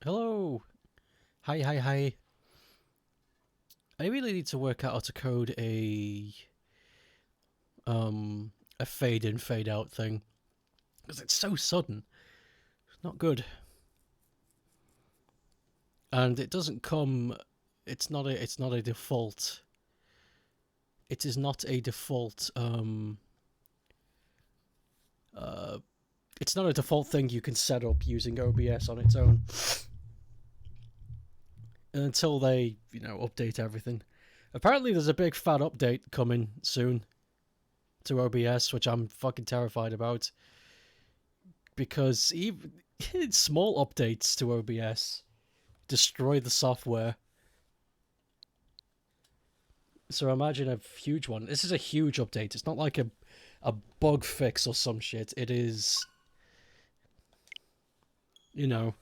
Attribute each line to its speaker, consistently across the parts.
Speaker 1: Hello! Hi. I really need to work out how to code a fade in, fade out thing. Because it's so sudden. It's not good. And it doesn't come... It's not a default... It is not a default, it's not a default thing you can set up using OBS on its own. Until they, update everything. Apparently there's a big fat update coming soon to OBS, which I'm fucking terrified about. Because even small updates to OBS destroy the software. So imagine a huge one. This is a huge update. It's not like a bug fix or some shit. It is... it's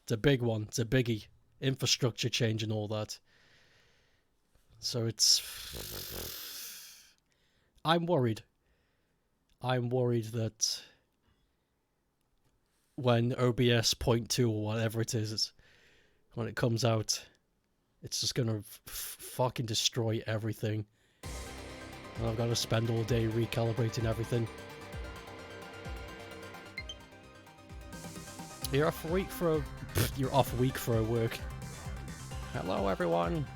Speaker 1: a big one. It's a biggie. Infrastructure change and all that. So it's... I'm worried. I'm worried that when OBS 0.2 or whatever it is, when it comes out, it's just gonna fucking destroy everything. And I've got to spend all day recalibrating everything. You're off week for a work. Hello everyone.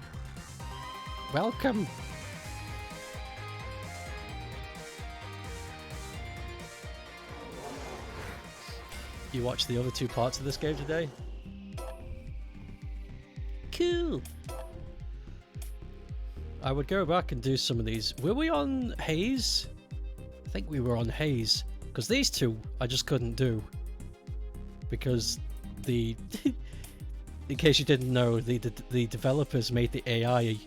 Speaker 1: Welcome. You watched the other two parts of this game today? Cool. I would go back and do some of these. Were we on Haze? I think we were on Haze. Because these two I just couldn't do. Because the... in case you didn't know, the developers made the AI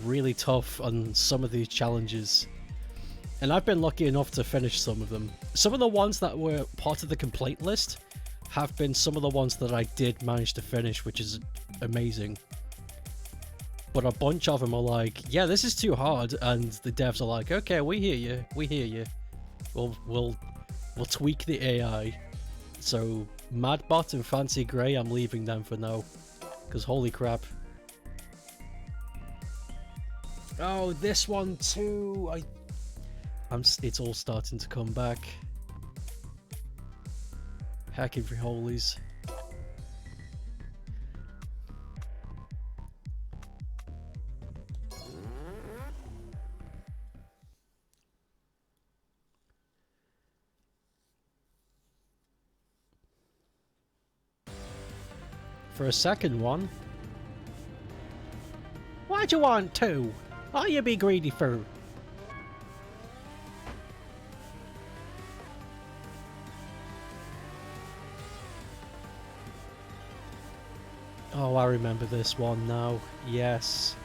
Speaker 1: really tough on some of these challenges. And I've been lucky enough to finish some of them. Some of the ones that were part of the complaint list have been some of the ones that I did manage to finish, which is amazing. But a bunch of them are like, yeah, this is too hard, and the devs are like, okay, we hear you. We'll tweak the AI. So Madbot and Fancy Grey, I'm leaving them for now, because holy crap. Oh, this one too. It's all starting to come back. Hacking for holies. For a second one. Why'd you want two? All you be greedy for? Oh, I remember this one now. Yes.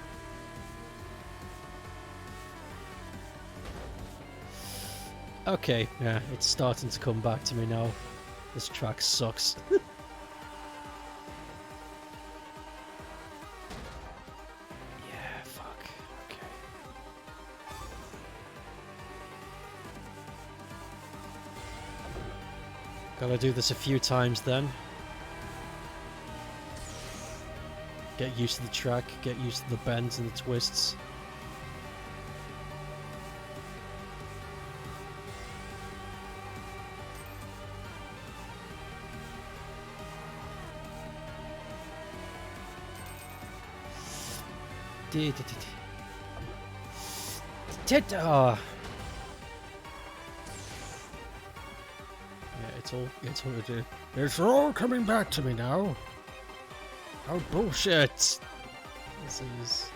Speaker 1: Okay, yeah, it's starting to come back to me now. This track sucks. Yeah, fuck. Gotta do this a few times then. Get used to the track, get used to the bends and the twists. Oh. Yeah, it's all coming back to me now. Oh, bullshit. This is...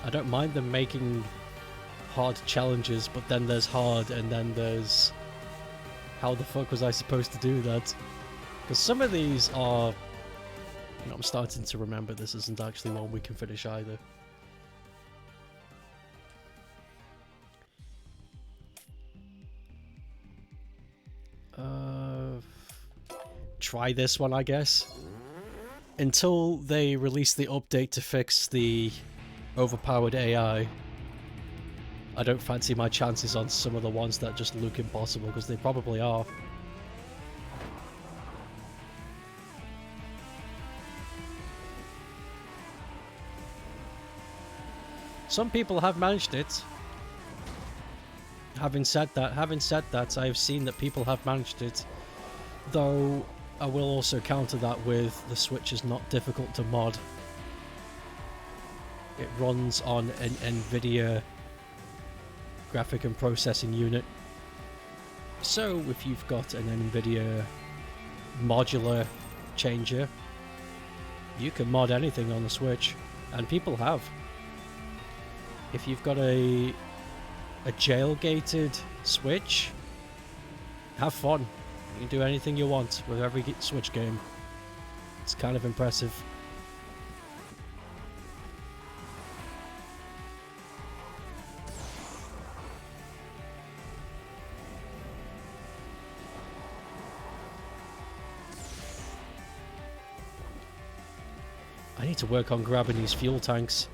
Speaker 1: I don't mind them making hard challenges, but then there's hard, and then there's... How the fuck was I supposed to do that? Because some of these are... You know, I'm starting to remember this isn't actually one we can finish either. Try this one, I guess. Until they release the update to fix the overpowered AI, I don't fancy my chances on some of the ones that just look impossible, because they probably are. Some people have managed it. Having said that, I've seen that people have managed it. Though, I will also counter that with the Switch is not difficult to mod. It runs on an NVIDIA graphic and processing unit. So, if you've got an NVIDIA modular changer, you can mod anything on the Switch. And people have. If you've got a jailgated Switch, have fun. You can do anything you want with every Switch game. It's kind of impressive. I need to work on grabbing these fuel tanks.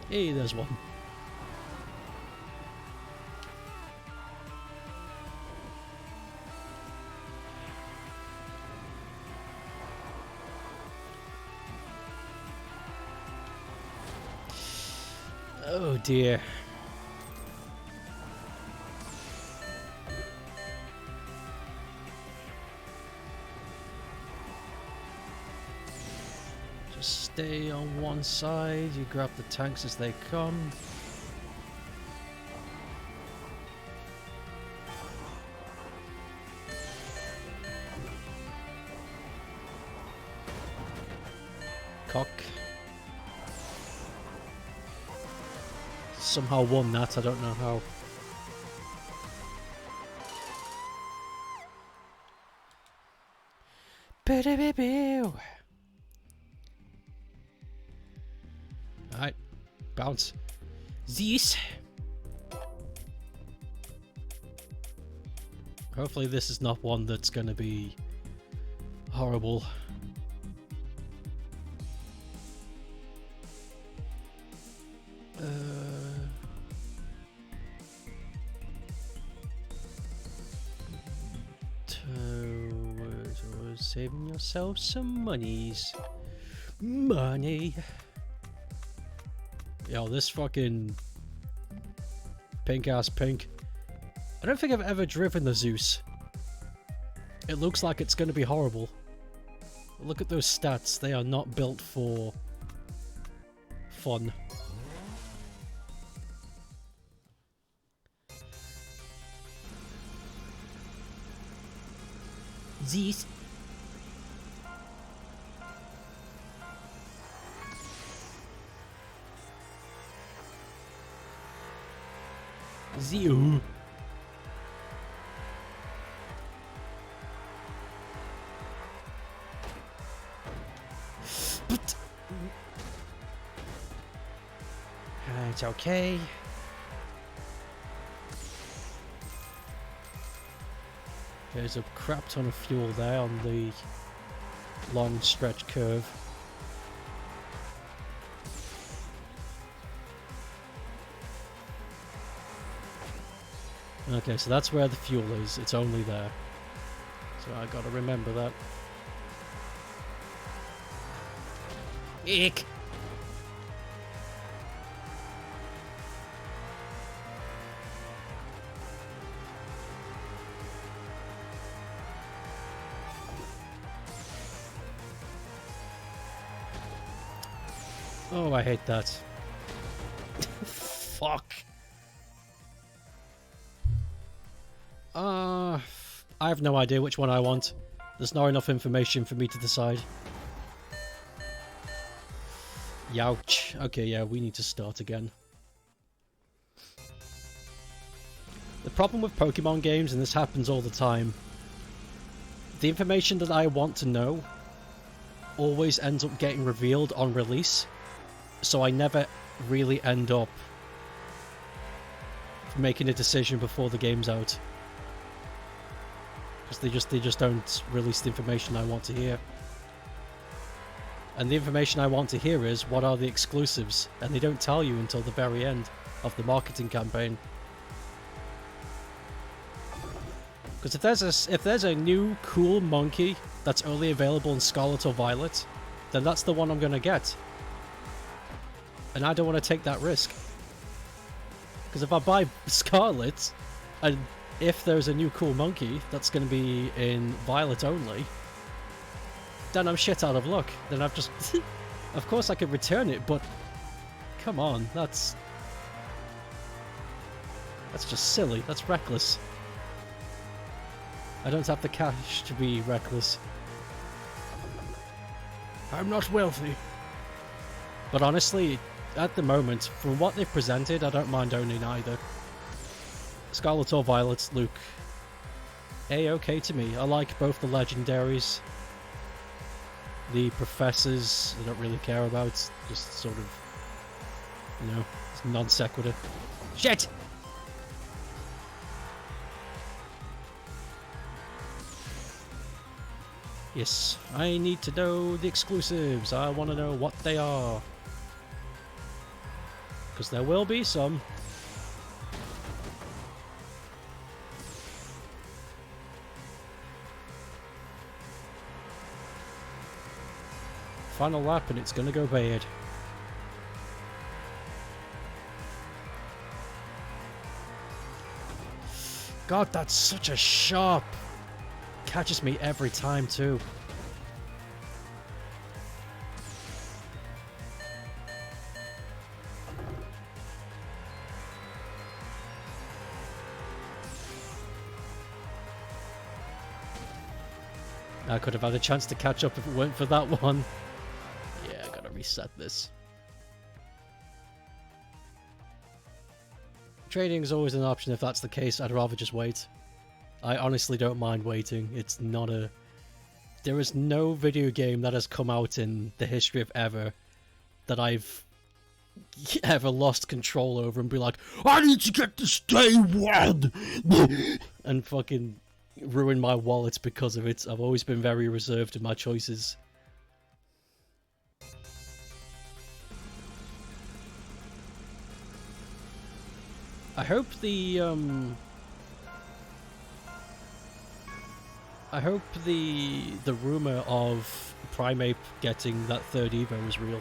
Speaker 1: Hey, there's one. Oh dear. Stay on one side, you grab the tanks as they come. Cock. Somehow won that, I don't know how. Alright, bounce. This. Hopefully this is not one that's gonna be horrible. Saving yourself some monies. Money. Yo, this fucking pink ass pink. I don't think I've ever driven the Zeus. It looks like it's gonna be horrible. Look at those stats. They are not built for fun. Zeus. Zio. But it's okay. There's a crap ton of fuel there on the long stretch curve. Okay, so that's where the fuel is. It's only there. So I gotta remember that. Eek! Oh, I hate that. Fuck. I have no idea which one I want. There's not enough information for me to decide. Youch. Okay, yeah, we need to start again. The problem with Pokemon games, and this happens all the time, the information that I want to know always ends up getting revealed on release, so I never really end up making a decision before the game's out. Because they just don't release the information I want to hear. And the information I want to hear is, what are the exclusives? And they don't tell you until the very end of the marketing campaign. Because if there's a new cool monkey that's only available in Scarlet or Violet, then that's the one I'm gonna get. And I don't want to take that risk. Because if I buy Scarlet, and if there's a new cool monkey that's going to be in Violet only, then I'm shit out of luck. Then I've just... Of course I could return it, but... Come on, that's just silly. That's reckless. I don't have the cash to be reckless. I'm not wealthy. But honestly, at the moment, from what they've presented, I don't mind owning either. Scarlet or Violet look A-okay to me. I like both the legendaries. The professors, I don't really care about. Just sort of, you know, it's non sequitur. Shit! Yes, I need to know the exclusives. I want to know what they are. Because there will be some. Final lap and it's gonna go bad. God, that's such a sharp... Catches me every time too. I could have had a chance to catch up if it weren't for that one. Yeah, I gotta reset this. Trading is always an option if that's the case. I'd rather just wait. I honestly don't mind waiting. It's not a... There is no video game that has come out in the history of ever that I've ever lost control over and be like, I need to get this day one! And fucking ruin my wallet because of it. I've always been very reserved in my choices. I hope the rumor of Primeape getting that third Evo is real.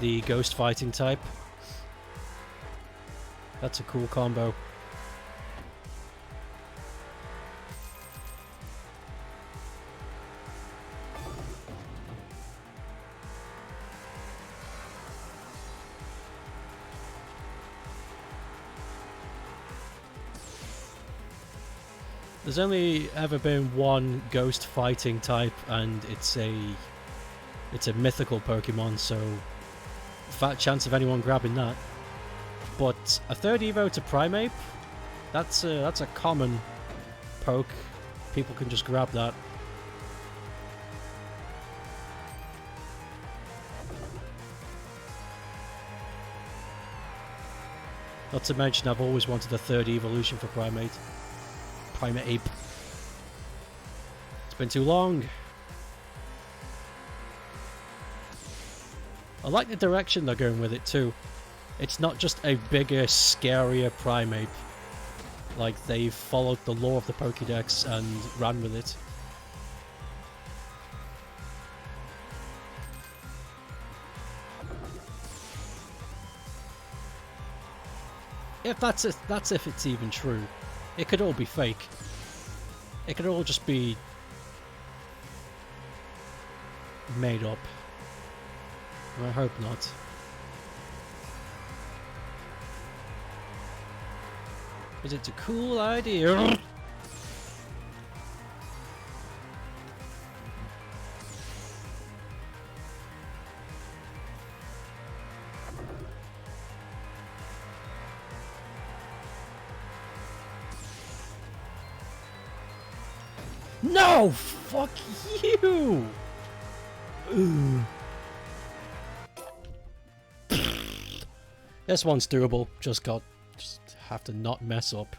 Speaker 1: The ghost fighting type. That's a cool combo. There's only ever been one ghost fighting type, and it's a mythical Pokemon, so fat chance of anyone grabbing that. But a third Evo to Primeape, that's a common poke. People can just grab that. Not to mention, I've always wanted a third evolution for Primeape. It's been too long. I like the direction they're going with it too. It's not just a bigger, scarier Primeape. Like, they've followed the law of the Pokédex and ran with it. If that's if it's even true. It could all be fake. It could all just be made up. I hope not. But it's a cool idea. No! Fuck you! Ooh. This one's doable. Just have to not mess up.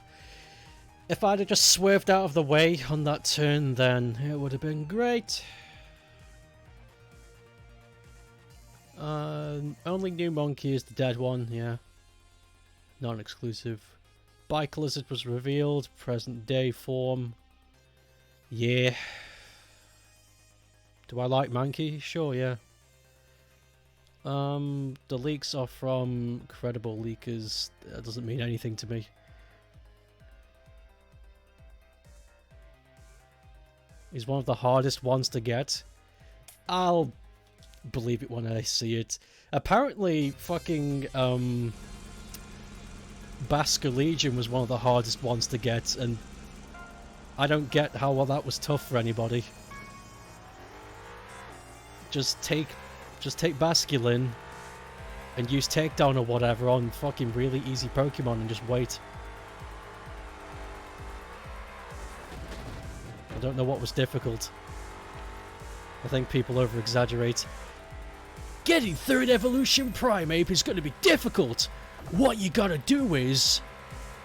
Speaker 1: If I'd have just swerved out of the way on that turn, then it would have been great. Only new monkey is the dead one, yeah. Non-exclusive. Bike lizard was revealed. Present day form. Yeah. Do I like Mankey? Sure, yeah. The leaks are from credible leakers. That doesn't mean anything to me. He's one of the hardest ones to get. I'll believe it when I see it. Apparently, fucking, Basker Legion was one of the hardest ones to get, and I don't get how well that was tough for anybody. Just take Basculin and use Takedown or whatever on fucking really easy Pokemon and just wait. I don't know what was difficult. I think people over-exaggerate. Getting 3rd evolution Primeape is going to be difficult. What you gotta do is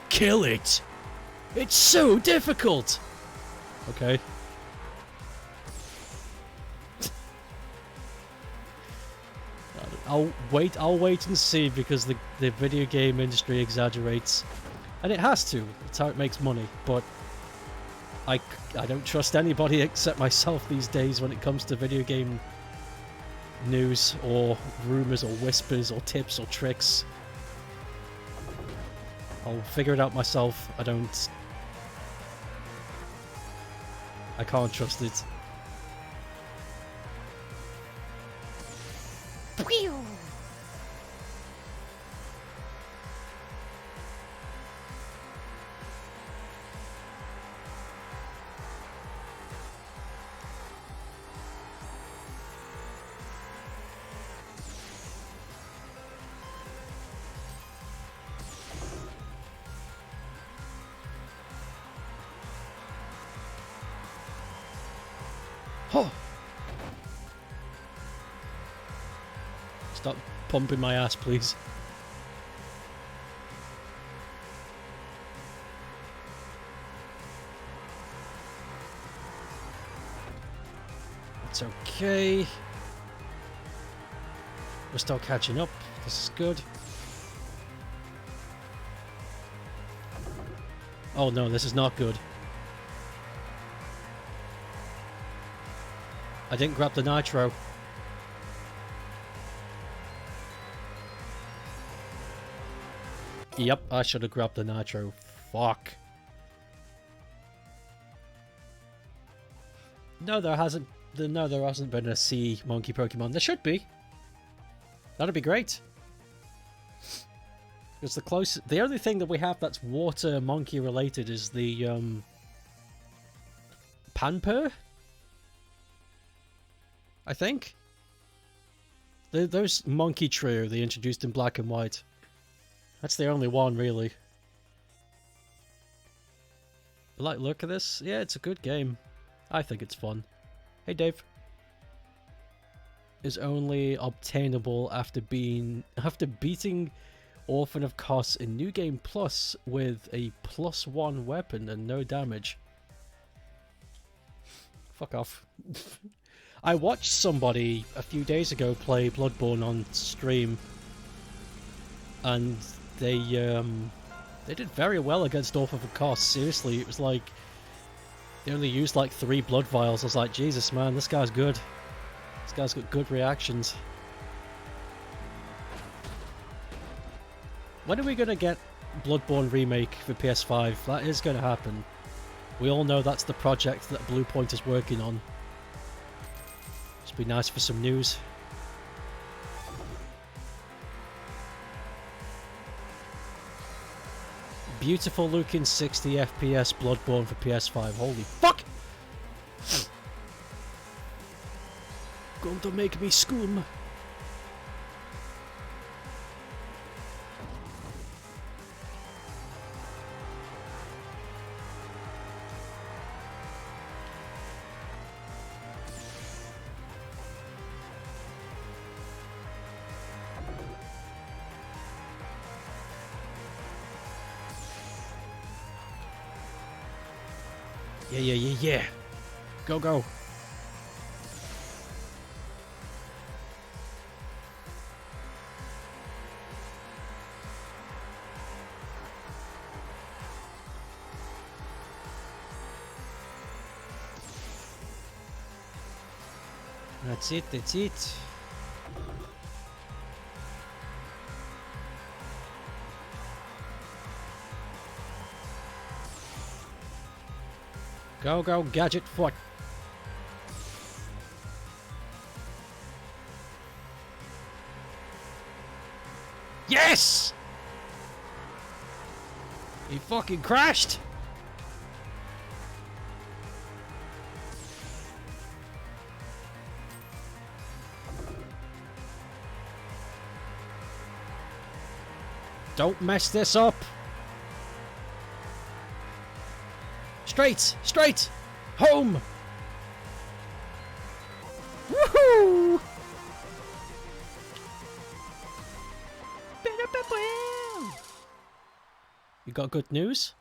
Speaker 1: kill it. It's so difficult. Okay. I'll wait and see, because the video game industry exaggerates. And it has to. It's how it makes money. But I don't trust anybody except myself these days when it comes to video game news or rumors or whispers or tips or tricks. I'll figure it out myself. I can't trust it. Oh. Stop pumping my ass, please. It's okay. We're still catching up. This is good. Oh no, this is not good. I didn't grab the nitro. Yep, I should have grabbed the nitro. Fuck. No, there hasn't been a sea monkey Pokemon. There should be. That'd be great. Because the only thing that we have that's water monkey related is the Panper, I think. Those monkey trio they introduced in Black and White. That's the only one, really. Like, look at this. Yeah, it's a good game. I think it's fun. Hey, Dave. Is only obtainable after beating Orphan of Kos in New Game Plus with a +1 weapon and no damage. Fuck off. I watched somebody a few days ago play Bloodborne on stream, and they did very well against Orphan of Kos. Seriously, it was like they only used like 3 blood vials. I was like, Jesus, man, this guy's good. This guy's got good reactions. When are we gonna get Bloodborne remake for PS5? That is gonna happen. We all know that's the project that Bluepoint is working on. Just be nice for some news. Beautiful looking 60 FPS Bloodborne for PS5. Holy fuck! Going to make me scum. Yeah. Go, go. That's it, that's it. Go, go, gadget foot. Yes! He fucking crashed! Don't mess this up! Straight! Straight! Home! Woohoo! You got good news?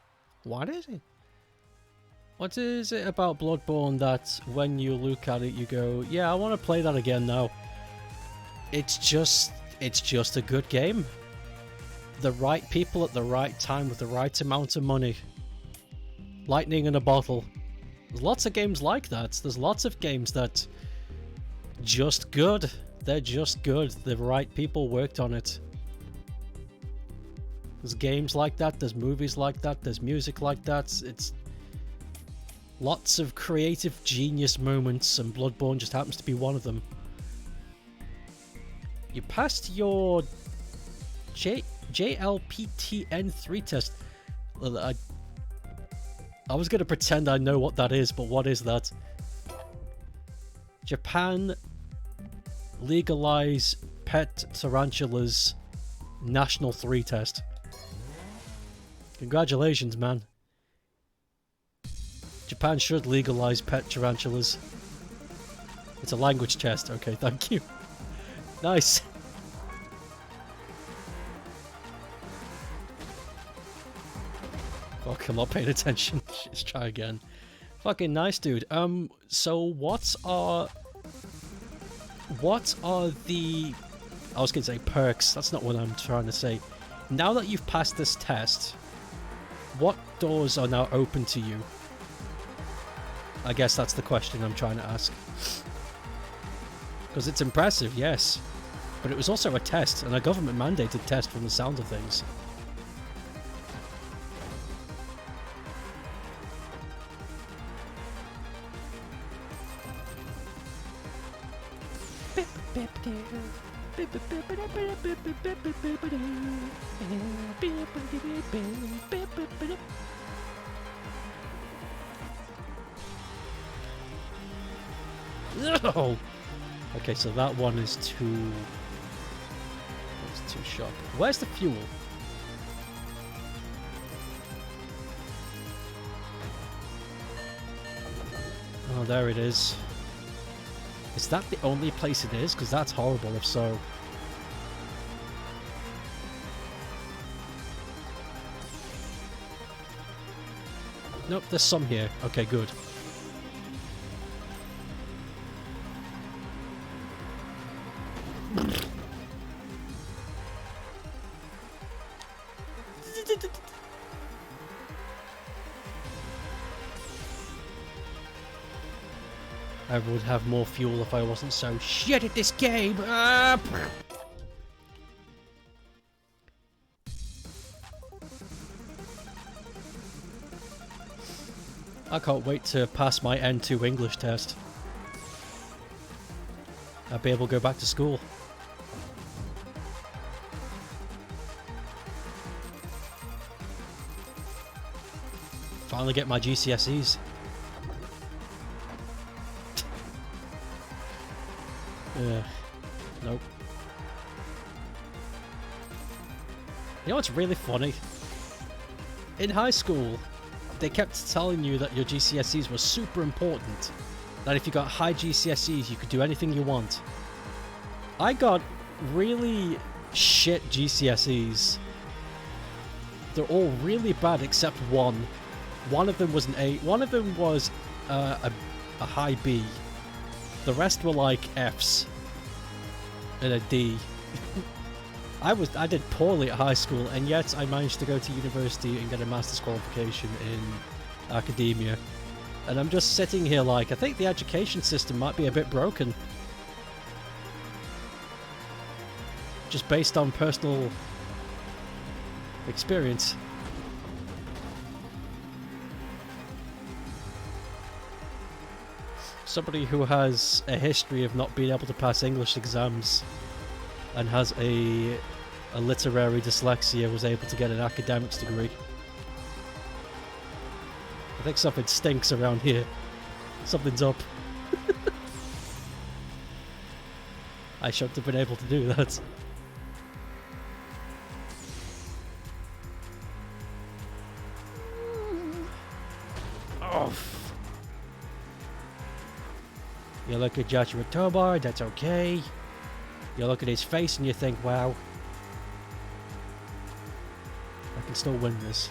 Speaker 1: What is it? What is it about Bloodborne that when you look at it you go, yeah, I want to play that again now? It's just a good game. The right people at the right time with the right amount of money. Lightning in a bottle. There's lots of games like that. There's lots of games that just good. They're just good. The right people worked on it. There's games like that. There's movies like that. There's music like that. It's lots of creative genius moments, and Bloodborne just happens to be one of them. You passed your JLPTN3 test. I was going to pretend I know what that is, but what is that? Japan legalize pet tarantulas national 3 test. Congratulations, man. Japan should legalize pet tarantulas. It's a language test. Okay, thank you. Nice. Fuck, I'm not paying attention. Let's try again. Fucking nice, dude. So what are the... I was gonna say perks. That's not what I'm trying to say. Now that you've passed this test, what doors are now open to you? I guess that's the question I'm trying to ask. Because it's impressive, yes. But it was also a test, and a government-mandated test from the sound of things. No! Okay, so that one is too... That's too sharp. Where's the fuel? Oh, there it is. Is that the only place it is? Because that's horrible if so. Nope, there's some here. Okay, good. I would have more fuel if I wasn't so shit at this game. I can't wait to pass my N2 English test. I'll be able to go back to school. Finally get my GCSEs. Nope. You know what's really funny? In high school, they kept telling you that your GCSEs were super important. That if you got high GCSEs, you could do anything you want. I got really shit GCSEs. They're all really bad except one. One of them was an A. One of them was a high B. The rest were like Fs and a D. I did poorly at high school, and yet I managed to go to university and get a master's qualification in academia. And I'm just sitting here like, I think the education system might be a bit broken. Just based on personal experience. Somebody who has a history of not being able to pass English exams and has a literary dyslexia was able to get an academics degree. I think something stinks around here. Something's up. I shouldn't have been able to do that. Oh. You look at Joshua Tobar, that's okay. You look at his face and you think, wow, I can still win this.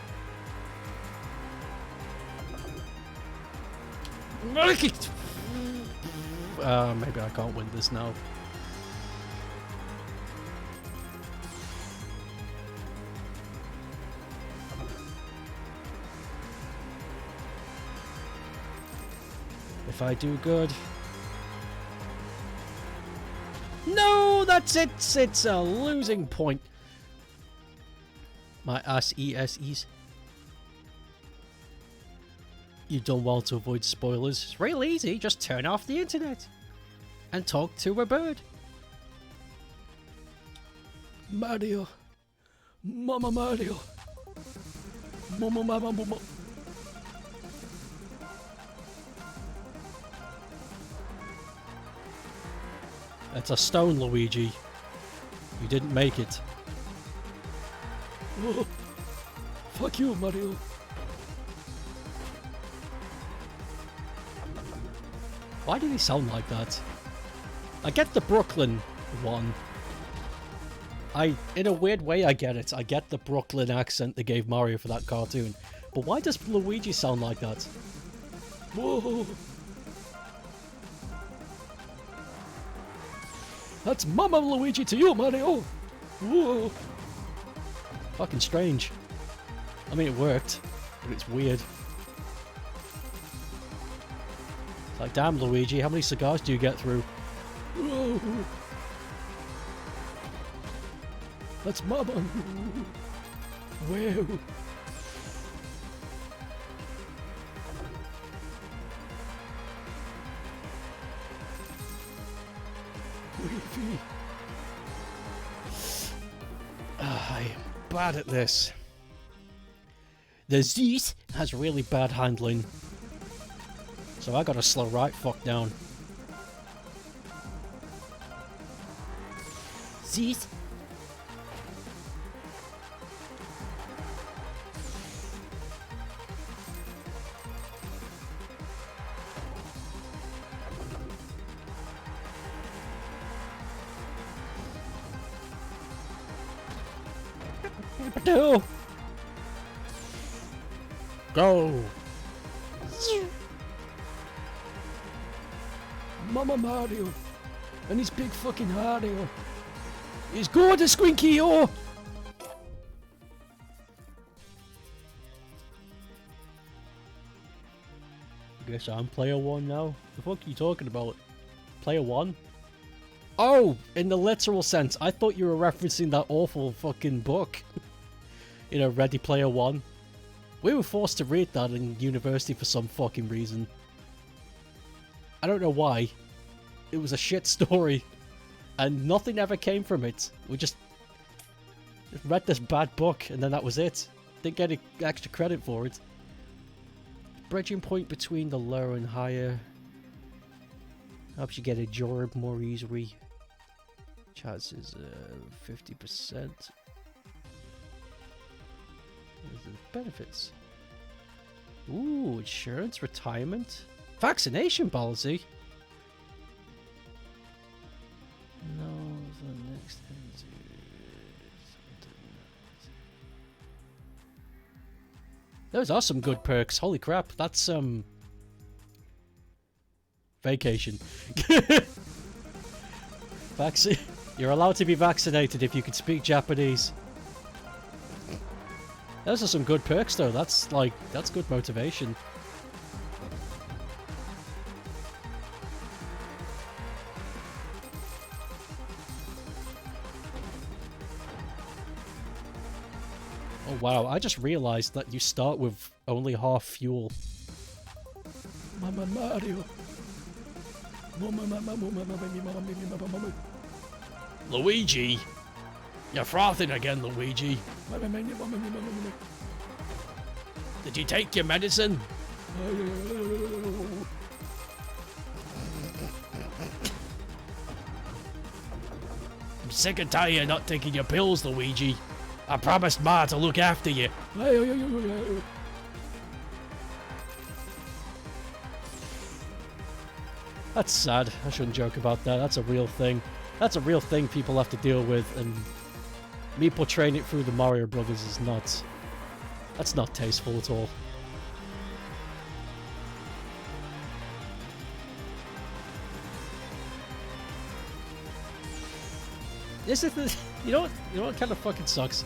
Speaker 1: Maybe I can't win this now. If I do good. No, that's it. It's a losing point. My SESEs. You've done well to avoid spoilers. It's real easy. Just turn off the internet and talk to a bird. Mario. Mama Mario. Mama. It's a stone, Luigi. You didn't make it. Oh, fuck you, Mario. Why do they sound like that? I get the Brooklyn one. In a weird way, I get it. I get the Brooklyn accent they gave Mario for that cartoon. But why does Luigi sound like that? Whoa. That's Mama Luigi to you, Mario! Whoa! Fucking strange. I mean, it worked, but it's weird. It's like, damn, Luigi, how many cigars do you get through? Whoa! That's Mama! Whoa! I am bad at this. The Zeus has really bad handling, so I gotta slow right fuck down. Zeus. No. Go. Mama Mario and his big fucking Mario. He's going to Squinky, oh! I guess I'm player 1 now. The fuck are you talking about? Player 1? Oh, in the literal sense. I thought you were referencing that awful fucking book. You know, Ready Player 1. We were forced to read that in university for some fucking reason. I don't know why. It was a shit story. And nothing ever came from it. We just read this bad book and then that was it. Didn't get any extra credit for it. Bridging point between the lower and higher. Helps you get a job more easily. Chances 50%. There's the benefits. Ooh, insurance, retirement, vaccination policy. No, the next thing is those are some good perks. Holy crap, that's vacation. You're allowed to be vaccinated if you can speak Japanese. Those are some good perks though. That's good motivation. Oh wow, I just realized that you start with only half fuel. Mama Mario. Luigi! You're frothing again, Luigi. Did you take your medicine? I'm sick and tired of not taking your pills, Luigi. I promised Ma to look after you. That's sad. I shouldn't joke about that. That's a real thing. That's a real thing people have to deal with, and me portraying it through the Mario Brothers is not... That's not tasteful at all. This is the... You know what kind of fucking sucks?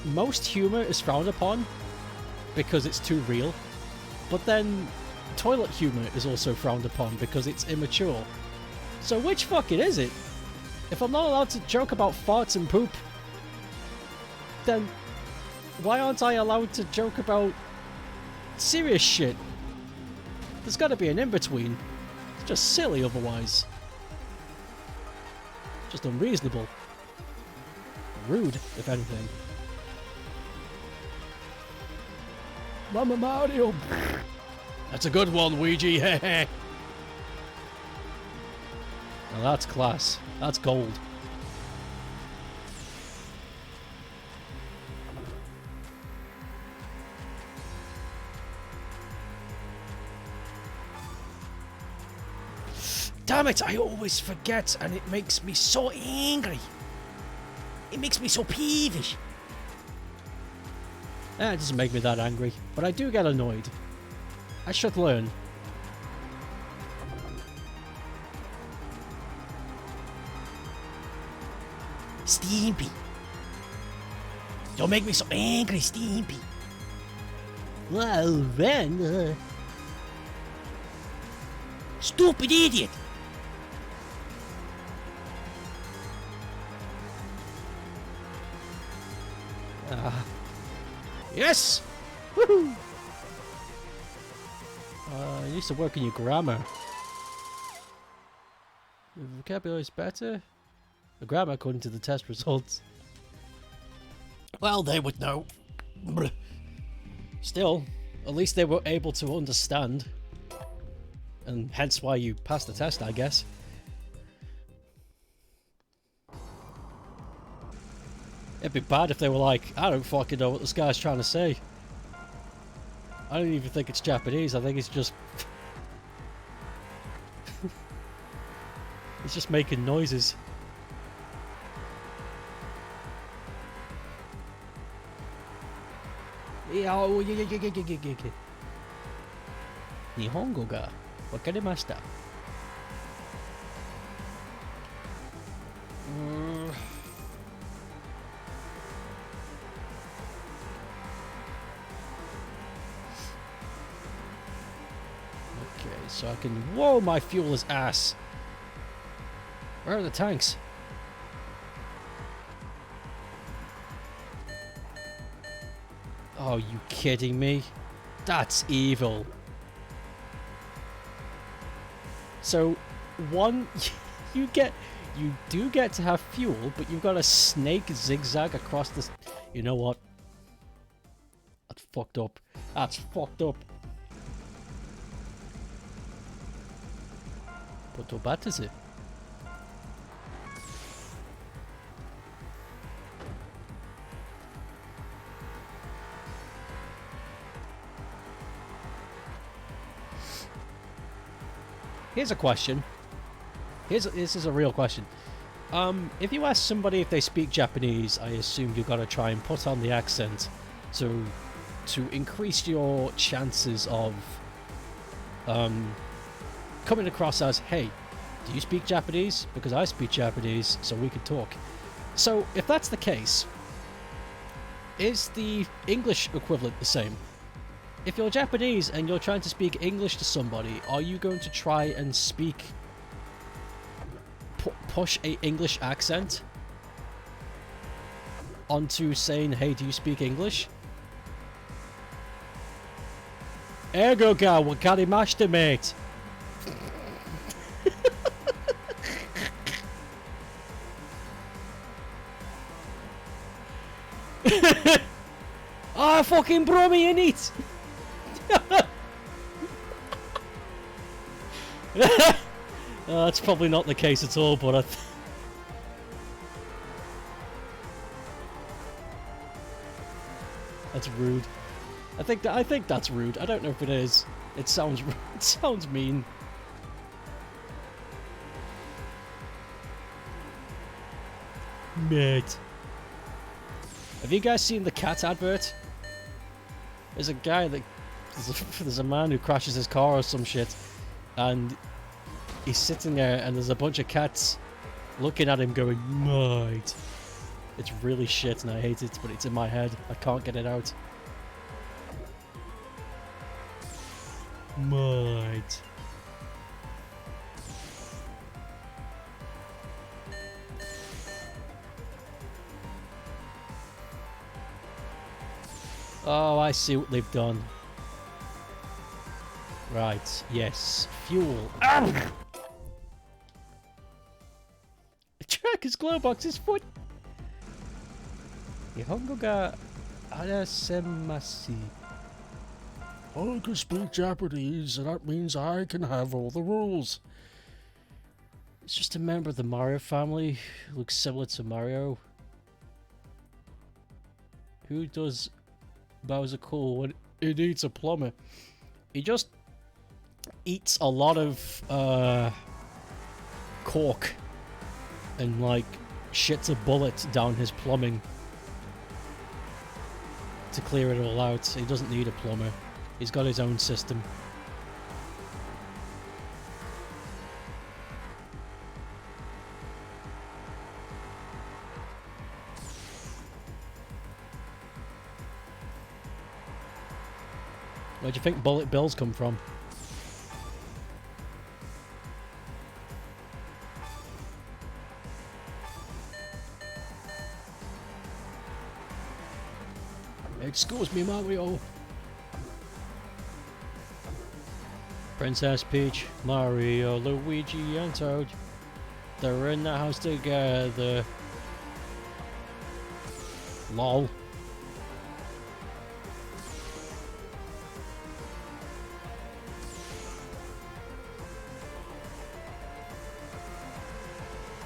Speaker 1: Most humor is frowned upon because it's too real, but then toilet humor is also frowned upon because it's immature. So which fucking is it? If I'm not allowed to joke about farts and poop, then why aren't I allowed to joke about serious shit? There's gotta be an in-between. It's just silly otherwise. Just unreasonable. Rude, if anything. Mama Mario! That's a good one, Luigi, heh. Now that's class. That's gold. Damn it, I always forget and it makes me so angry. It makes me so peevish. It doesn't make me that angry, but I do get annoyed. I should learn. Stimpy. Don't make me so angry, Stimpy. Well, then, stupid idiot. Yes! Woohoo! You need to work on your grammar. Your vocabulary is better? The grammar according to the test results. Well, they would know. Still, at least they were able to understand. And hence why you passed the test, I guess. It'd be bad if they were like, I don't fucking know what this guy's trying to say. I don't even think it's Japanese, I think it's just... He's just making noises. Nihongo ga wakarimashita. so I can... Whoa, my fuel is ass. Where are the tanks? Oh, you kidding me? That's evil. So, one, you do get to have fuel, but you've got to snake zigzag across this. You know what? That's fucked up. That's fucked up. But how bad is it? Here's a question. This is a real question. If you ask somebody if they speak Japanese, I assume you've got to try and put on the accent to increase your chances of coming across as, hey, do you speak Japanese? Because I speak Japanese, so we can talk. So, if that's the case, is the English equivalent the same? If you're Japanese and you're trying to speak English to somebody, are you going to try and speak... push a English accent onto saying, hey, do you speak English? Ergo ga wakarimashita, mate. Ah, fucking brummy in it. That's probably not the case at all, but that's rude. I think that's rude. I don't know if it is. It sounds mean. Mate. Have you guys seen the cat advert? There's a guy that there's a man who crashes his car or some shit, and he's sitting there, and there's a bunch of cats looking at him going, mate. It's really shit, and I hate it, but it's in my head. I can't get it out. Mate. Oh, I see what they've done. Right, yes. Fuel. Ah! Tracker's glow box is foot. Nihongo ga arasemasu. I can speak Japanese, and that means I can have all the rules. It's just a member of the Mario family who looks similar to Mario. Who does Bowser cool when he needs a plumber? He just eats a lot of cork and like shits a bullet down his plumbing to clear it all out. He doesn't need a plumber. He's got his own system. Where do you think bullet bills come from? Excuse me, Mario. Princess Peach, Mario, Luigi, and Toad. They're in the house together. LOL.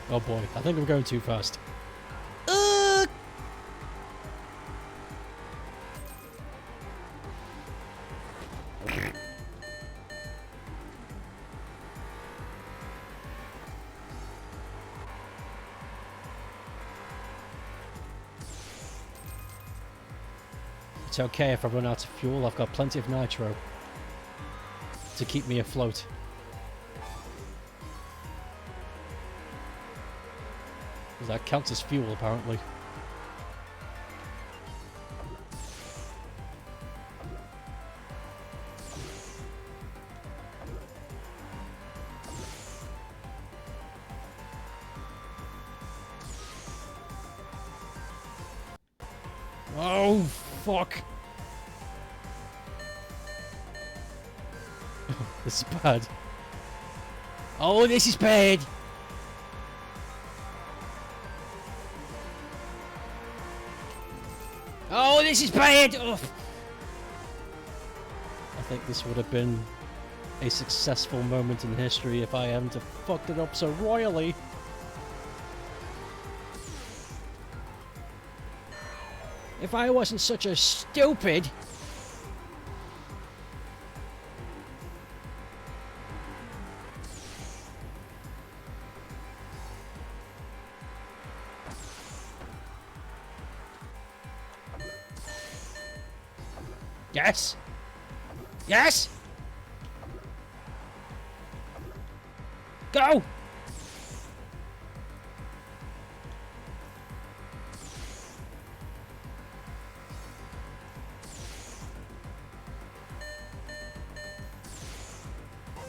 Speaker 1: Oh boy, I think I'm going too fast. It's okay if I run out of fuel, I've got plenty of nitro to keep me afloat. That counts as fuel, apparently. Oh, fuck. This is bad. Oh, this is bad. Oh, this is bad. Oh. I think this would have been a successful moment in history if I hadn't have fucked it up so royally. If I wasn't such a stupid. Yes! Yes! Go!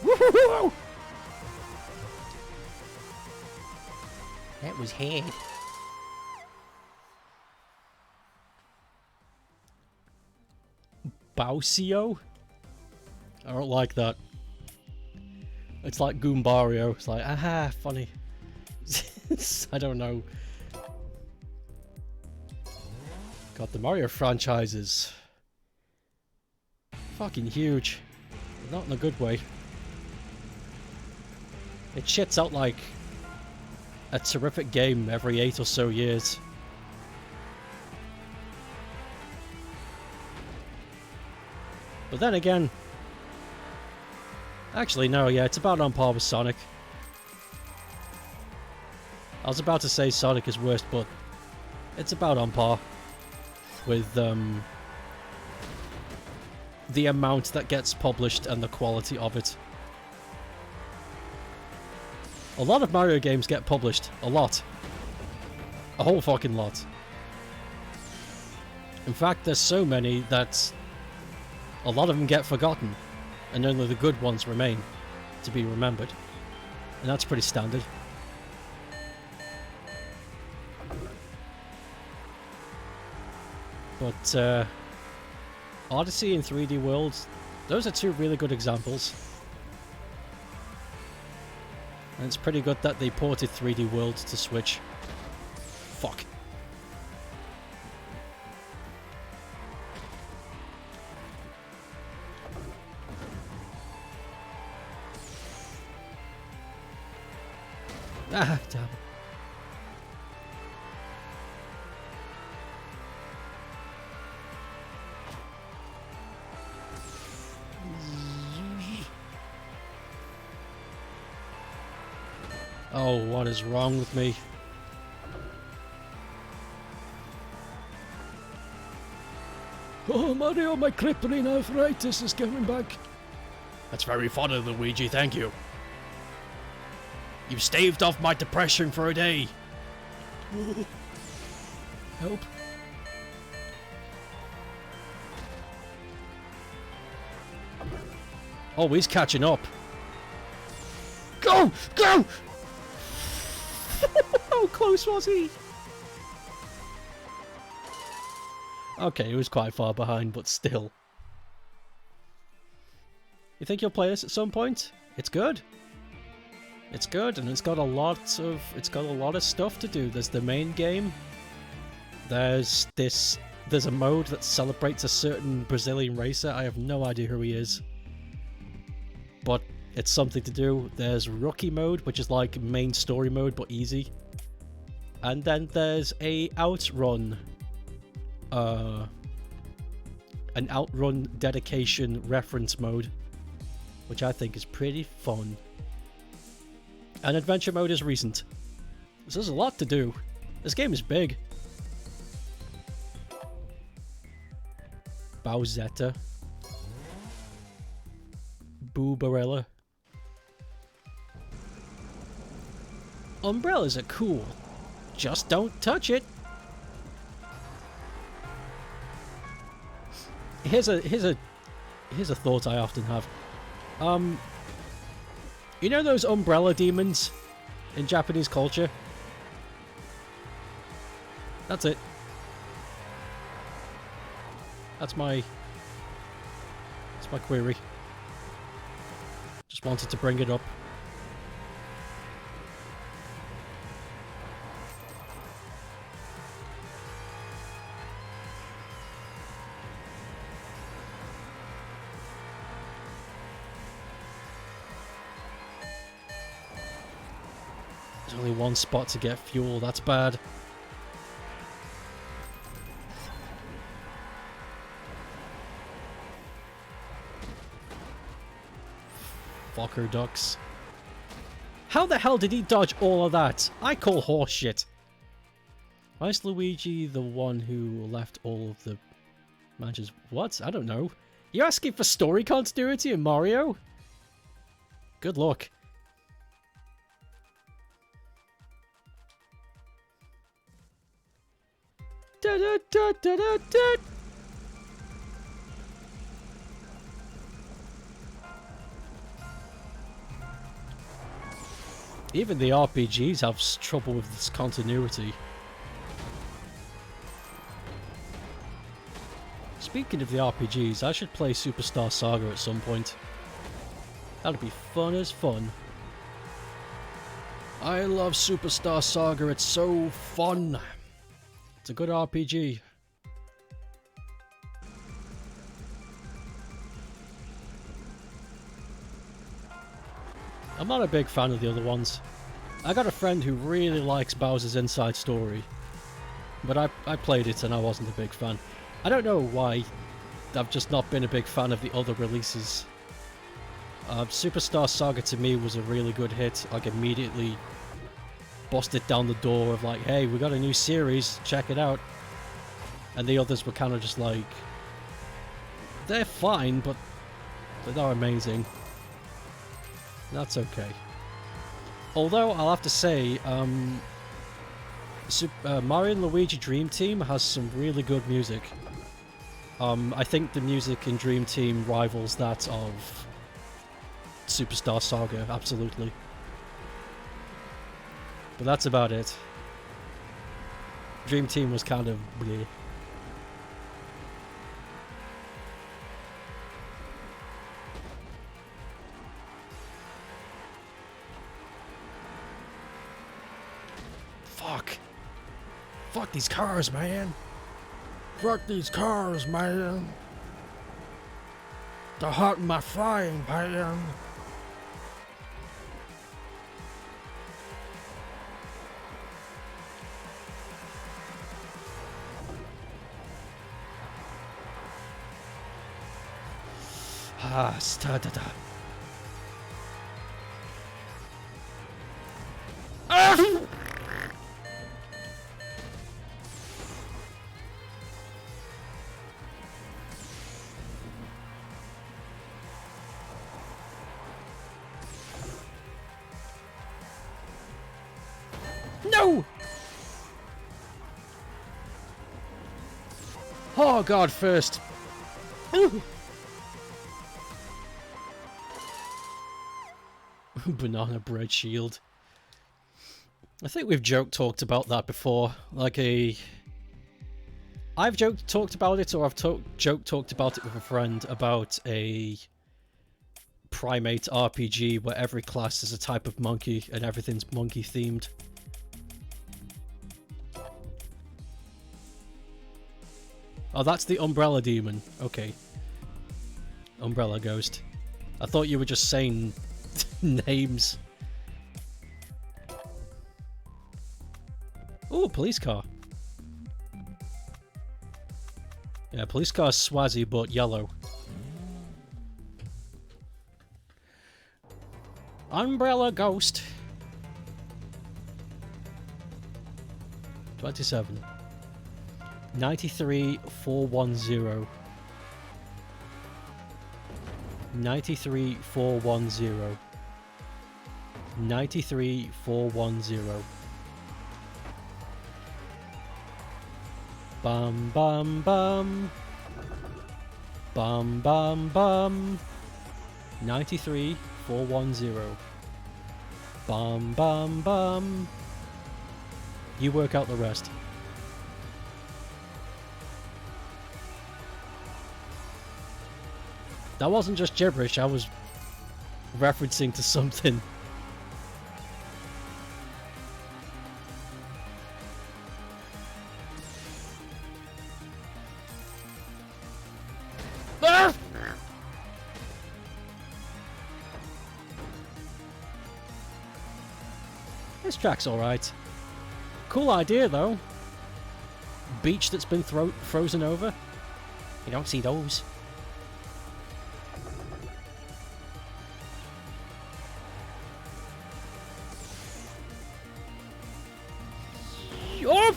Speaker 1: Woohoo! That was head. Bausio? I don't like that. It's like Goombario. It's like, aha, funny. I don't know. God, the Mario franchise is fucking huge. Not in a good way. It shits out like a terrific game every 8 or so years. But then again, actually no, yeah, it's about on par with Sonic. I was about to say Sonic is worst, but it's about on par with the amount that gets published and the quality of it. A lot of Mario games get published. A lot. A whole fucking lot. In fact, there's so many that a lot of them get forgotten, and only the good ones remain to be remembered. And that's pretty standard. But, Odyssey and 3D World, those are two really good examples. And it's pretty good that they ported 3D World to Switch. Fuck. Ah, damn. Oh, what is wrong with me? Oh, Mario, my crippling arthritis is coming back. That's very funny, Luigi, thank you. You've staved off my depression for a day. Help. Oh, he's catching up. Go! Go! How close was he? Okay, he was quite far behind, but still. You think you'll play this at some point? It's good. It's good, and it's got a lot of stuff to do. There's the main game. There's a mode that celebrates a certain Brazilian racer. I have no idea who he is, but it's something to do. There's rookie mode, which is like main story mode but easy. And then there's a outrun an outrun dedication reference mode, which I think is pretty fun. And adventure mode is recent. So there's a lot to do. This game is big. Bowsetta. Boobarella. Umbrellas are cool. Just don't touch it. Here's a thought I often have. You know those umbrella demons in Japanese culture? That's it. That's my query. Just wanted to bring it up. There's only one spot to get fuel, that's bad. Fucker ducks. How the hell did he dodge all of that? I call horseshit. Why is Luigi the one who left all of the matches? What? I don't know. You asking for story continuity in Mario? Good luck. Da, da, da, da, da, da. Even the RPGs have trouble with this continuity. Speaking of the RPGs, I should play Superstar Saga at some point. That'd be fun as fun. I love Superstar Saga, it's so fun. It's a good RPG. I'm not a big fan of the other ones. I got a friend who really likes Bowser's Inside Story, but I played it and I wasn't a big fan. I don't know why. I've just not been a big fan of the other releases. Superstar Saga to me was a really good hit. Like, immediately busted down the door of like, hey, we got a new series, check it out. And the others were kind of just like, they're fine, but they're not amazing. That's okay. Although, I'll have to say, Mario & Luigi Dream Team has some really good music. I think the music in Dream Team rivals that of Superstar Saga, absolutely. But that's about it. Dream Team was kind of bleh. Fuck. Fuck these cars, man. Fuck these cars, man. They're hurting my frying pan. Ah, sta-da-da. Ah! No! Oh god, first. Ooh. Banana bread shield. I think we've talked about that before. Like I've talked about it, or I've talked about it with a friend about a primate RPG where every class is a type of monkey and everything's monkey themed. Oh, that's the Umbrella Demon. Okay. Umbrella Ghost. I thought you were just saying names. Ooh, police car. Yeah, police car's Swazi, but yellow. Umbrella Ghost. 27. 93,410. 93,410. 93,410. Bum bum bum. Bum bum bum. 93,410. Bum bum bum. You work out the rest. That wasn't just gibberish, I was referencing to something. Ah! This track's alright. Cool idea though. Beach that's been frozen over. You don't see those. Oh!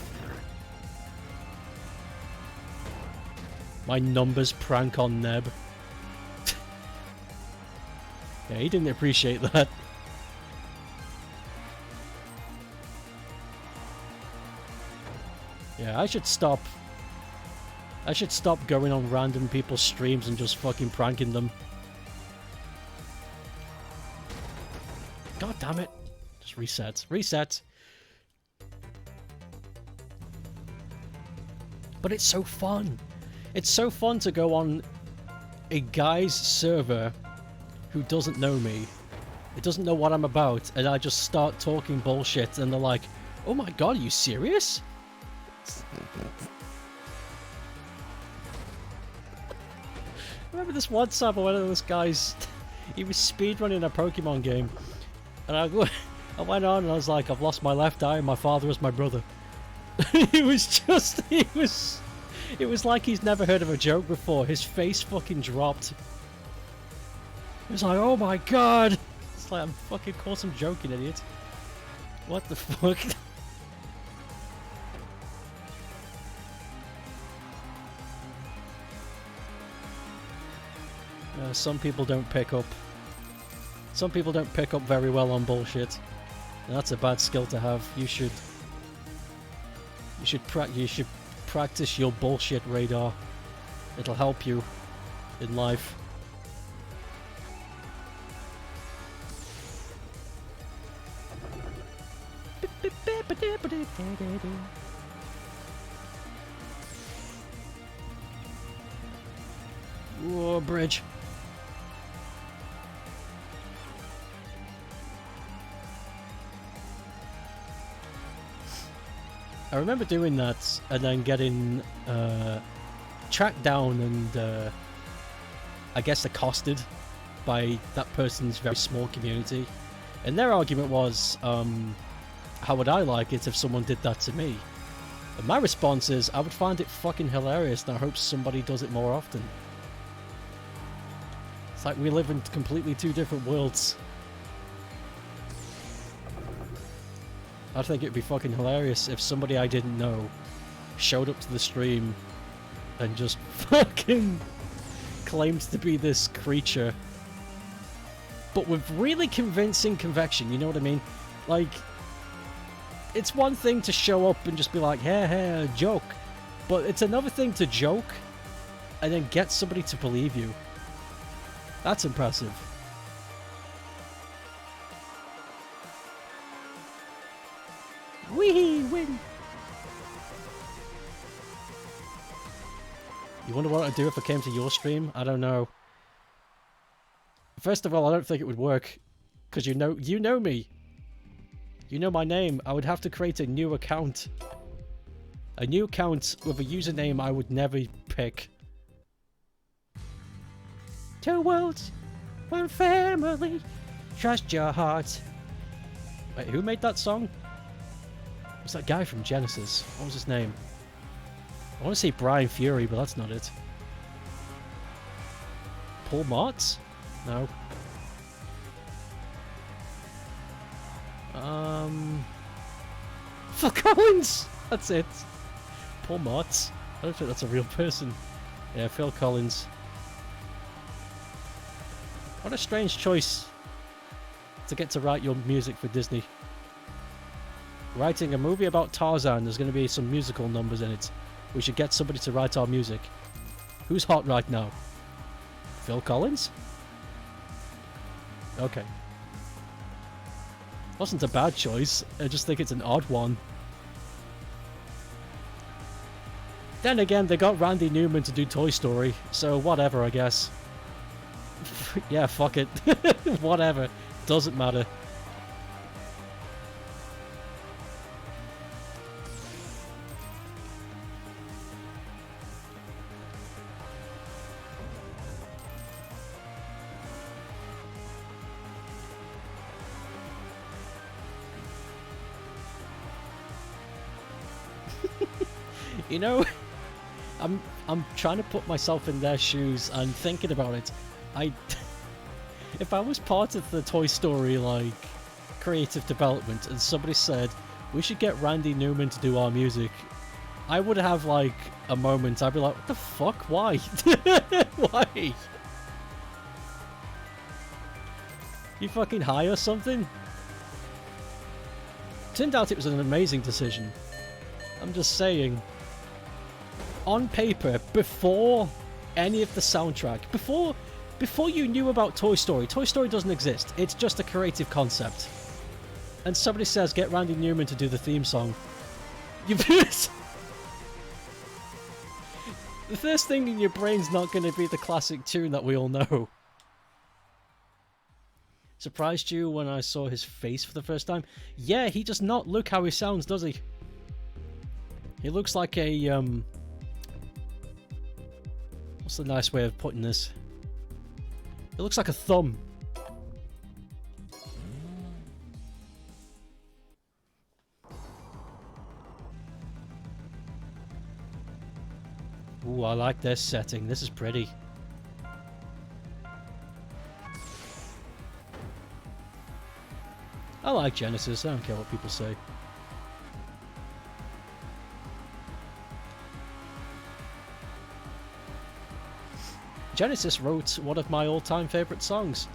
Speaker 1: My numbers prank on Neb. Yeah, he didn't appreciate that. Yeah, I should stop going on random people's streams and just fucking pranking them. God damn it. Just reset. Reset. But it's so fun. It's so fun to go on a guy's server who doesn't know me. It doesn't know what I'm about, and I just start talking bullshit, and they're like, "Oh my god, are you serious?" I remember this one time one of those guys, he was speedrunning a Pokemon game, and I went on and I was like, "I've lost my left eye and my father is my brother." It was like he's never heard of a joke before. His face fucking dropped. He was like, "Oh my god!" It's like, I'm fucking, of course I'm joking, idiot. What the fuck? Some people don't pick up. Some people don't pick up very well on bullshit. And that's a bad skill to have. You should practice your bullshit radar. It'll help you in life. Whoa, bridge. I remember doing that and then getting tracked down and I guess accosted by that person's very small community. And their argument was, how would I like it if someone did that to me? And my response is, I would find it fucking hilarious and I hope somebody does it more often. It's like we live in completely two different worlds. I think it'd be fucking hilarious if somebody I didn't know showed up to the stream and just fucking claimed to be this creature, but with really convincing conviction, you know what I mean? Like, it's one thing to show up and just be like, hey, hey, joke, but it's another thing to joke and then get somebody to believe you. That's impressive. Wee win. You wonder what I'd do if I came to your stream? I don't know. First of all, I don't think it would work, because you know me. You know my name. I would have to create a new account. A new account with a username I would never pick. Two worlds, one family. Trust your heart. Wait, who made that song? What's that guy from Genesis? What was his name? I want to say Brian Fury, but that's not it. Paul Martz? No. Phil Collins! That's it. Paul Martz. I don't think that's a real person. Yeah, Phil Collins. What a strange choice to get to write your music for Disney. Writing a movie about Tarzan, there's going to be some musical numbers in it. We should get somebody to write our music. Who's hot right now? Phil Collins? Okay. Wasn't a bad choice, I just think it's an odd one. Then again, they got Randy Newman to do Toy Story, so whatever, I guess. Yeah, fuck it. Whatever. Doesn't matter. You know, I'm trying to put myself in their shoes and thinking about it. If I was part of the Toy Story like creative development and somebody said we should get Randy Newman to do our music, I would have like a moment. I'd be like, what the fuck? Why? Why? You fucking high or something? Turned out it was an amazing decision. I'm just saying. On paper, before any of the soundtrack, before you knew about Toy Story doesn't exist. It's just a creative concept. And somebody says, get Randy Newman to do the theme song. The first thing in your brain's not going to be the classic tune that we all know. Surprised you when I saw his face for the first time? Yeah, he does not look how he sounds, does he? He looks like a, what's the nice way of putting this? It looks like a thumb. Ooh, I like this setting. This is pretty. I like Genesis. I don't care what people say. Genesis wrote one of my all-time favourite songs.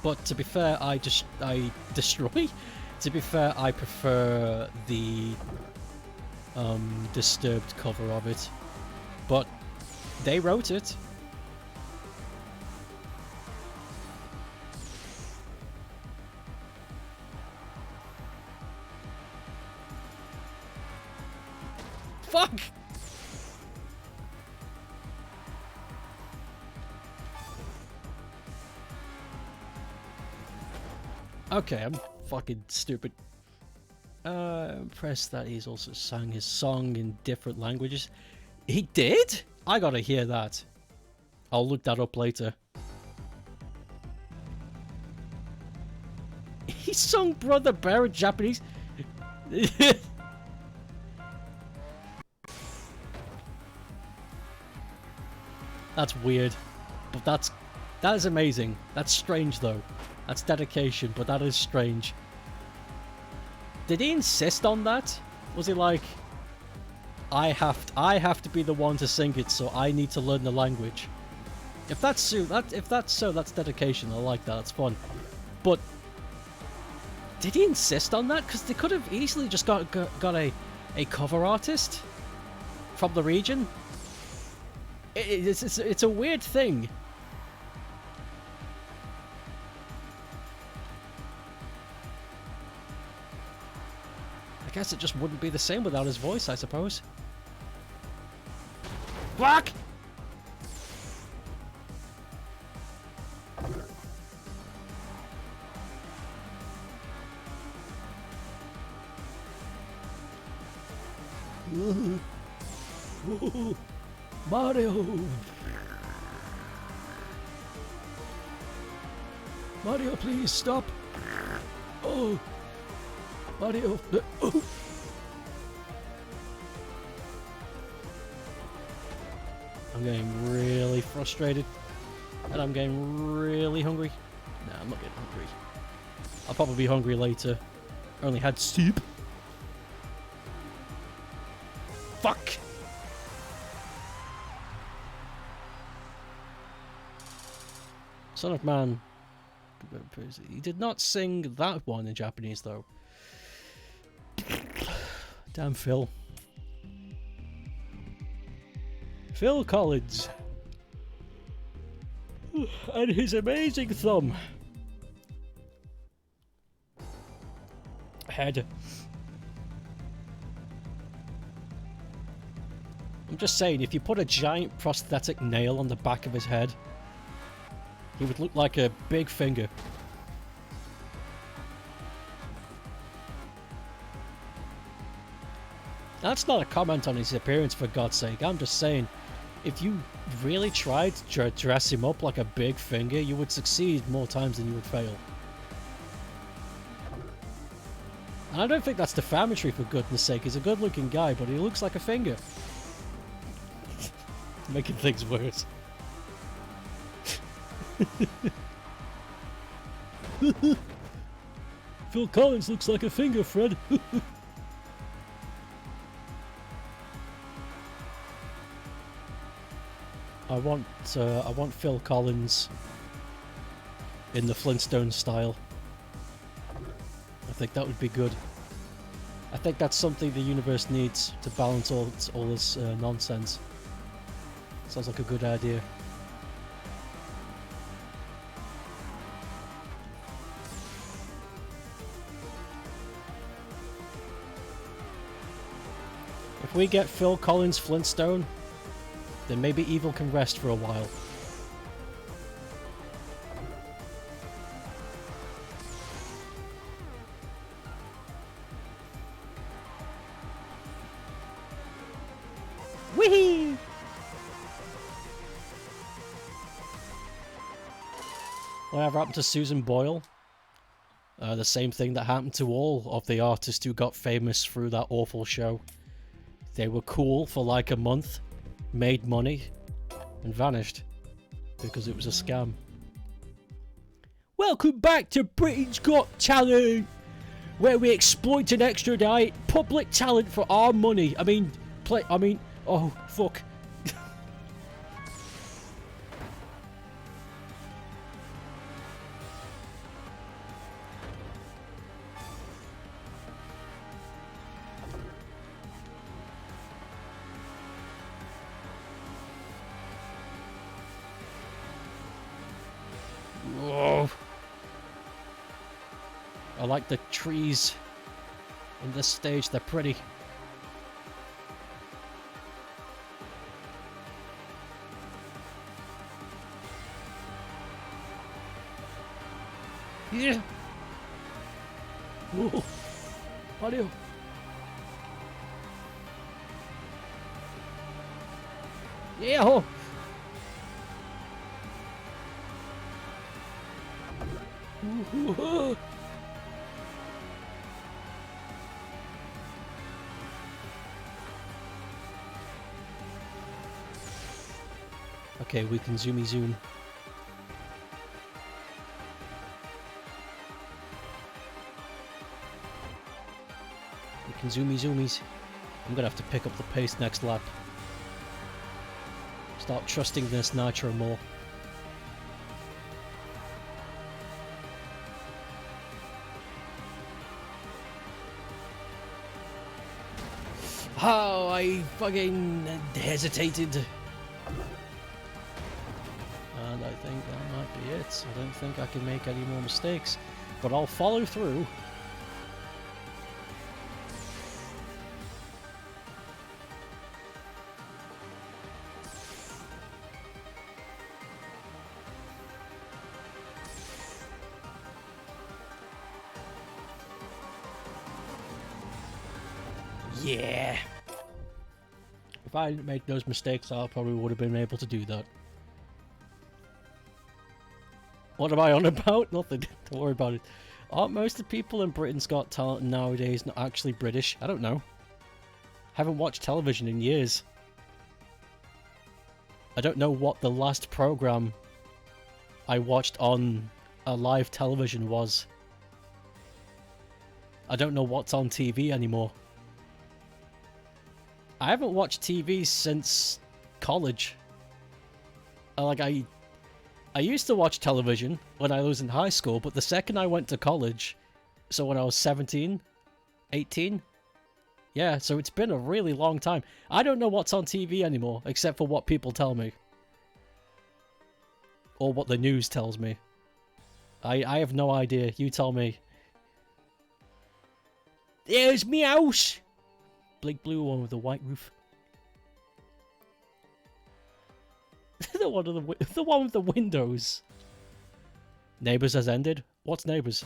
Speaker 1: But to be fair, I destroy. To be fair, I prefer the Disturbed cover of it. But they wrote it. Fuck! Okay, I'm fucking stupid. Impressed that he's also sang his song in different languages. He did? I gotta hear that. I'll look that up later. He sung Brother Bear in Japanese. That's weird. But that is amazing. That's strange though. That's dedication, but that is strange. Did he insist on that? Was he like, I have to be the one to sing it, so I need to learn the language? If that's so, that's dedication. I like that. It's fun. But did he insist on that? Because they could have easily just got a cover artist from the region. It's a weird thing. I guess it just wouldn't be the same without his voice, I suppose. Fuck! Mario! Mario, please stop! Oh! Mario! Oh. I'm getting really frustrated. And I'm getting really hungry. Nah, I'm not getting hungry. I'll probably be hungry later. I only had soup. Fuck! Son of Man. He did not sing that one in Japanese, though. Damn Phil. Phil Collins. And his amazing thumb. Head. I'm just saying, if you put a giant prosthetic nail on the back of his head, he would look like a big finger. That's not a comment on his appearance, for God's sake. I'm just saying, if you really tried to dress him up like a big finger, you would succeed more times than you would fail. And I don't think that's defamatory, for goodness sake. He's a good-looking guy, but he looks like a finger. Making things worse. Phil Collins looks like a finger, Fred. I want Phil Collins in the Flintstones style. I think that would be good. I think that's something the universe needs to balance all this nonsense. Sounds like a good idea. If we get Phil Collins Flintstone, then maybe evil can rest for a while. Whee! Whatever happened to Susan Boyle? The same thing that happened to all of the artists who got famous through that awful show. They were cool for like a month, made money, and vanished because it was a scam. Welcome back to Britain's Got Talent, where we exploit and extradite public talent for our money. Oh, fuck. Whoa. I like the trees in this stage, they're pretty. Yeah. Whoa. Audio. Yeah. Oh. Ooh. Okay, we can zoomy zoom. We can zoomy zoomies. I'm gonna have to pick up the pace next lap. Start trusting this nitro more. Oh, I fucking hesitated. And I think that might be it. I don't think I can make any more mistakes. But I'll follow through. Yeah. If I hadn't made those mistakes, I probably would have been able to do that. What am I on about? Nothing. Don't worry about it. Aren't most of the people in Britain's Got Talent nowadays not actually British? I don't know. Haven't watched television in years. I don't know what the last program I watched on a live television was. I don't know what's on TV anymore. I haven't watched TV since college. I used to watch television when I was in high school, but the second I went to college, so when I was 17, 18, yeah, so it's been a really long time. I don't know what's on TV anymore, except for what people tell me. Or what the news tells me. I have no idea. You tell me. There's me house! Big blue one with a white roof. the one with the windows. Neighbours has ended. What's Neighbours?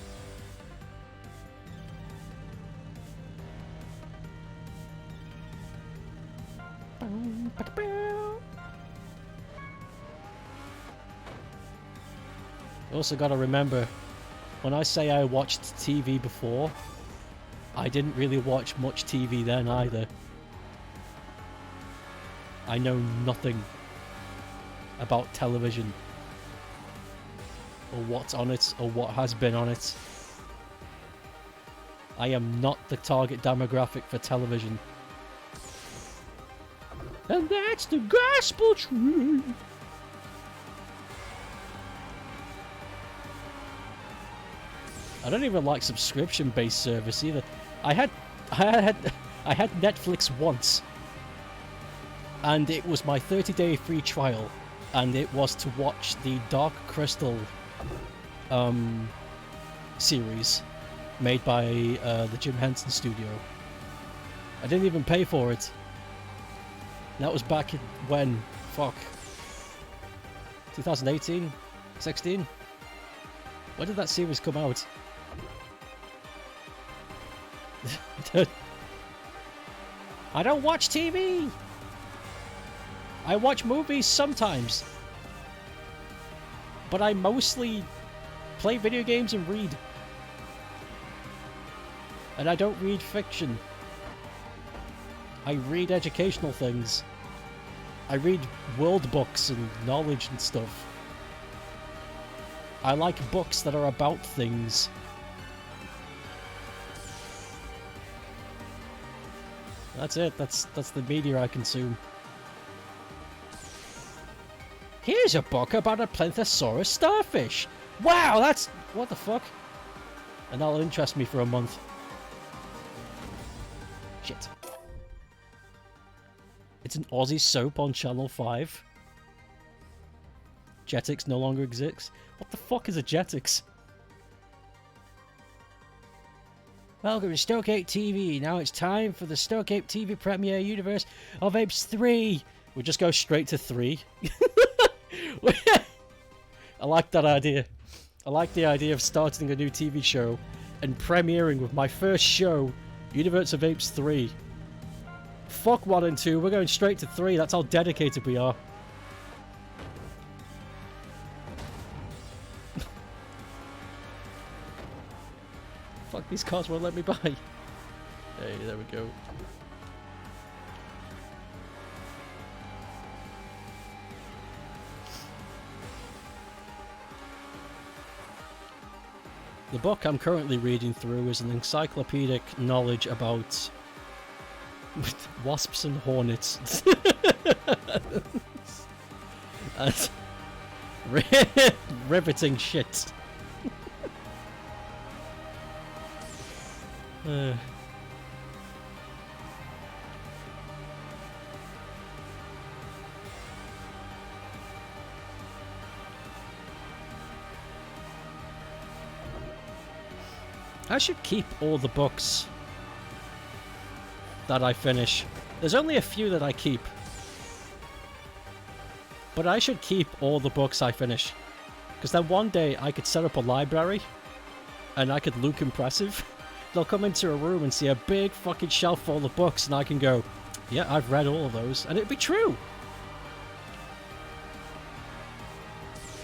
Speaker 1: Also gotta remember, when I say I watched TV before, I didn't really watch much TV then either. I know nothing about television, or what's on it, or what has been on it. I am not the target demographic for television. And that's the gospel truth. I don't even like subscription-based service either. I had Netflix once, and it was my 30-day free trial, and it was to watch the Dark Crystal series made by the Jim Henson studio. I didn't even pay for it. That was back in when? Fuck. 2018? 16? When did that series come out? I don't watch TV! I watch movies sometimes. But I mostly play video games and read. And I don't read fiction. I read educational things. I read world books and knowledge and stuff. I like books that are about things. That's it. That's the media I consume. Here's a book about a Plinthosaurus starfish. Wow, that's... what the fuck? And that'll interest me for a month. Shit. It's an Aussie soap on Channel 5. Jetix no longer exists. What the fuck is a Jetix? Welcome to StokeApe TV. Now it's time for the StokeApe TV premiere universe of Apes 3. We'll just go straight to 3. I like that idea. I like the idea of starting a new TV show and premiering with my first show, Universe of Apes 3. Fuck 1 and 2, we're going straight to 3, that's how dedicated we are. Fuck, these cars won't let me buy. Hey, there we go. The book I'm currently reading through is an encyclopedic knowledge about wasps and hornets. That's riveting shit. I should keep all the books that I finish. There's only a few that I keep. But I should keep all the books I finish. Because then one day I could set up a library and I could look impressive. They'll come into a room and see a big fucking shelf full of books and I can go, yeah, I've read all of those. And it'd be true.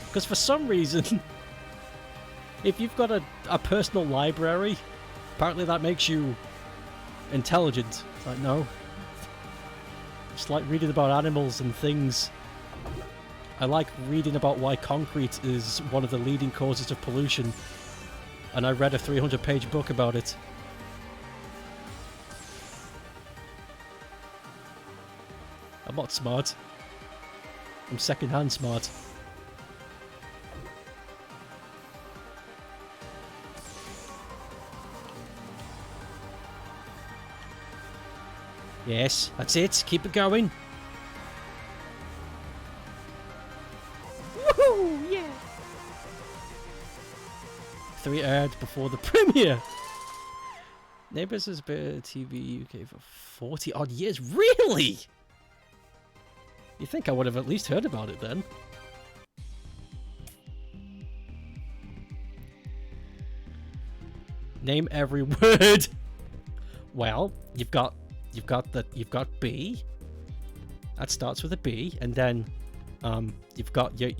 Speaker 1: Because for some reason... if you've got a personal library, apparently that makes you intelligent. It's like, no. It's like reading about animals and things. I like reading about why concrete is one of the leading causes of pollution. And I read a 300-page book about it. I'm not smart. I'm second-hand smart. Yes, that's it. Keep it going. Woohoo! Yeah! 3 aired before the premiere. Neighbours has been TV UK for 40 odd years. Really? You think I would have at least heard about it then? Name every word. Well, you've got B. That starts with a B, and then you've got your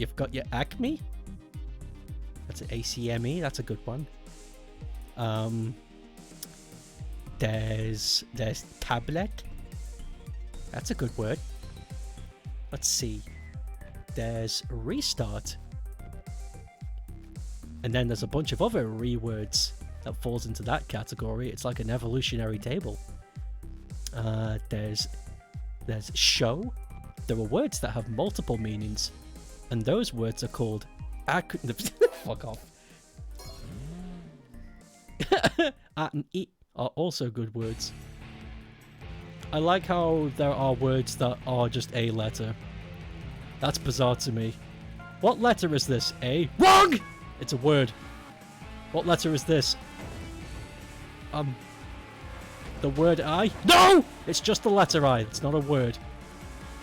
Speaker 1: Acme. That's an ACME. That's a good one. There's tablet. That's a good word. Let's see. There's restart. And then there's a bunch of other words that falls into that category. It's like an evolutionary table. There's show. There are words that have multiple meanings, and those words are called fuck off. At and e are also good words. I like how there are words that are just a letter. That's bizarre to me. What letter is this? A? Wrong! It's a word. What letter is this? The word I? No! It's just the letter I. It's not a word.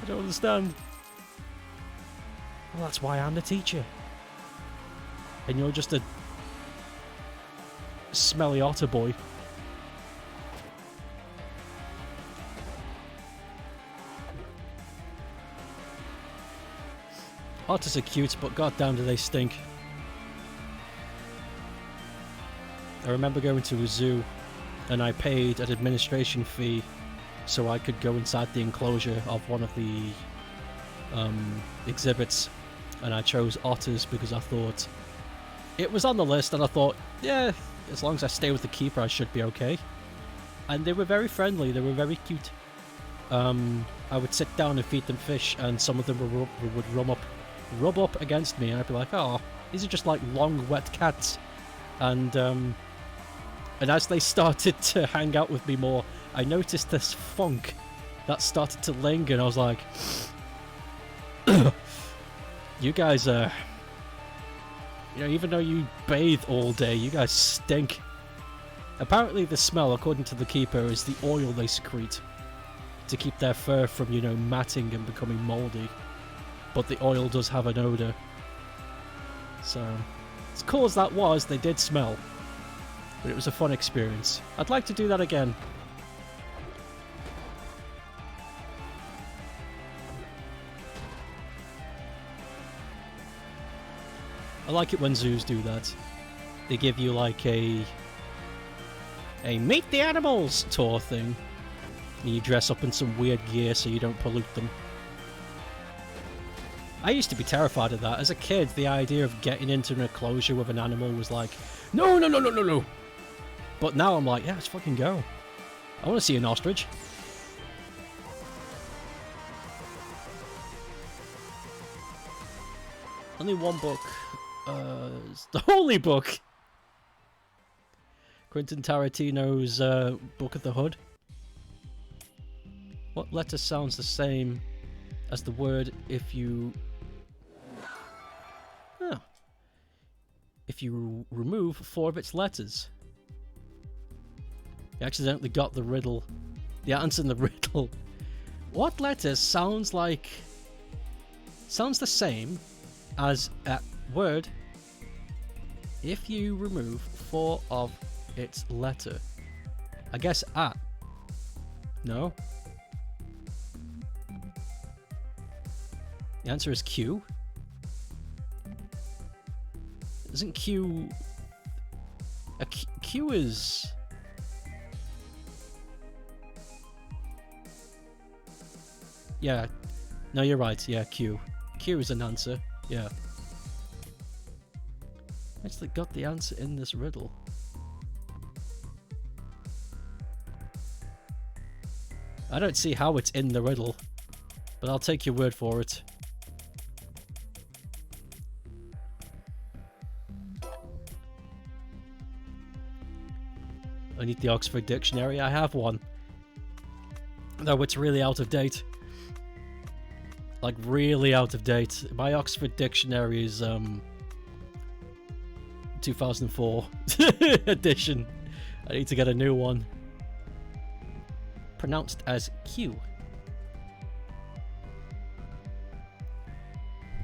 Speaker 1: I don't understand. Well, that's why I'm the teacher. And you're just a smelly otter boy. Otters are cute, but goddamn do they stink. I remember going to a zoo and I paid an administration fee so I could go inside the enclosure of one of the exhibits, and I chose otters because I thought it was on the list, and I thought, yeah, as long as I stay with the keeper I should be okay. And they were very friendly, they were very cute. I would sit down and feed them fish, and some of them would rub up against me, and I'd be like, oh, these are just like long wet cats. And as they started to hang out with me more, I noticed this funk that started to linger, and I was like, you guys even though you bathe all day, you guys stink. Apparently the smell, according to the keeper, is the oil they secrete to keep their fur from, matting and becoming moldy. But the oil does have an odour. So, as cool as that was, they did smell. But it was a fun experience. I'd like to do that again. I like it when zoos do that. They give you like a meet the animals tour thing. And you dress up in some weird gear so you don't pollute them. I used to be terrified of that. As a kid, the idea of getting into an enclosure with an animal was like, no, no, no, no, no, no. But now I'm like, yeah, let's fucking go. I want to see an ostrich. Only one book. It's the Holy Book. Quentin Tarantino's Book of the Hood. What letter sounds the same as the word if you... Oh. If you remove 4 of its letters? You accidentally got the riddle. The answer in the riddle. What letter sounds the same as a word if you remove 4 of its letter? I guess at. No? The answer is Q. Isn't Q... Q is... Yeah. No, you're right. Yeah, Q. Q is an answer. Yeah. Actually got the answer in this riddle. I don't see how it's in the riddle, but I'll take your word for it. I need the Oxford Dictionary. I have one. Though it's really out of date. Like, really out of date. My Oxford Dictionary is, 2004 edition. I need to get a new one. Pronounced as Q.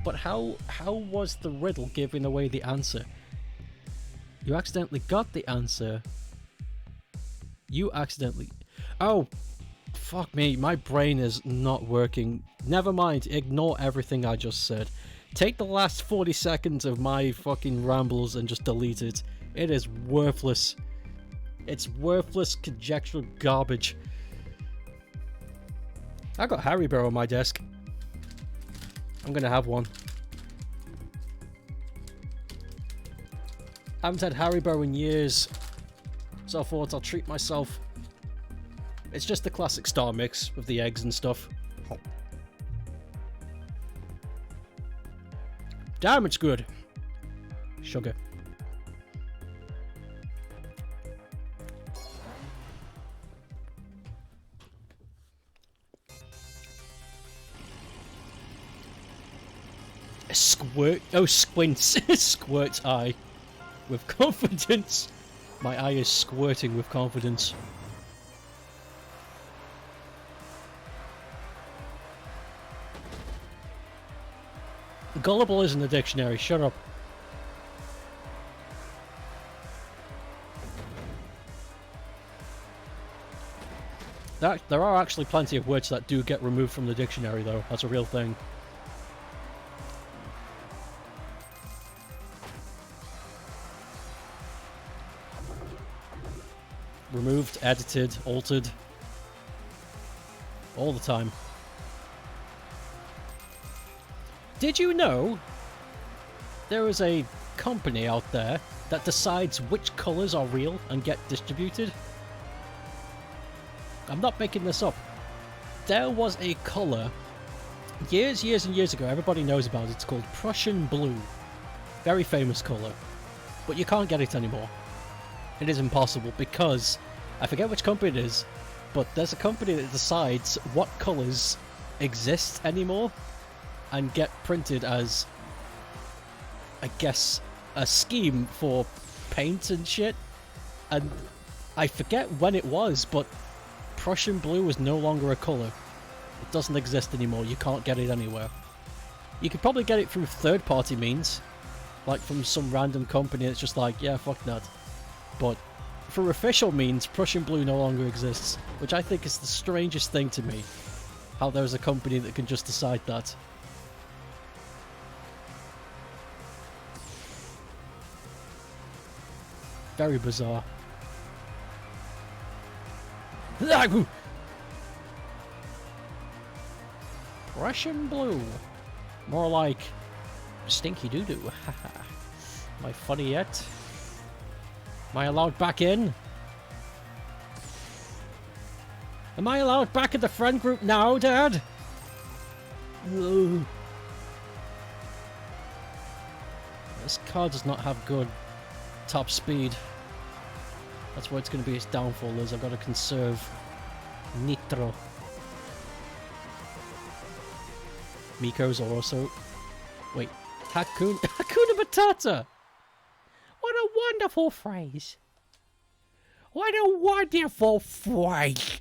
Speaker 1: But how was the riddle giving away the answer? You accidentally got the answer. You accidentally... Oh, fuck me. My brain is not working. Never mind. Ignore everything I just said. Take the last 40 seconds of my fucking rambles and just delete it. It is worthless. It's worthless conjectural garbage. I got Haribo on my desk. I'm gonna have one. I haven't had Haribo in years, so I thought I'll treat myself. It's just the classic Star Mix with the eggs and stuff. Damn, it's good. Sugar. Squirt. Oh, squints. Squirt's eye. With confidence. My eye is squirting with confidence. Gullible is in the dictionary. Shut up. There are actually plenty of words that do get removed from the dictionary, though. That's a real thing. Removed, edited, altered. All the time. Did you know there is a company out there that decides which colours are real and get distributed? I'm not making this up. There was a colour years and years ago, everybody knows about it, it's called Prussian blue. Very famous colour. But you can't get it anymore. It is impossible because, I forget which company it is, but there's a company that decides what colours exist anymore and get printed as, I guess, a scheme for paint and shit. And I forget when it was, but Prussian blue is no longer a colour. It doesn't exist anymore. You can't get it anywhere. You could probably get it through third-party means, like from some random company that's just like, yeah, fuck that. But for official means, Prussian blue no longer exists, which I think is the strangest thing to me. How there's a company that can just decide that. Very bizarre. Prussian blue. More like stinky doo-doo. Am I funny yet? Am I allowed back in? Am I allowed back in the friend group now, Dad? No. This car does not have good top speed. That's where it's going to be its downfall is. I've got to conserve nitro. Miko's also... Wait. Hakuna Matata! What a wonderful phrase. What a wonderful phrase.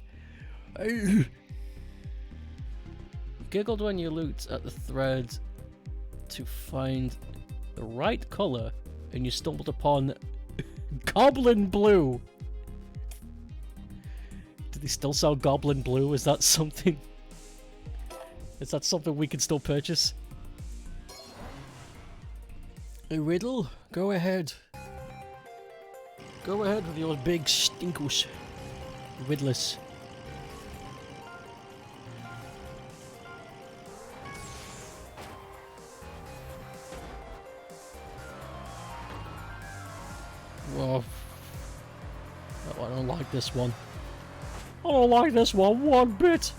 Speaker 1: Giggled when you looked at the thread to find the right colour and you stumbled upon Goblin Blue. Do they still sell Goblin Blue? Is that something? Is that something we can still purchase? A riddle? Go ahead. Go ahead with your big stinkers. Riddless. Whoa. Oh, I don't like this one. I don't like this one bit.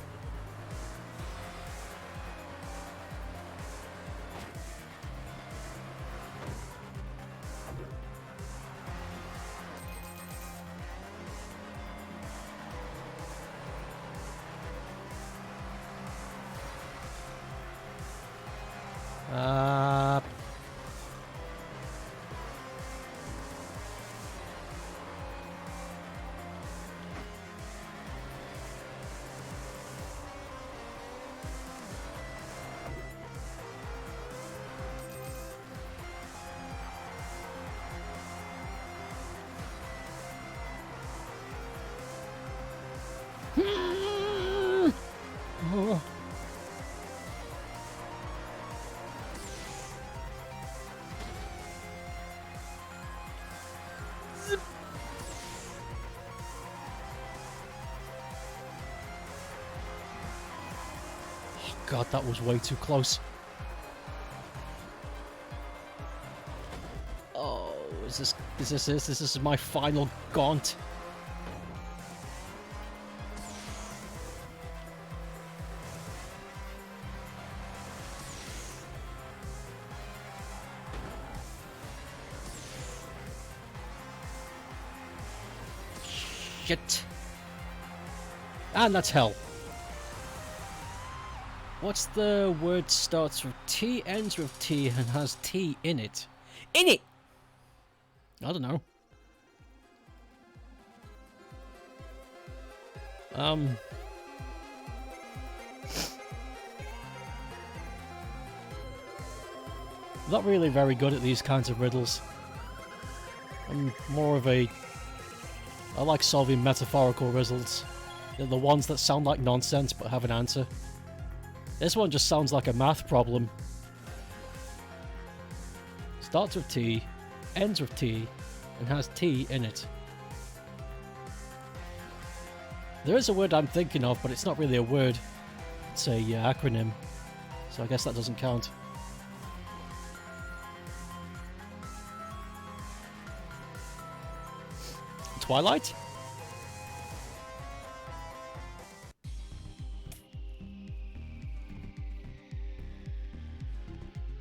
Speaker 1: Oh. God, that was way too close. Oh, is this my final gaunt? Shit. And that's hell. What's the word starts with T, ends with T, and has T in it? In it! I don't know. Not really very good at these kinds of riddles. I'm more of a... I like solving metaphorical riddles. They're the ones that sound like nonsense but have an answer. This one just sounds like a math problem. Starts with T, ends with T, and has T in it. There is a word I'm thinking of, but it's not really a word. It's a acronym. So I guess that doesn't count. Twilight?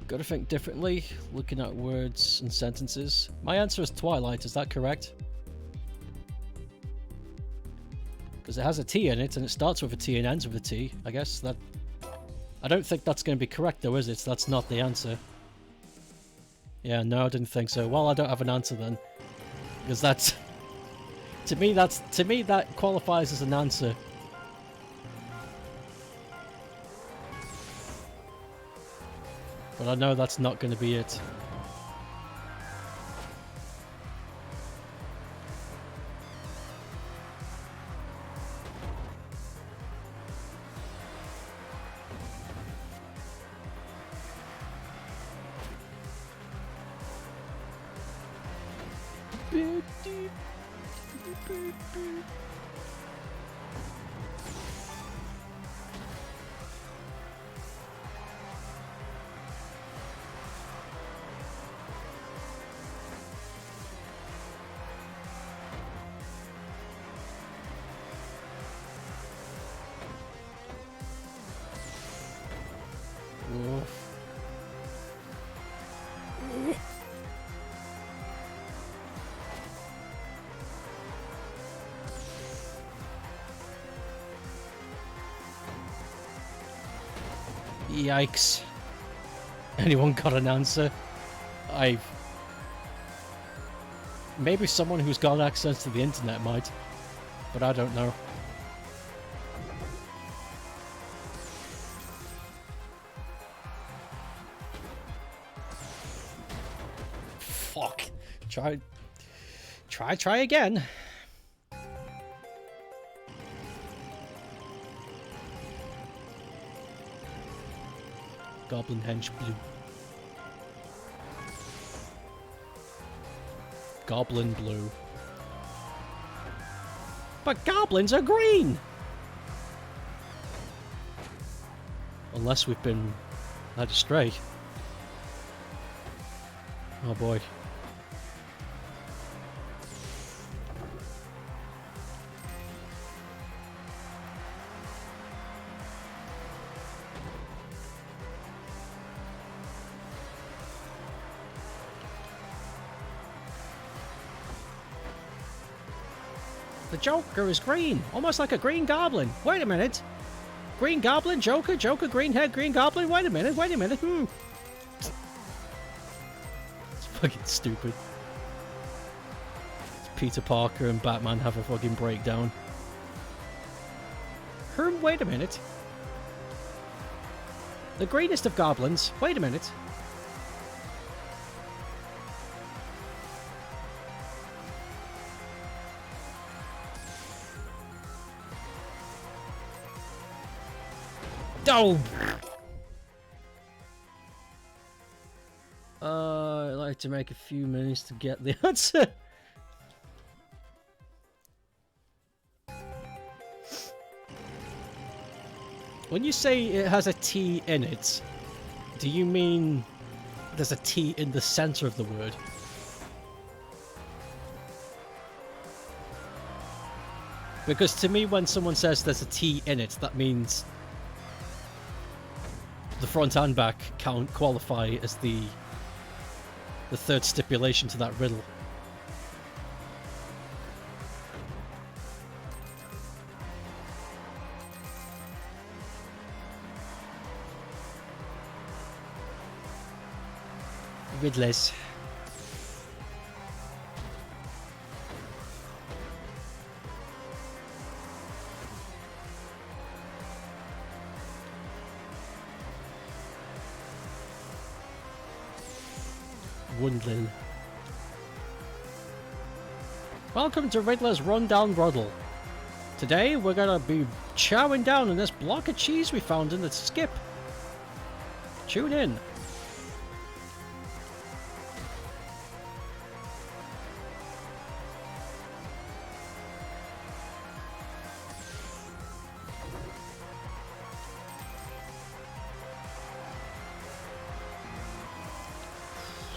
Speaker 1: Gotta think differently, looking at words and sentences. My answer is Twilight, is that correct? Because it has a T in it, and it starts with a T and ends with a T. I guess that... I don't think that's going to be correct though, is it? That's not the answer. Yeah, no, I didn't think so. Well, I don't have an answer then. Because that's... To me, that qualifies as an answer. But I know that's not going to be it. Yikes. Anyone got an answer? Maybe someone who's got access to the internet might, but I don't know. Fuck. Try again. Goblin hench blue. Goblin blue. But goblins are green! Unless we've been led astray. Oh boy. The Joker is green, almost like a green goblin. Wait a minute. Green goblin, Joker, green head, green goblin. Wait a minute. It's fucking stupid. It's Peter Parker and Batman have a fucking breakdown. Wait a minute. The greenest of goblins. Wait a minute. No! I'd like to make a few minutes to get the answer. When you say it has a T in it, do you mean there's a T in the center of the word? Because to me, when someone says there's a T in it, that means the front and back can't qualify as the third stipulation to that riddle. Riddlers. Wundlin. Welcome to Riddler's Rundown Ruddle. Today we're gonna be chowing down on this block of cheese we found in the skip. Tune in.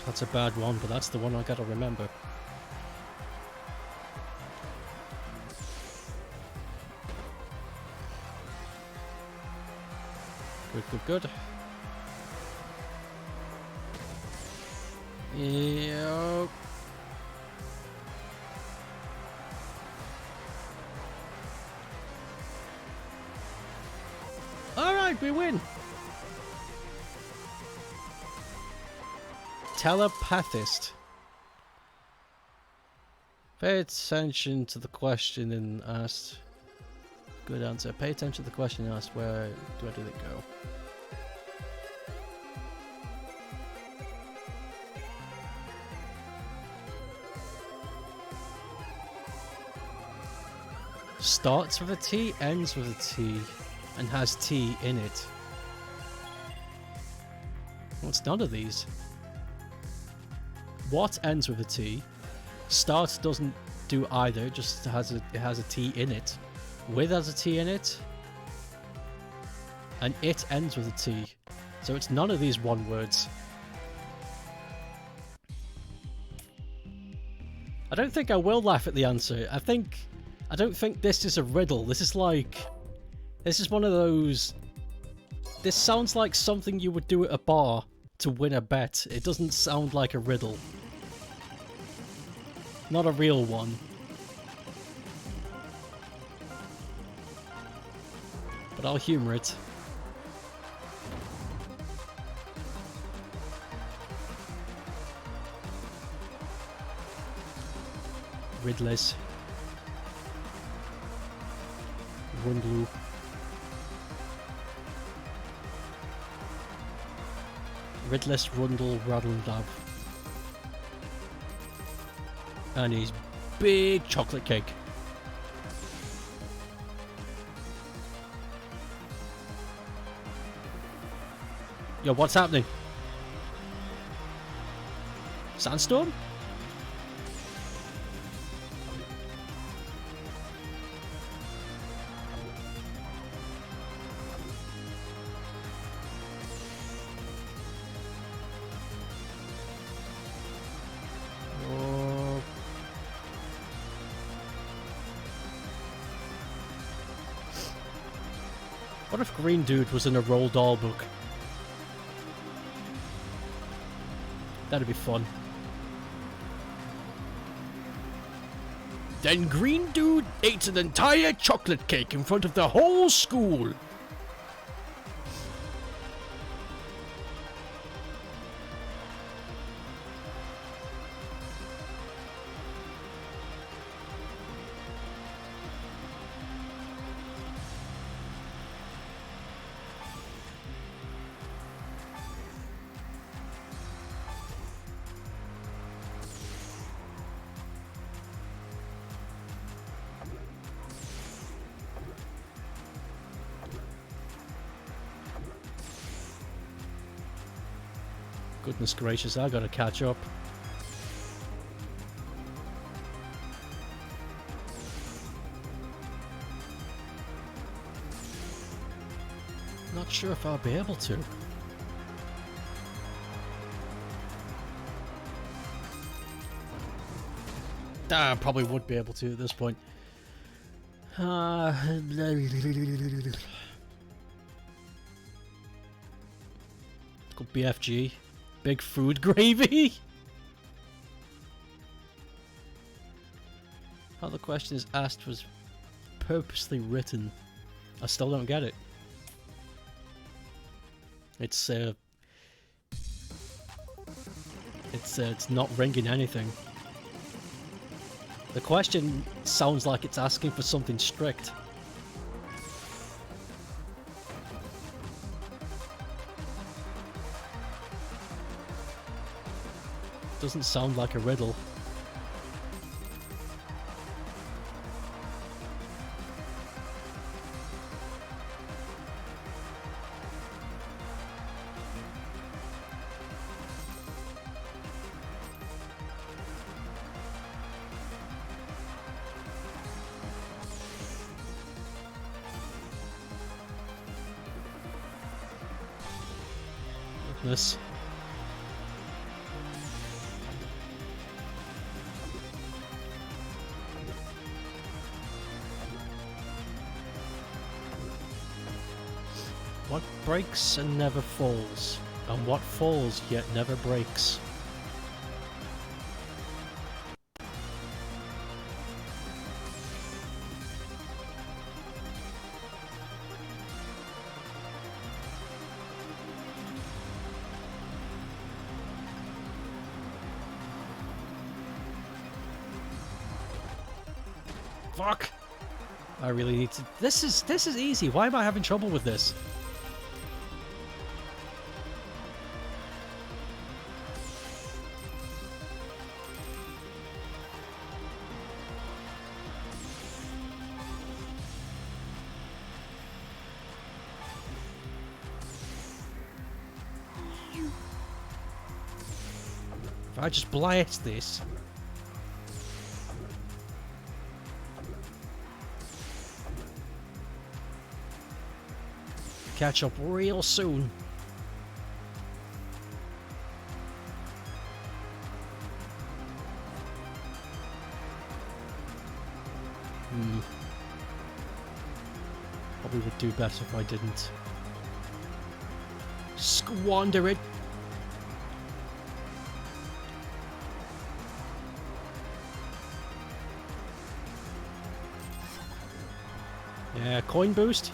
Speaker 1: That's a bad one, but that's the one I gotta remember. Good, good, good. Yep. Alright, we win! Telepathist. Pay attention to the question and asked. Good answer. Pay attention to the question and asked where did it go? Starts with a T, ends with a T, and has T in it. Well, it's none of these. What ends with a T? Start doesn't do either, just has a T in it. With has a T in it. And it ends with a T. So it's none of these one words. I don't think I will laugh at the answer. I don't think this is a riddle. This is one of those... This sounds like something you would do at a bar to win a bet. It doesn't sound like a riddle. Not a real one. But I'll humor it. Riddlers. Rundlu. Riddless Rundle Raddledab. And his big chocolate cake. Yo, what's happening? Sandstorm? What if Green Dude was in a Roald Dahl book? That'd be fun. Then Green Dude ate an entire chocolate cake in front of the whole school. Goodness gracious, I gotta catch up. Not sure if I'll be able to. I probably would be able to at this point. Called BFG. Big food gravy? How the question is asked was purposely written. I still don't get it. It's not ringing anything. The question sounds like it's asking for something strict. Doesn't sound like a riddle. Goodness. What breaks and never falls, and what falls yet never breaks? Fuck! I really need to... This is easy. Why am I having trouble with this? If I just blast this... Catch up real soon. Probably would do better if I didn't squander it. Yeah, coin boost.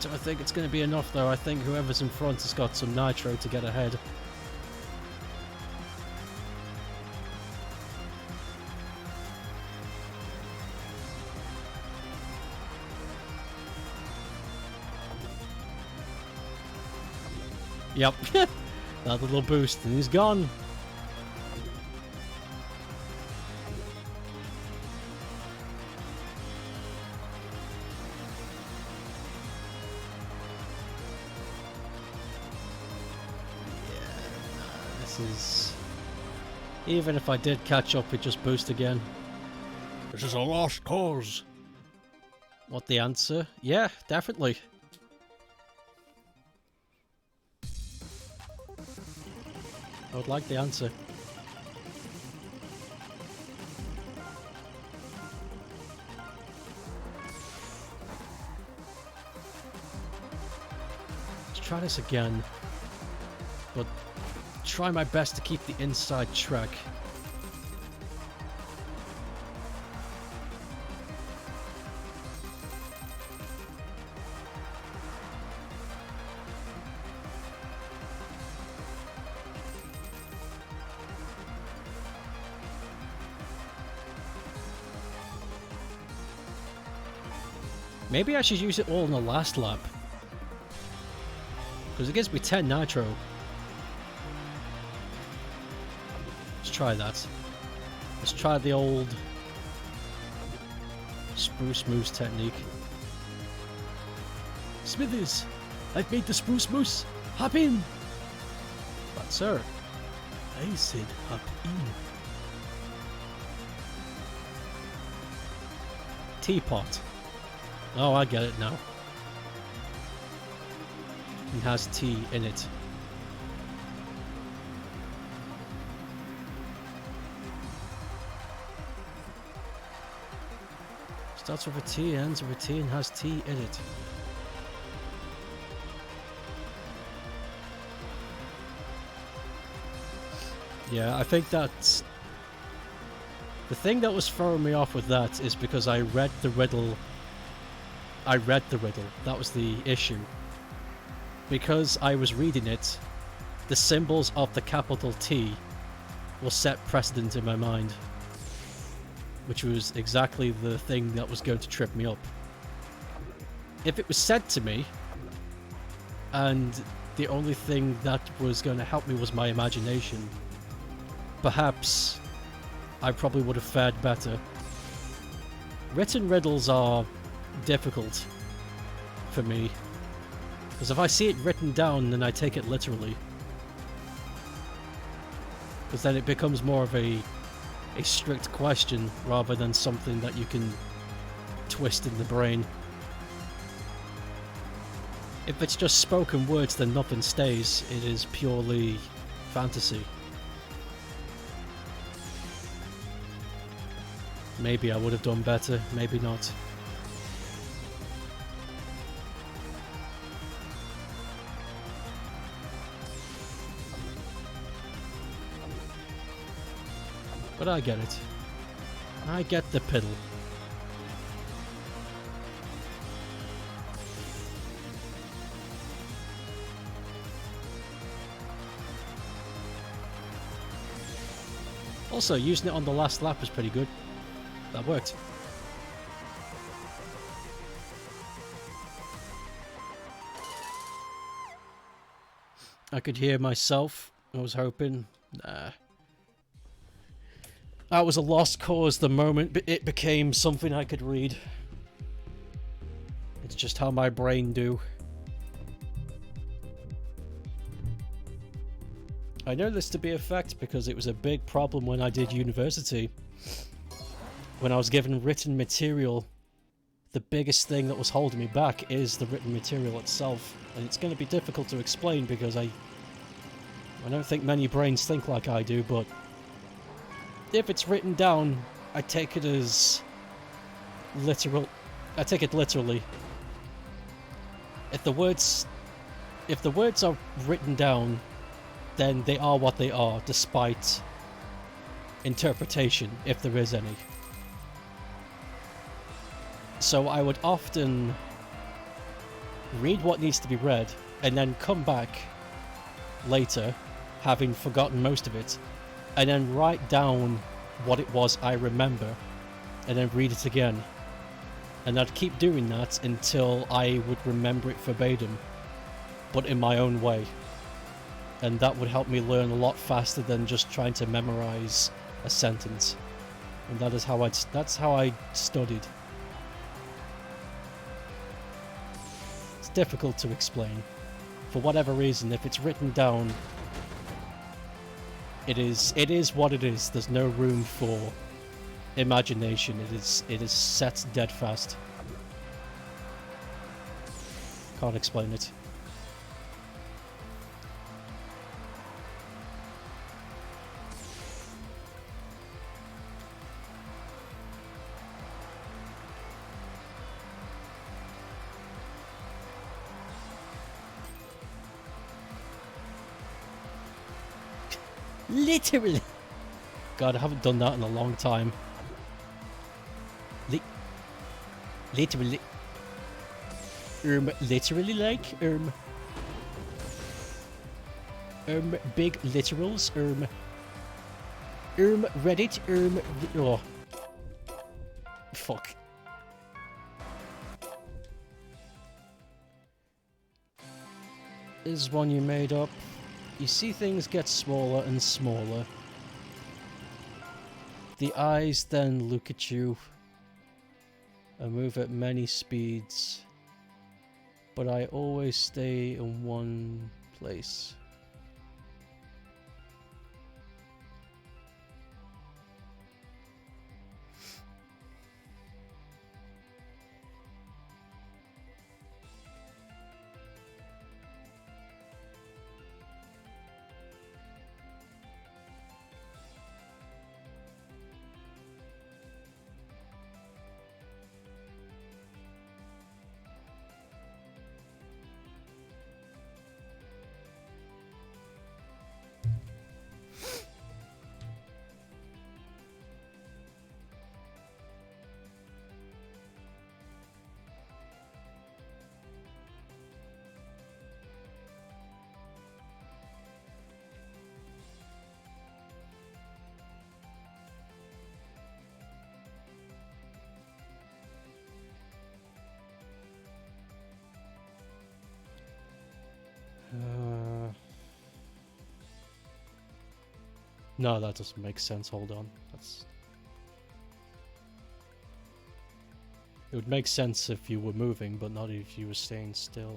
Speaker 1: I think it's going to be enough though. I think whoever's in front has got some nitro to get ahead. Yep. That little boost and he's gone. Even if I did catch up, it just boost again. This is a lost cause. What the answer? Yeah, definitely. I would like the answer. Let's try this again. But try my best to keep the inside track. Maybe I should use it all in the last lap. Because it gives me 10 nitro. Let's try that. Let's try the old spruce moves technique. Smithers! I've made the spruce moose. Hop in. But sir, I said hop in. Teapot. Oh, I get it now. It has tea in it. Starts with a T, ends with a T, and has tea in it. Yeah, I think that's... The thing that was throwing me off with that is because I read the riddle. That was the issue. Because I was reading it, the symbols of the capital T will set precedent in my mind. Which was exactly the thing that was going to trip me up. If it was said to me, and the only thing that was going to help me was my imagination, perhaps I probably would have fared better. Written riddles are difficult for me, because if I see it written down, then I take it literally. Because then it becomes more of a strict question rather than something that you can twist in the brain. If it's just spoken words, then nothing stays. It is purely fantasy. Maybe I would have done better, maybe not. But I get it. I get the piddle. Also, using it on the last lap was pretty good. That worked. I could hear myself. I was hoping. Nah. That was a lost cause the moment it became something I could read. It's just how my brain do. I know this to be a fact because it was a big problem when I did university. When I was given written material, the biggest thing that was holding me back is the written material itself. And it's going to be difficult to explain because I don't think many brains think like I do, but if it's written down, I take it as literal. I take it literally. If the words are written down, then they are what they are, despite interpretation, if there is any. So I would often read what needs to be read, and then come back later, having forgotten most of it, and then write down what it was I remember, and then read it again. And I'd keep doing that until I would remember it verbatim, but in my own way. And that would help me learn a lot faster than just trying to memorize a sentence. And that's how I studied. It's difficult to explain. For whatever reason, if it's written down, it is what it is. There's no room for imagination. It is set dead fast. Can't explain it. Literally. God, I haven't done that in a long time. Literally. Literally like? Big literals? Reddit? Oh. Fuck. This is one you made up. You see things get smaller and smaller. The eyes then look at you and move at many speeds. but I always stay in one place. No, that doesn't make sense. Hold on. It would make sense if you were moving, but not if you were staying still.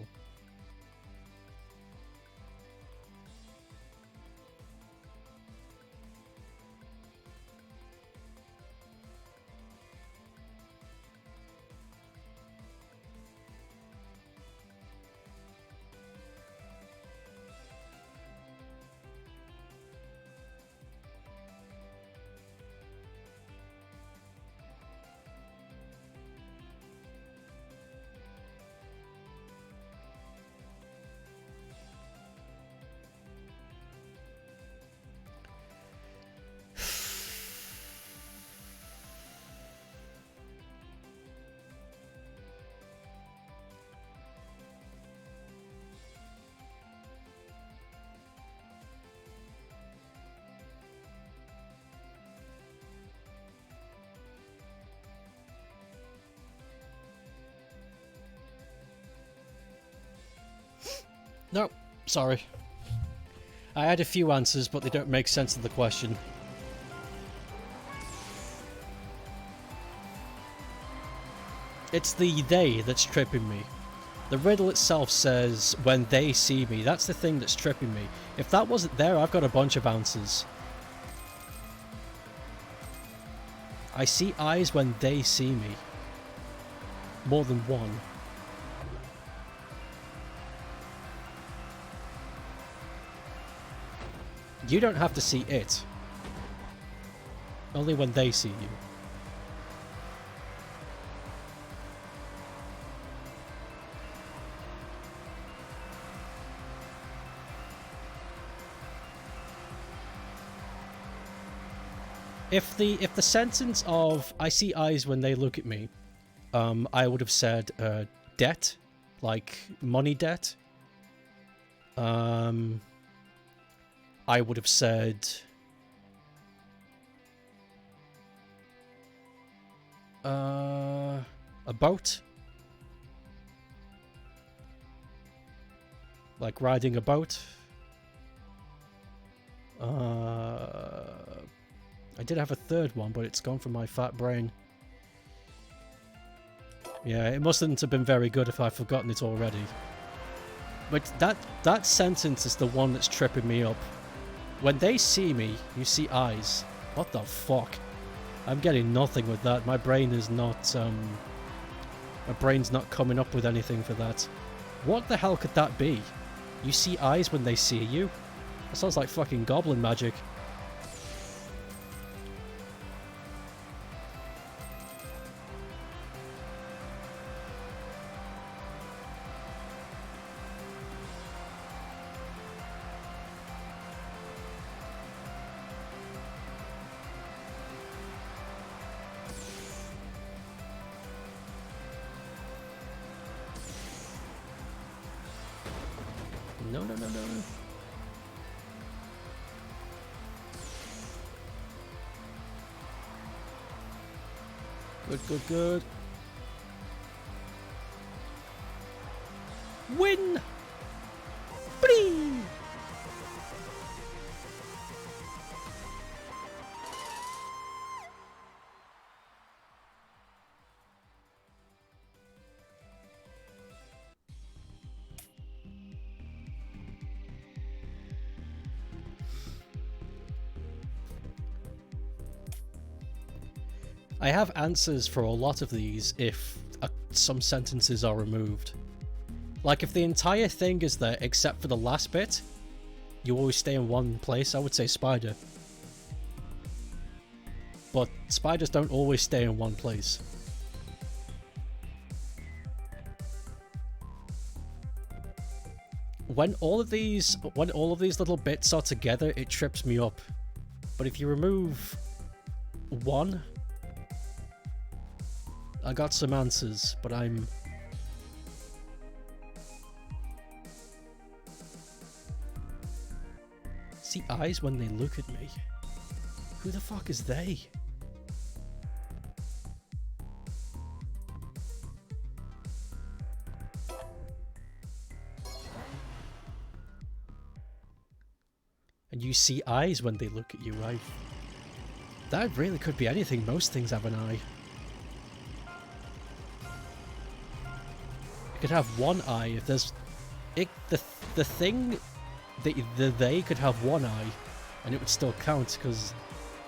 Speaker 1: No, sorry. I had a few answers, but they don't make sense of the question. It's the they that's tripping me. The riddle itself says, when they see me. That's the thing that's tripping me. If that wasn't there, I've got a bunch of answers. I see eyes when they see me. More than one. You don't have to see it. Only when they see you. If the sentence of I see eyes when they look at me, I would have said debt, like money debt. I would have said a boat, like riding a boat. I did have a third one, but it's gone from my fat brain. Yeah, it mustn't have been very good if I've forgotten it already. But that sentence is the one that's tripping me up. When they see me, you see eyes. What the fuck? I'm getting nothing with that. My brain is not, my brain's not coming up with anything for that. What the hell could that be? You see eyes when they see you? That sounds like fucking goblin magic. No, no, no, no. Good, good, good. Win! Blee! I have answers for a lot of these if some sentences are removed. Like if the entire thing is there except for the last bit, you always stay in one place, I would say spider. But spiders don't always stay in one place. When all of these little bits are together, it trips me up. But if you remove one, I got some answers, but I'm... See eyes when they look at me. Who the fuck is they? And you see eyes when they look at you, right? That really could be anything. Most things have an eye. You could have one eye if there's... the thing... they could have one eye, and it would still count, because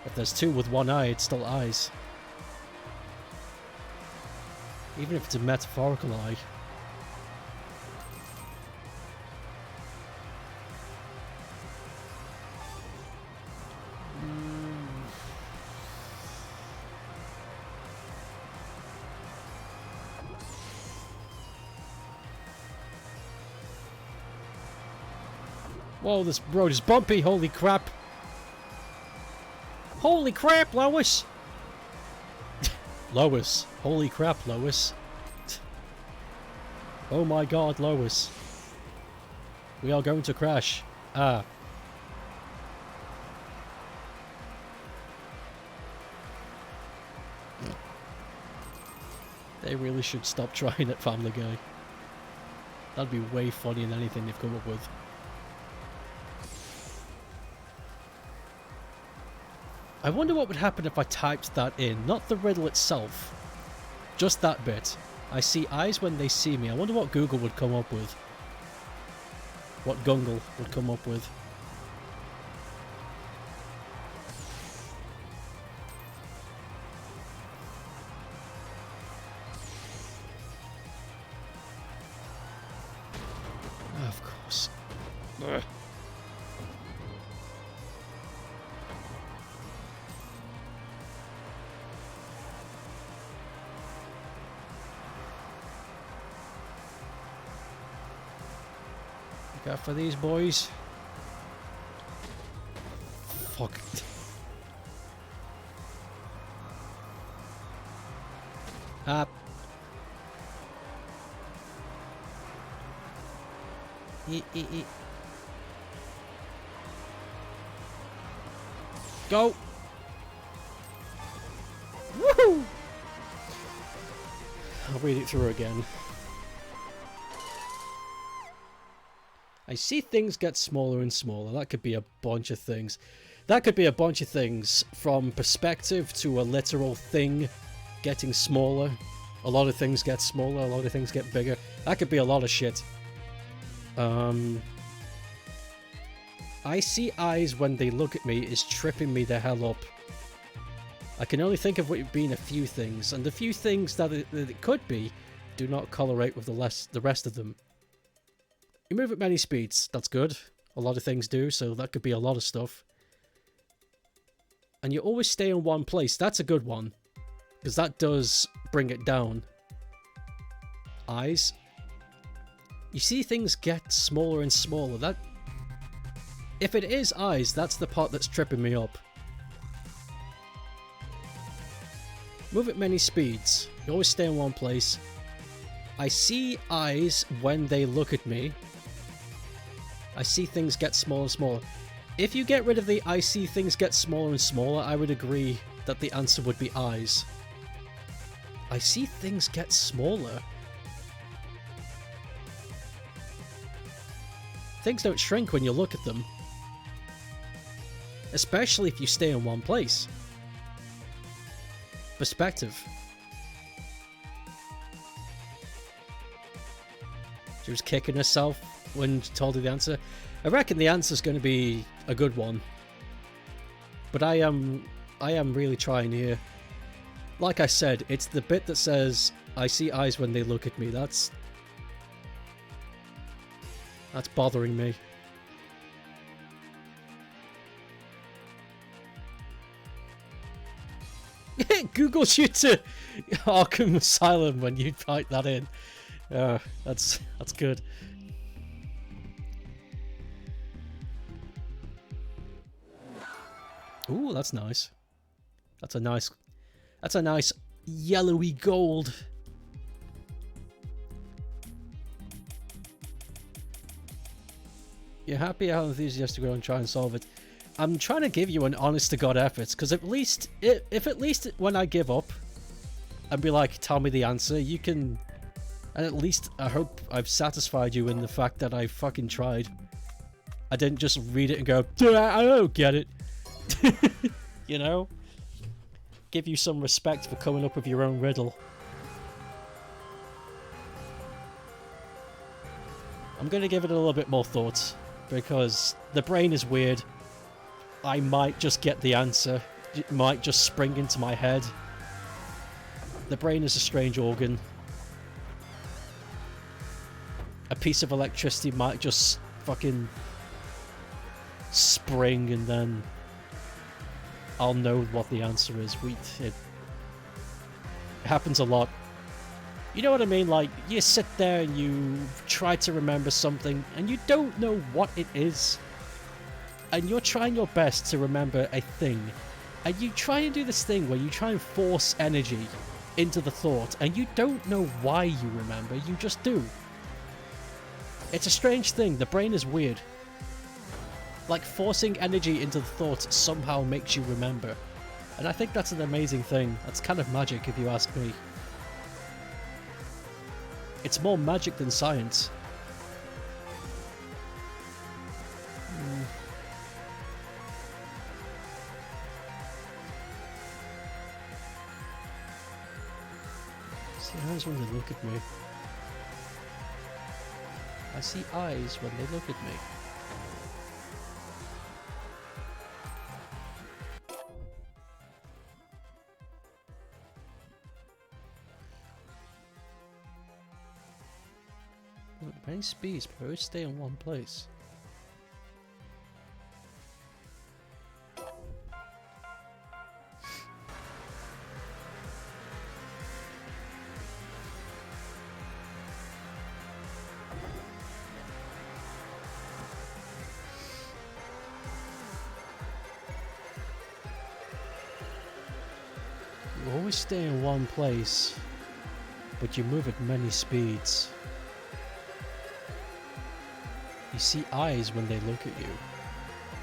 Speaker 1: if there's two with one eye, it's still eyes. Even if it's a metaphorical eye. Whoa, this road is bumpy, holy crap. Holy crap, Lois! Lois. Holy crap, Lois. Oh my god, Lois. We are going to crash. Ah. They really should stop trying at Family Guy. That'd be way funnier than anything they've come up with. I wonder what would happen if I typed that in. Not the riddle itself. Just that bit. I see eyes when they see me. I wonder what Google would come up with. What Gungle would come up with. Oh, of course. Ugh. Look out for these boys. Fuck. Up. Go. Woohoo! I'll read it through again. I see things get smaller and smaller. That could be a bunch of things. That could be a bunch of things, from perspective to a literal thing getting smaller. A lot of things get smaller, a lot of things get bigger. That could be a lot of shit. I see eyes when they look at me is tripping me the hell up. I can only think of it being a few things, and the few things that it could be do not correlate with the rest of them. You move at many speeds, that's good. A lot of things do, so that could be a lot of stuff. And you always stay in one place, that's a good one. Because that does bring it down. Eyes. You see things get smaller and smaller, that... If it is eyes, that's the part that's tripping me up. Move at many speeds, you always stay in one place. I see eyes when they look at me. I see things get smaller and smaller. If you get rid of the I see things get smaller and smaller, I would agree that the answer would be eyes. I see things get smaller. Things don't shrink when you look at them. Especially if you stay in one place. Perspective. She was kicking herself when she told her the answer. I reckon the answer's going to be a good one. But I am really trying here. Like I said, it's the bit that says, I see eyes when they look at me. That's bothering me. Google's you to Arkham Asylum when you type that in. That's good. Ooh, that's nice. That's a nice yellowy gold. You're happy how enthusiastic you are and try and solve it. I'm trying to give you an honest to God effort, because at least, if at least when I give up and be like, tell me the answer, you can, and at least I hope I've satisfied you in the fact that I fucking tried. I didn't just read it and go, I don't get it. You know? Give you some respect for coming up with your own riddle. I'm gonna give it a little bit more thought, because the brain is weird. I might just get the answer. It might just spring into my head. The brain is a strange organ. A piece of electricity might just fucking spring and then I'll know what the answer is. It happens a lot. You know what I mean? Like, you sit there and you try to remember something and you don't know what it is. And you're trying your best to remember a thing. And you try and do this thing where you try and force energy into the thought and you don't know why you remember, you just do. It's a strange thing. The brain is weird. Like, forcing energy into the thought somehow makes you remember. And I think that's an amazing thing. That's kind of magic, if you ask me. It's more magic than science. See eyes when they look at me. I see eyes when they look at me. Many speeds, but always stay in one place. You always stay in one place, but you move at many speeds. You see eyes when they look at you,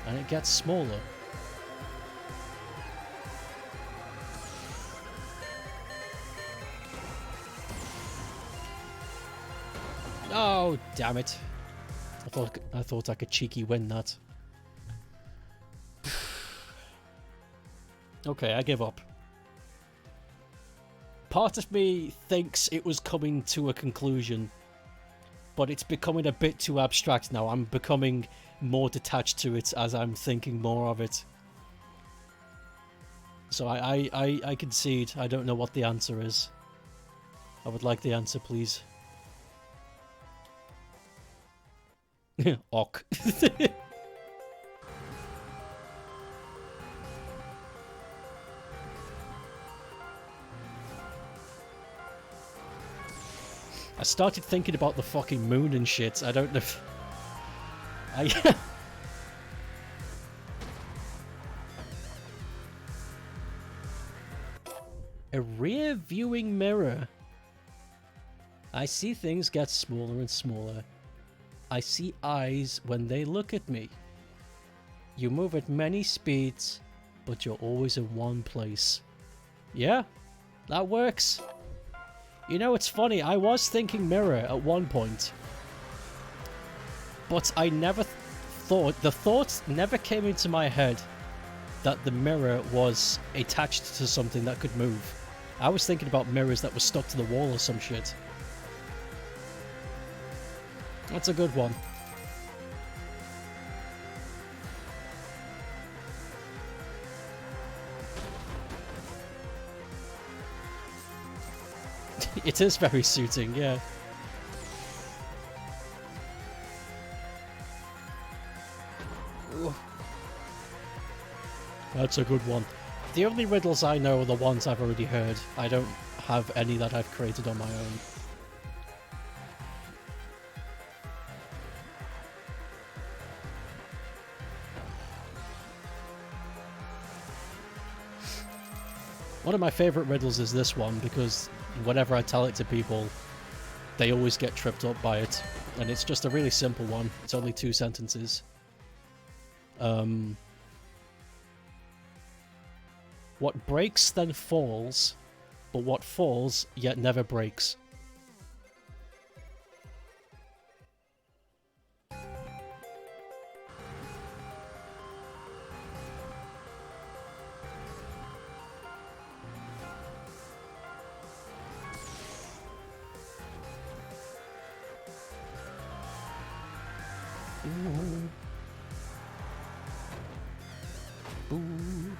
Speaker 1: and it gets smaller. Oh, damn it. I thought I could cheeky win that. Okay, I give up. Part of me thinks it was coming to a conclusion, but it's becoming a bit too abstract now. I'm becoming more detached to it as I'm thinking more of it. So I concede. I don't know what the answer is. I would like the answer, please. Ok. I started thinking about the fucking moon and shit. I don't know if... A rear viewing mirror. I see things get smaller and smaller. I see eyes when they look at me. You move at many speeds, but you're always in one place. Yeah, that works. You know, it's funny, I was thinking mirror at one point, but I never thought, the thought never came into my head that the mirror was attached to something that could move. I was thinking about mirrors that were stuck to the wall or some shit. That's a good one. It is very suiting, yeah. Ooh. That's a good one. The only riddles I know are the ones I've already heard. I don't have any that I've created on my own. One of my favourite riddles is this one, because whenever I tell it to people, they always get tripped up by it. And it's just a really simple one. It's only 2 sentences. What breaks then falls, but what falls yet never breaks. Ooh. Ooh.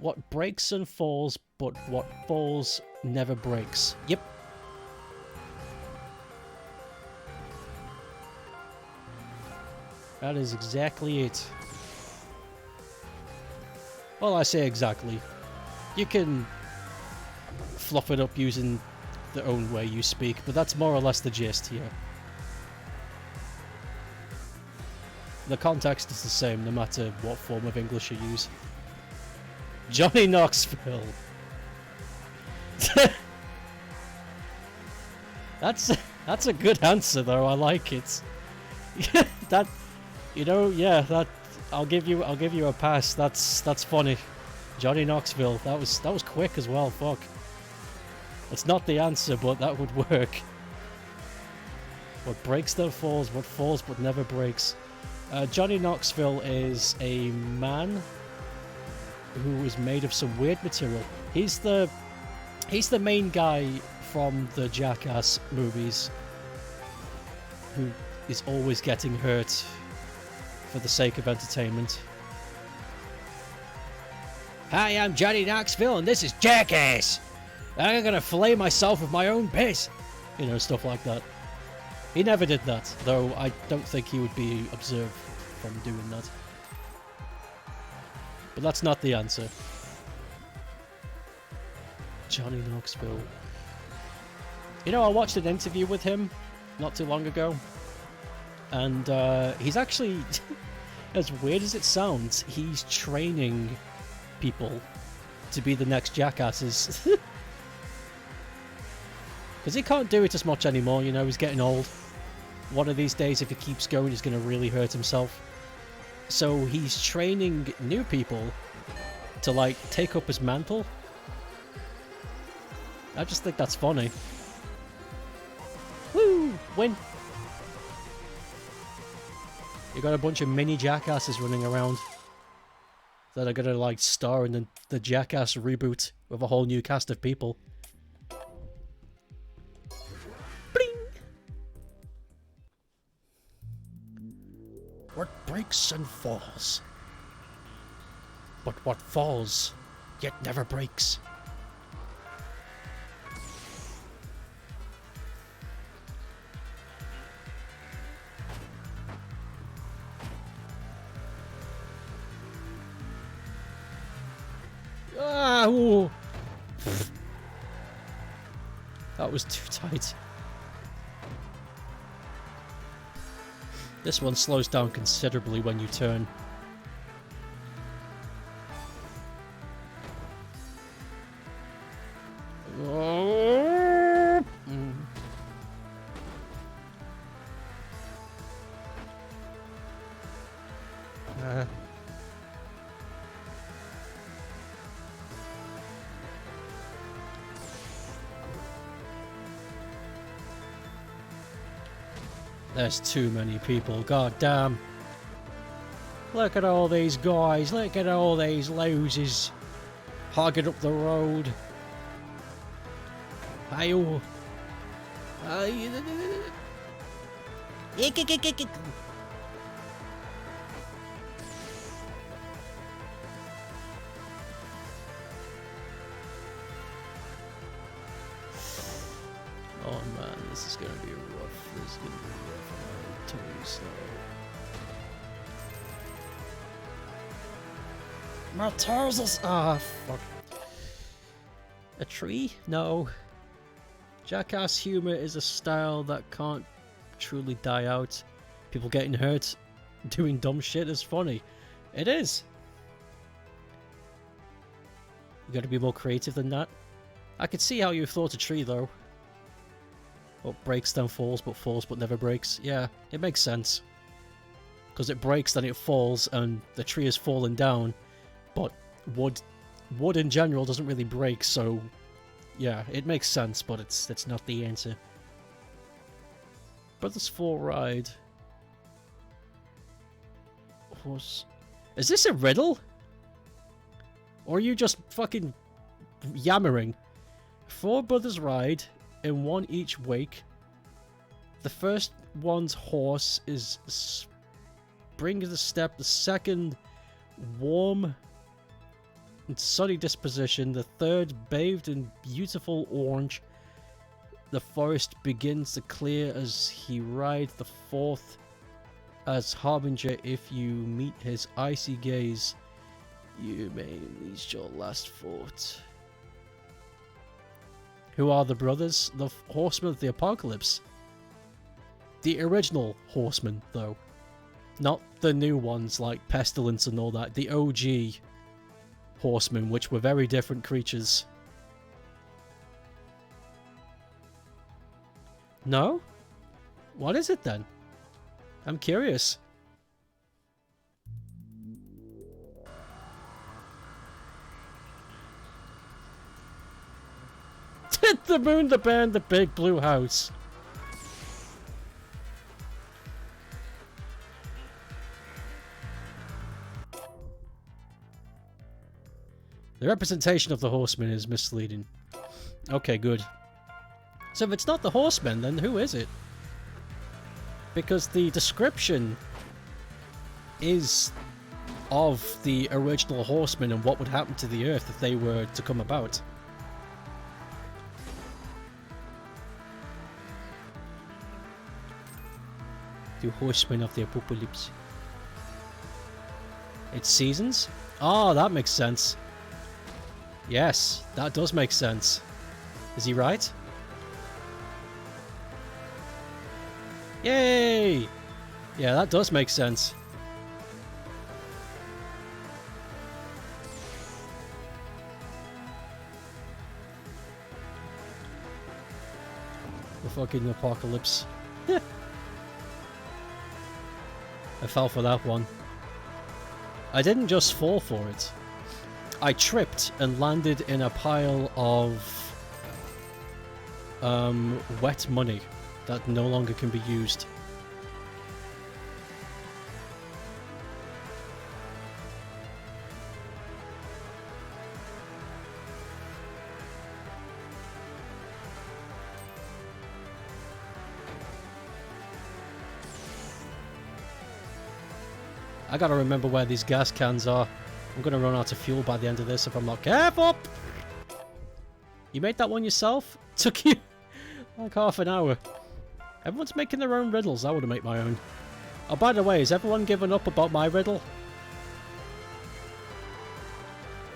Speaker 1: What breaks and falls, but what falls never breaks. Yep. That is exactly it. Well, I say exactly. You can fluff it up using the own way you speak, but that's more or less the gist here. The context is the same no matter what form of English you use. Johnny Knoxville. That's a good answer though. I like it. That, you know, yeah, that I'll give you a pass. That's funny. Johnny Knoxville. That was quick as well. Fuck. It's not the answer, but that would work. What breaks then falls, what falls but never breaks. Johnny Knoxville is a man who is made of some weird material. He's the main guy from the Jackass movies who is always getting hurt for the sake of entertainment. Hi, I'm Johnny Knoxville and this is Jackass! I'm gonna fillet myself with my own piss! You know, stuff like that. He never did that, though I don't think he would be observed from doing that. But that's not the answer. Johnny Knoxville. You know, I watched an interview with him not too long ago. And he's actually, as weird as it sounds, he's training people to be the next jackasses. Because he can't do it as much anymore, you know, he's getting old. One of these days, if he keeps going, he's going to really hurt himself. So he's training new people to, like, take up his mantle. I just think that's funny. Woo! Win! You got a bunch of mini jackasses running around that are gonna, like, star in the Jackass reboot with a whole new cast of people. Bling! What breaks and falls, but what falls yet never breaks. Ah, ooh. That was too tight. This one slows down considerably when you turn. There's too many people, god damn. Look at all these guys, look at all these losers hogging up the road. Hey-oh. Oh man, this is gonna be rough. This is gonna be rough. Totally slow. My tires are... Ah, fuck. A tree? No. Jackass humor is a style that can't truly die out. People getting hurt doing dumb shit is funny. It is. You gotta be more creative than that. I could see how you thought a tree though. What breaks then falls, but never breaks. Yeah, it makes sense. Because it breaks, then it falls, and the tree is falling down. But wood in general doesn't really break, so yeah, it makes sense, but it's not the answer. Brothers 4 ride. Horse. Is this a riddle? Or are you just fucking yammering? 4 brothers ride in one each wake. The first one's horse is spring of the step. The second, warm and sunny disposition. The third, bathed in beautiful orange. The forest begins to clear as he rides. The fourth, as harbinger, if you meet his icy gaze, you may reach your last fort. Who are the brothers? The horsemen of the apocalypse. The original horsemen, though. Not the new ones like Pestilence and all that. The OG horsemen, which were very different creatures. No? What is it then? I'm curious. The moon, the bear, and the big blue house. The representation of the horsemen is misleading. Okay, good. So if it's not the horsemen, then who is it? Because the description is of the original horsemen and what would happen to the earth if they were to come about. The horsemen of the apocalypse. It's seasons? Oh, that makes sense. Yes, that does make sense. Is he right? Yay! Yeah, that does make sense. The fucking apocalypse. I fell for that one. I didn't just fall for it. I tripped and landed in a pile of wet money that no longer can be used. I gotta remember where these gas cans are. I'm gonna run out of fuel by the end of this if I'm not careful. You made that one yourself? Took you like half an hour. Everyone's making their own riddles. I would have made my own. Oh, by the way, has everyone given up about my riddle?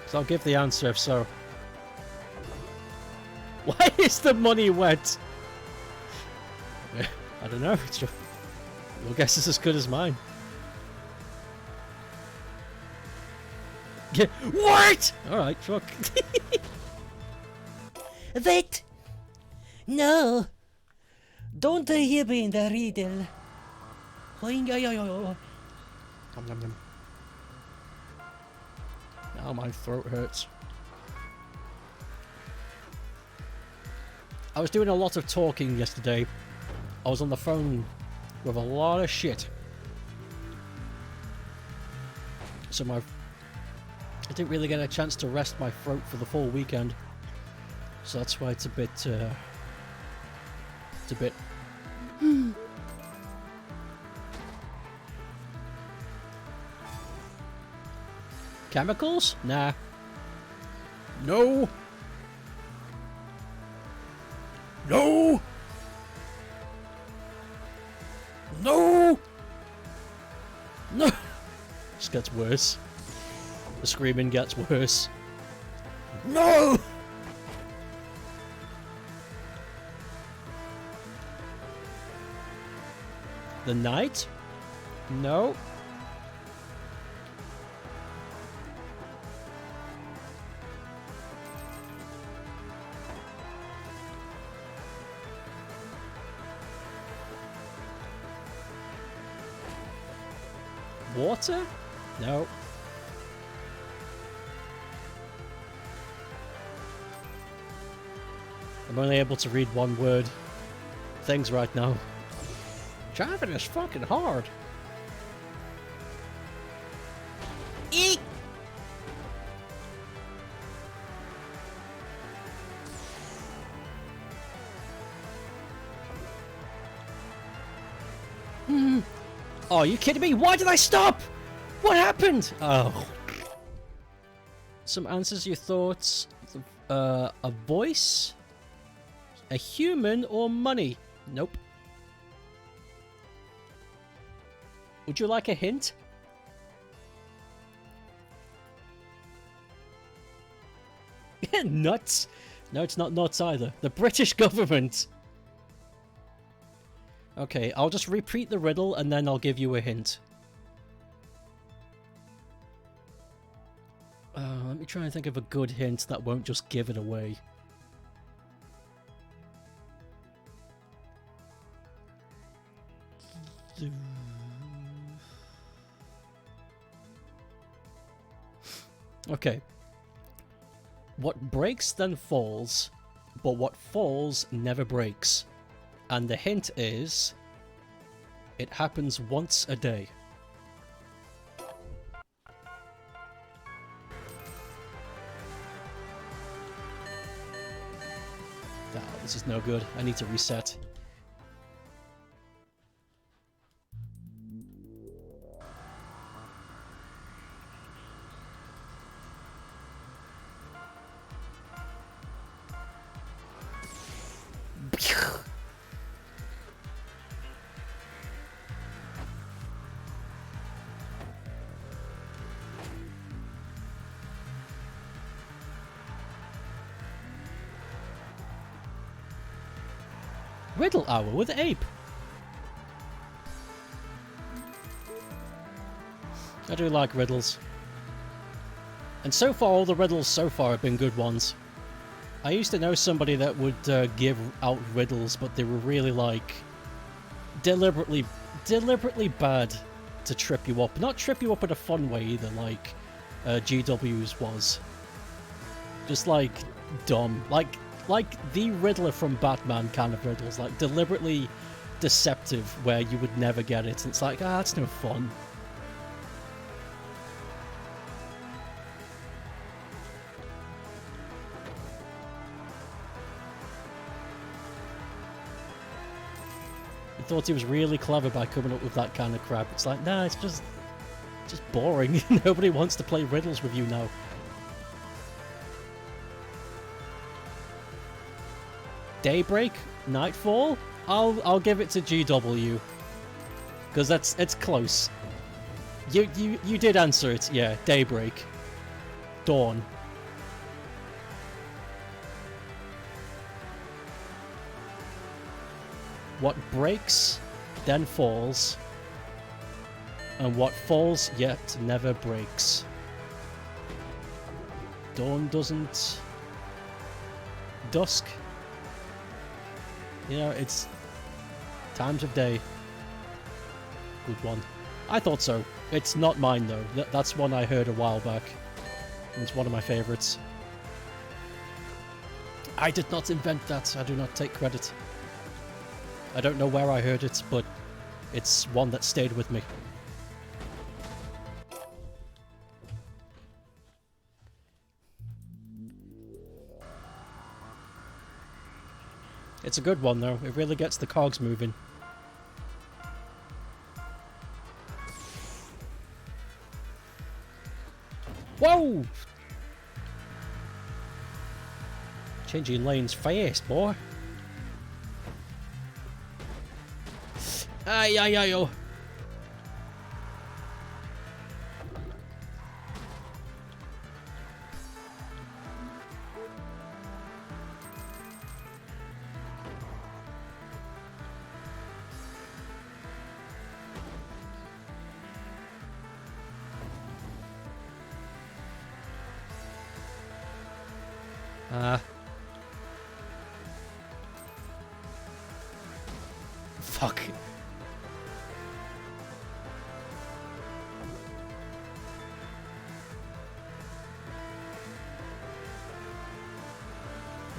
Speaker 1: So I'll give the answer if so. Why is the money wet? I don't know. It's just... Your guess is as good as mine. Yeah. What? Alright, fuck.
Speaker 2: Wait! No! Don't hear me in the riddle.
Speaker 1: Nom, nom, nom. Now my throat hurts. I was doing a lot of talking yesterday. I was on the phone with a lot of shit. So I didn't really get a chance to rest my throat for the full weekend. So that's why it's a bit, Chemicals? Nah. No! No! No! No! Just gets worse. The screaming gets worse. No! The night? No. Water? No. I'm only able to read one word things right now. Driving is fucking hard.
Speaker 2: Eek!
Speaker 1: Oh, are you kidding me? Why did I stop? What happened? Oh. Some answers your thoughts. A voice? A human or money? Nope. Would you like a hint? Nuts? No, it's not nuts either. The British government. Okay, I'll just repeat the riddle and then I'll give you a hint. Let me try and think of a good hint that won't just give it away. Okay. What breaks then falls, but what falls never breaks. And the hint is, it happens once a day. Ah, this is no good. I need to reset. Riddle Hour with Ape. I do like riddles. And so far, all the riddles so far have been good ones. I used to know somebody that would give out riddles, but they were really, like, deliberately bad to trip you up. Not trip you up in a fun way either, like GW's was. Just, like, dumb. Like the Riddler from Batman kind of riddles, like deliberately deceptive where you would never get it. It's like, it's no fun. He thought he was really clever by coming up with that kind of crap. It's like, nah, it's just boring. Nobody wants to play riddles with you now. Daybreak? Nightfall? I'll give it to GW. Because it's close. You did answer it, yeah. Daybreak. Dawn. What breaks, then falls. And what falls yet never breaks. Dawn doesn't... Dusk. You know, it's times of day. Good one. I thought so. It's not mine, though. That's one I heard a while back. And it's one of my favourites. I did not invent that. I do not take credit. I don't know where I heard it, but It's one that stayed with me. It's a good one though. It really gets the cogs moving. Whoa! Changing lanes fast, boy. Ay, ay, ay, oh. Fuck.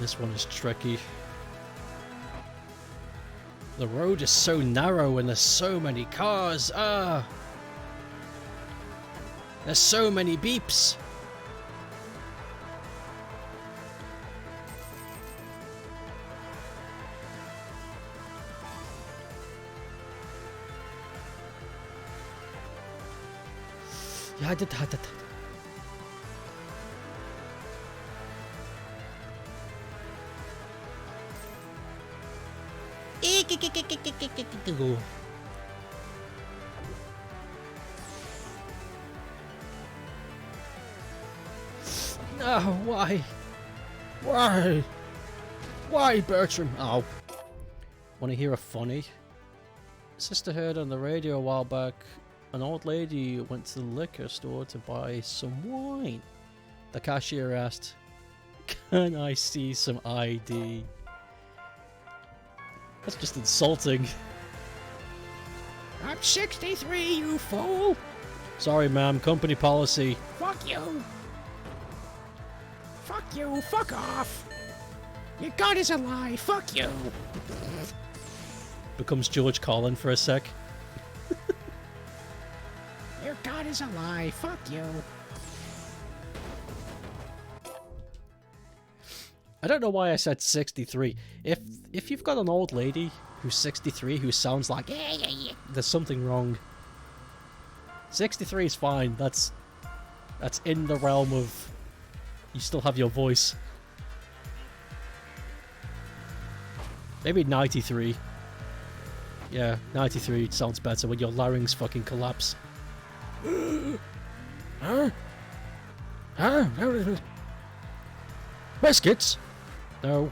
Speaker 1: This one is tricky. The road is so narrow and there's so many cars. Ah! There's so many beeps. Ja, dat. No, why? Why? Why, Bertram? Ow. Want to hear a funny? Sister heard on the radio a while back an old lady went to the liquor store to buy some wine. The cashier asked, "Can I see some ID?" That's just insulting. I'm 63, you fool! Sorry, ma'am, company policy.
Speaker 2: Fuck you! Fuck you! Fuck off! Your God is a lie! Fuck you!
Speaker 1: Becomes George Carlin for a sec.
Speaker 2: Your God is a lie! Fuck you!
Speaker 1: I don't know why I said 63. If you've got an old lady who's 63 who sounds like there's something wrong. 63 is fine. That's in the realm of you still have your voice. Maybe 93. Yeah, 93 sounds better when your larynx fucking collapse. Huh? Huh? Biscuits? No.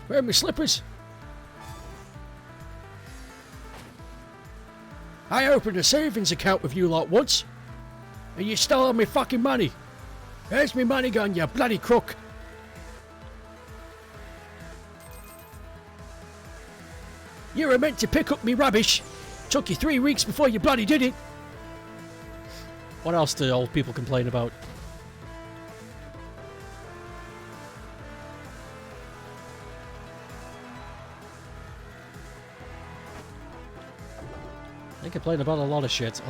Speaker 1: Where are my slippers? I opened a savings account with you lot once, and you stole all my fucking money. Where's my money gone, you bloody crook? You were meant to pick up me rubbish. Took you 3 weeks before you bloody did it. What else do old people complain about? They complain about a lot of shit.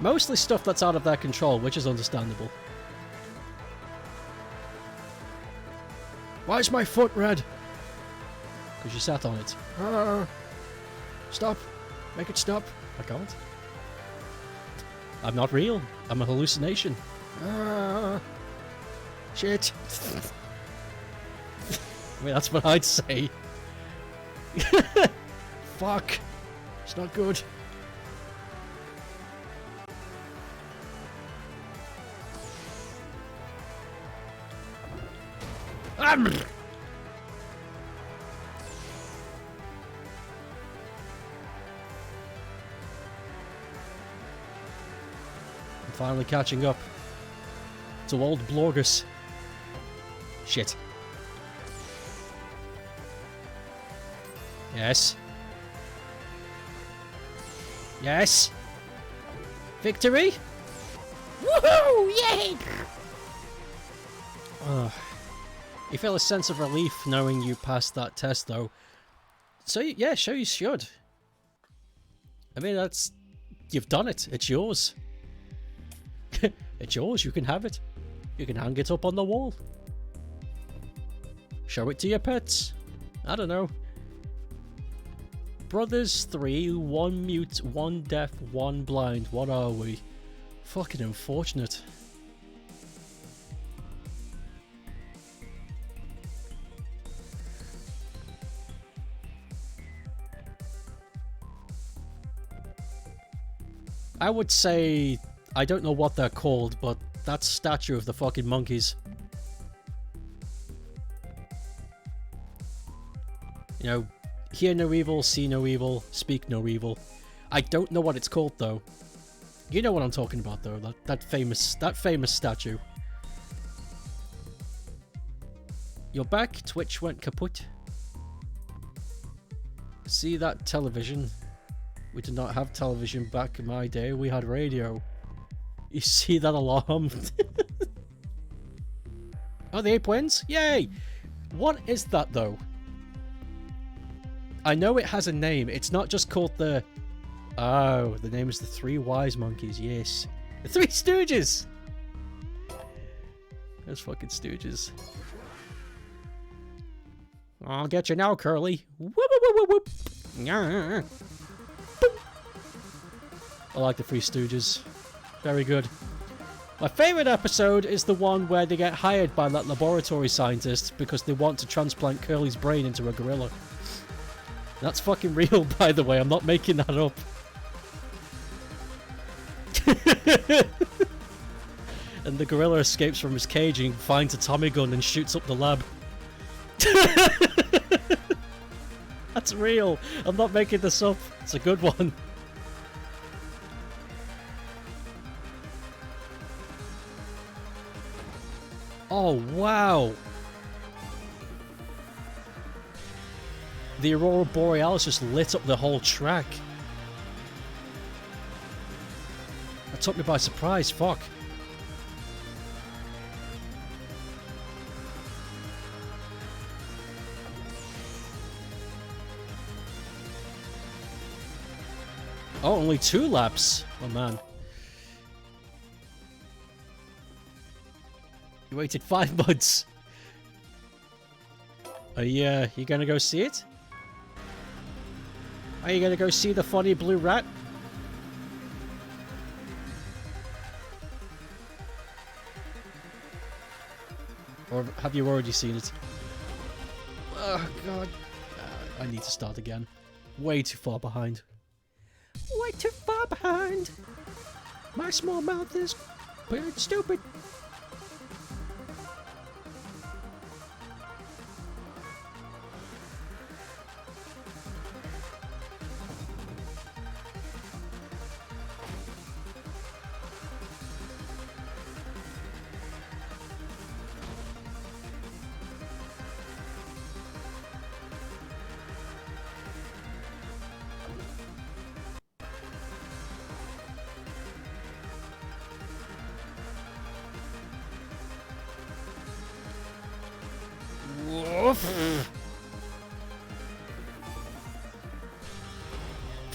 Speaker 1: Mostly stuff that's out of their control, which is understandable. Why is my foot red? Because you sat on it. Stop. Make it stop. I can't. I'm not real. I'm a hallucination. Shit. I mean, that's what I'd say. Fuck. It's not good. I'm finally catching up to old Blorgus. Shit. Yes. Yes. Victory?
Speaker 2: Woohoo! Yay!
Speaker 1: You feel a sense of relief knowing you passed that test, though. So, yeah, sure you should. I mean, that's... You've done it. It's yours. It's yours. You can have it. You can hang it up on the wall. Show it to your pets. I don't know. Brothers 3, 1 mute, 1 deaf, 1 blind. What are we? Fucking unfortunate. I would say, I don't know what they're called, but that statue of the fucking monkeys. You know, hear no evil, see no evil, speak no evil. I don't know what it's called though. You know what I'm talking about though, that famous statue. You're back, Twitch went kaput. See that television? We did not have television back in my day, we had radio. You see that alarm? Oh, the ape wins? Yay! What is that though? I know it has a name, it's not just called the... Oh, the name is the Three Wise Monkeys, yes. The Three Stooges! Those fucking Stooges. I'll get you now, Curly. Whoop, whoop, whoop, whoop. Yeah. I like the Three Stooges. Very good. My favourite episode is the one where they get hired by that laboratory scientist because they want to transplant Curly's brain into a gorilla. That's fucking real, by the way. I'm not making that up. And the gorilla escapes from his cage and finds a Tommy gun and shoots up the lab. That's real. I'm not making this up. It's a good one. Oh, wow. The Aurora Borealis just lit up the whole track. That took me by surprise, fuck. Oh, only 2 laps. Oh, man. You waited 5 months. Are you gonna go see it? Are you gonna go see the funny blue rat? Or have you already seen it? Oh, God. I need to start again. Way too far behind. Way too far behind. My small mouth is weird, stupid.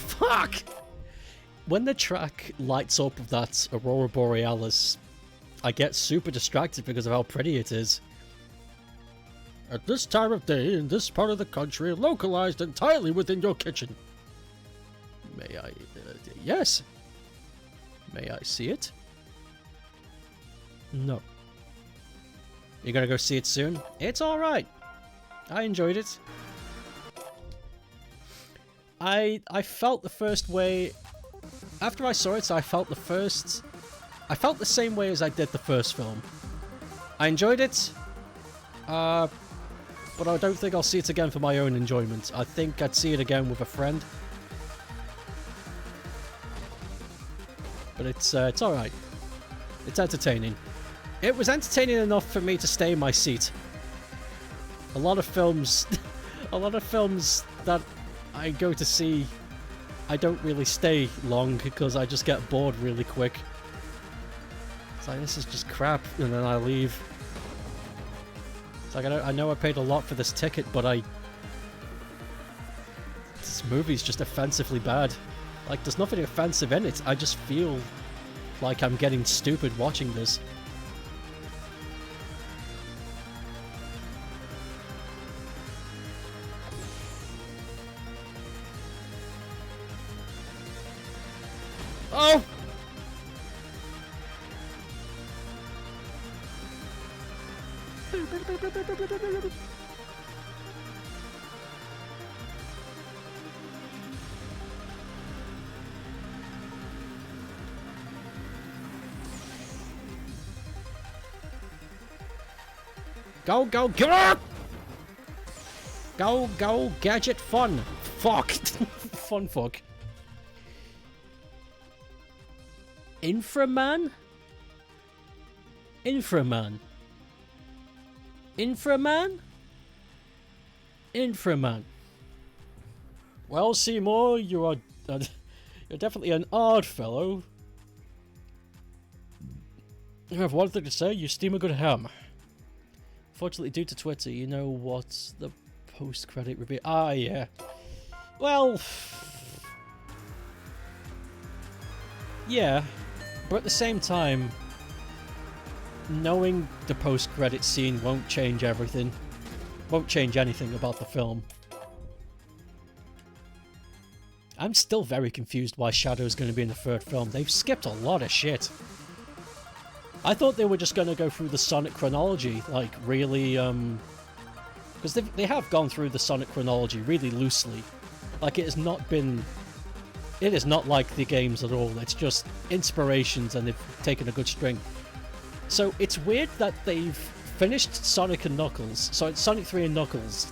Speaker 1: Fuck! When the track lights up with that Aurora Borealis, I get super distracted because of how pretty it is. At this time of day, in this part of the country, localized entirely within your kitchen. May I... yes. May I see it? No. You're gonna go see it soon? It's alright. I enjoyed it. I felt the first way... After I saw it, I felt the same way as I did the first film. I enjoyed it, but I don't think I'll see it again for my own enjoyment. I think I'd see it again with a friend. But it's alright. It's entertaining. It was entertaining enough for me to stay in my seat. A lot of films... a lot of films that I go to see, I don't really stay long because I just get bored really quick. It's like, this is just crap, and then I leave. It's like, I know I paid a lot for this ticket, but this movie's just offensively bad. Like, there's nothing offensive in it. I just feel like I'm getting stupid watching this. Oh! Go, go, go! Go, go, gadget fun! Fuck! Fun fuck. Inframan? Inframan? Inframan? Inframan. Well, Seymour, you are... you're definitely an odd fellow. I have one thing to say, you steam a good ham. Fortunately, due to Twitter, you know what's the post-credit review? Ah, yeah. Well... yeah. But at the same time, knowing the post-credit scene won't change everything. Won't change anything about the film. I'm still very confused why Shadow's going to be in the third film. They've skipped a lot of shit. I thought they were just going to go through the Sonic chronology, like, really, because they have gone through the Sonic chronology really loosely. Like, it has not been... it is not like the games at all. It's just inspirations, and they've taken a good string. So, it's weird that they've finished Sonic and Knuckles, so it's Sonic 3 and Knuckles,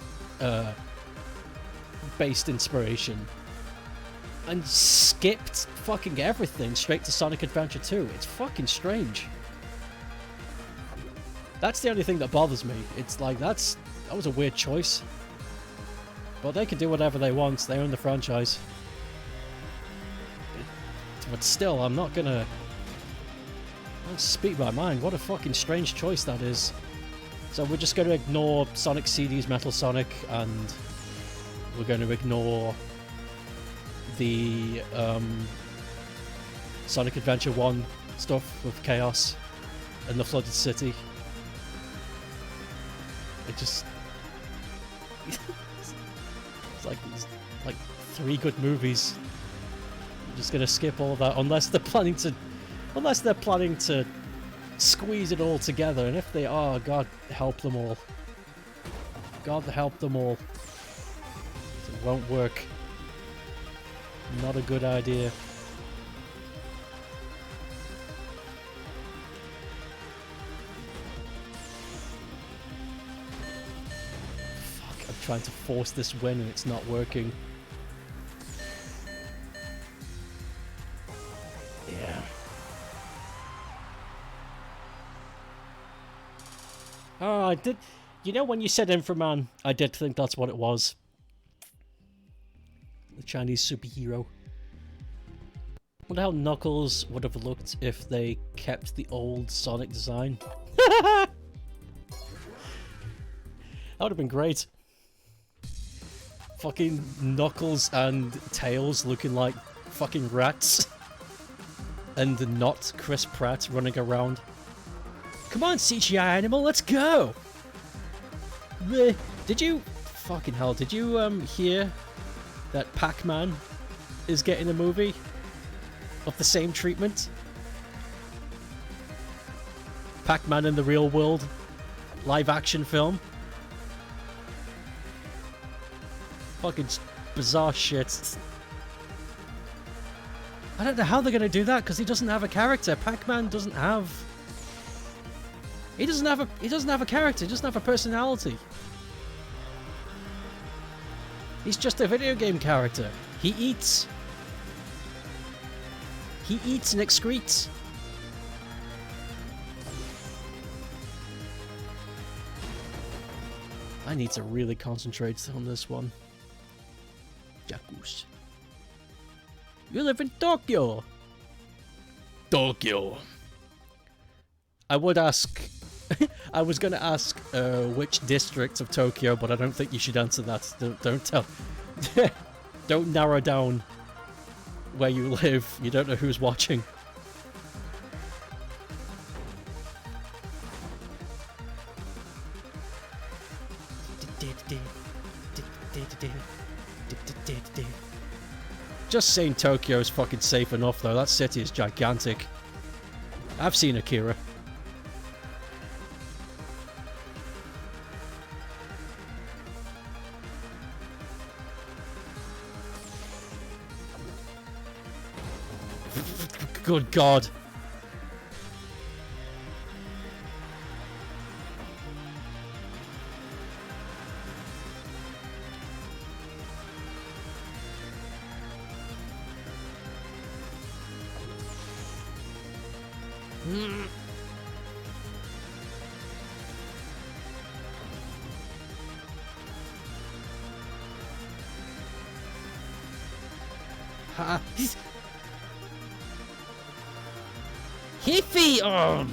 Speaker 1: based inspiration, and skipped fucking everything straight to Sonic Adventure 2. It's fucking strange. That's the only thing that bothers me. It's like, that was a weird choice. But they can do whatever they want. They own the franchise. But still, I'm not gonna... I'll speak my mind. What a fucking strange choice that is. So we're just going to ignore Sonic CD's Metal Sonic, and we're going to ignore the Sonic Adventure 1 stuff with Chaos and the Flooded City. It just... it's like 3 good movies. I'm just gonna skip all that unless they're planning to squeeze it all together, and if they are, God help them all. God help them all. It won't work. Not a good idea. I'm trying to force this win and it's not working. Yeah. Oh, I did... you know, when you said Inframan, I did think that's what it was. The Chinese superhero. Wonder how Knuckles would have looked if they kept the old Sonic design. That would have been great. Fucking Knuckles and Tails looking like fucking rats. And not Chris Pratt running around. Come on, CGI animal, let's go! Did you... fucking hell, did you hear that Pac-Man is getting a movie of the same treatment? Pac-Man in the real world live action film. Fucking bizarre shit. I don't know how they're gonna do that because he doesn't have a character. Pac-Man doesn't have... He doesn't have a character, he doesn't have a personality. He's just a video game character. He eats. He eats and excretes. I need to really concentrate on this one. Jacuz. You live in Tokyo. Tokyo. I would ask... I was going to ask which district of Tokyo, but I don't think you should answer that. Don't tell. Don't narrow down where you live. You don't know who's watching. Just saying Tokyo is fucking safe enough, though. That city is gigantic. I've seen Akira. Good God. Ha! Hiffy! Oh!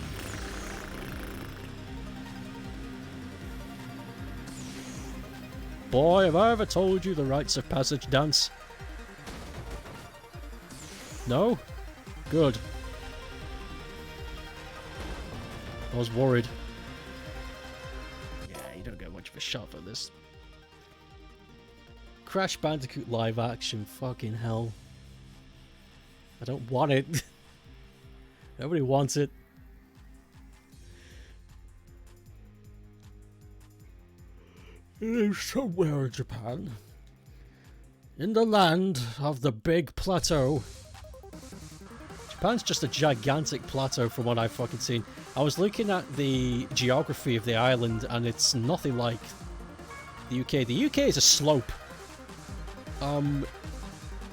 Speaker 1: Boy, have I ever told you the rites of passage dance? No? Good. I was worried. Yeah, you don't get much of a shot for this. Crash Bandicoot live action, fucking hell. I don't want it. Nobody wants it. It is somewhere in Japan. In the land of the Big Plateau. Japan's just a gigantic plateau from what I've fucking seen. I was looking at the geography of the island and it's nothing like the UK. The UK is a slope.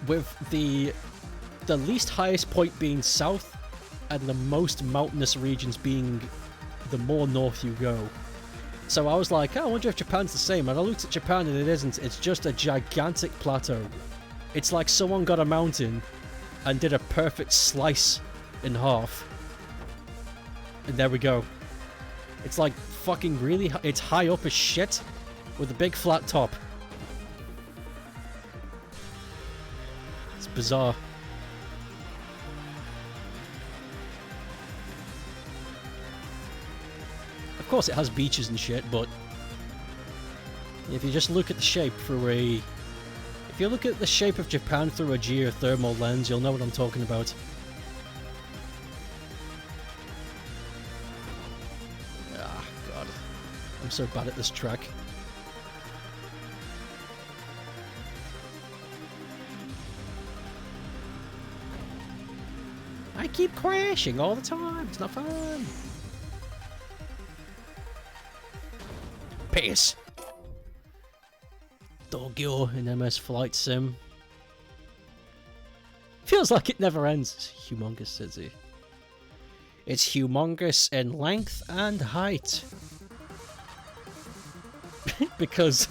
Speaker 1: With the least highest point being south and the most mountainous regions being the more north you go. So I was like, oh, I wonder if Japan's the same. And I looked at Japan and it isn't. It's just a gigantic plateau. It's like someone got a mountain and did a perfect slice in half. And there we go. It's like fucking really... It's high up as shit with a big flat top. It's bizarre. Of course it has beaches and shit, but if you just look at the shape through a... If you look at the shape of Japan through a geothermal lens, you'll know what I'm talking about. Ah, God. I'm so bad at this track. I keep crashing all the time. It's not fun. Piss. Tokyo in MS Flight Sim. Feels like it never ends. It's a humongous city. It's humongous in length and height. Because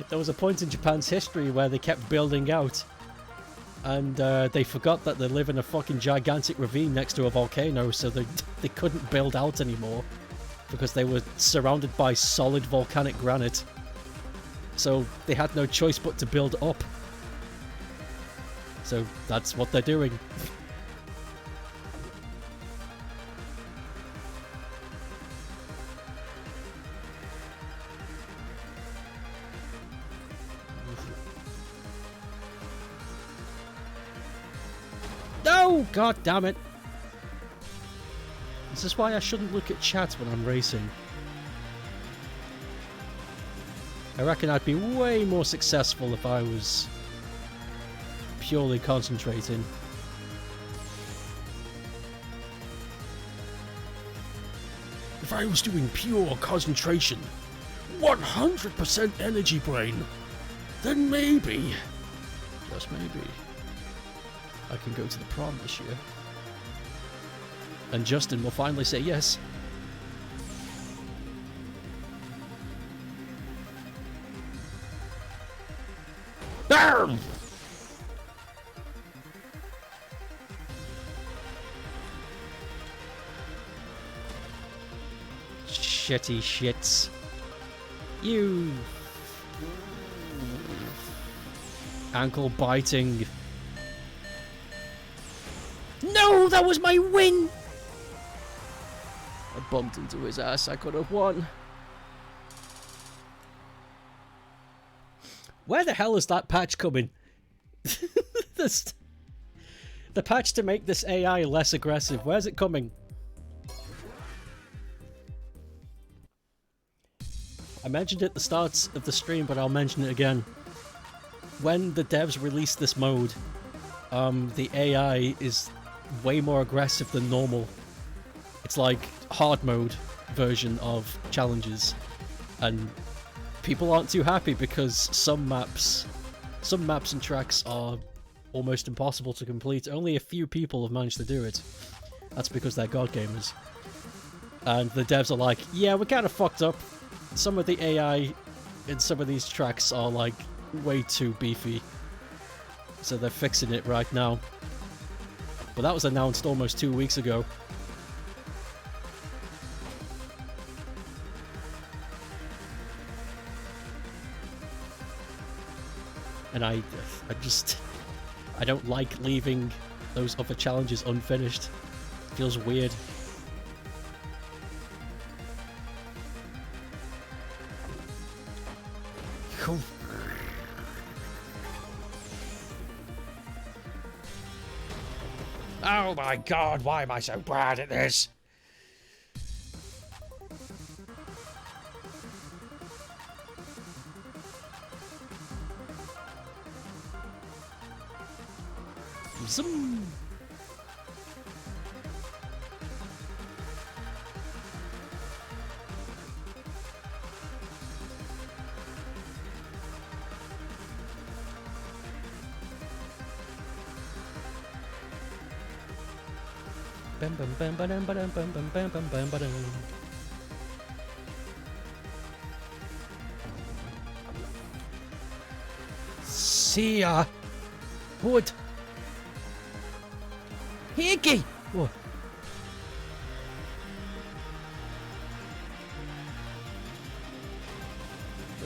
Speaker 1: there was a point in Japan's history where they kept building out and they forgot that they live in a fucking gigantic ravine next to a volcano, so they couldn't build out anymore because they were surrounded by solid volcanic granite. So they had no choice but to build up. So that's what they're doing. No! God damn it! This is why I shouldn't look at chat when I'm racing. I reckon I'd be way more successful if I was purely concentrating. If I was doing pure concentration, 100% energy brain, then maybe, just maybe, I can go to the prom this year. And Justin will finally say yes. Bam! shitty shits. You ankle biting. No, that was my win! I bumped into his ass, I could have won. Where the hell is that patch coming? The patch to make this AI less aggressive, where's it coming? I mentioned it at the start of the stream, but I'll mention it again. When the devs released this mode, the AI is way more aggressive than normal. It's like hard mode version of challenges, and people aren't too happy because some maps and tracks are almost impossible to complete. Only a few people have managed to do it. That's because they're god gamers. And the devs are like, yeah, we're kind of fucked up. Some of the AI in some of these tracks are like way too beefy. So they're fixing it right now. But that was announced almost 2 weeks ago. And I don't like leaving those other challenges unfinished. It feels weird. Oh my god, why am I so bad at this? Zoom. Bam bam bam bam bam bam bam bam bam bam bam. See ya. Wood. Hickey! Whoa.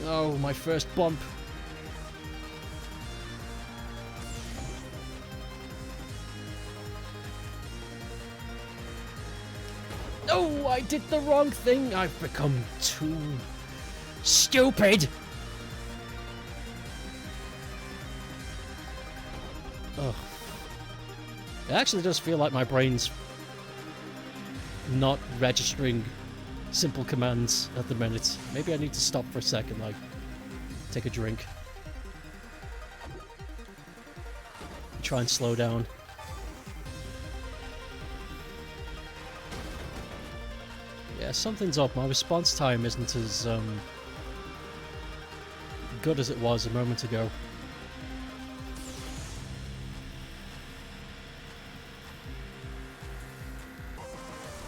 Speaker 1: Oh, my first bump. No, I did the wrong thing. I've become too stupid. Oh. It actually does feel like my brain's not registering simple commands at the minute. Maybe I need to stop for a second, like, take a drink. Try and slow down. Yeah, something's up. My response time isn't as good as it was a moment ago.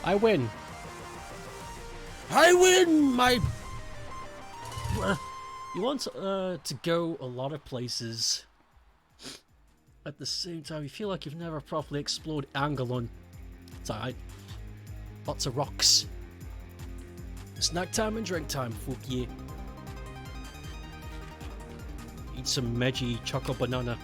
Speaker 1: I win. I win, my... You want to go a lot of places at the same time. You feel like you've never properly explored Angalon. It's alright. Lots of rocks. Snack time and drink time, fuck yeah. Eat some Meiji choco banana.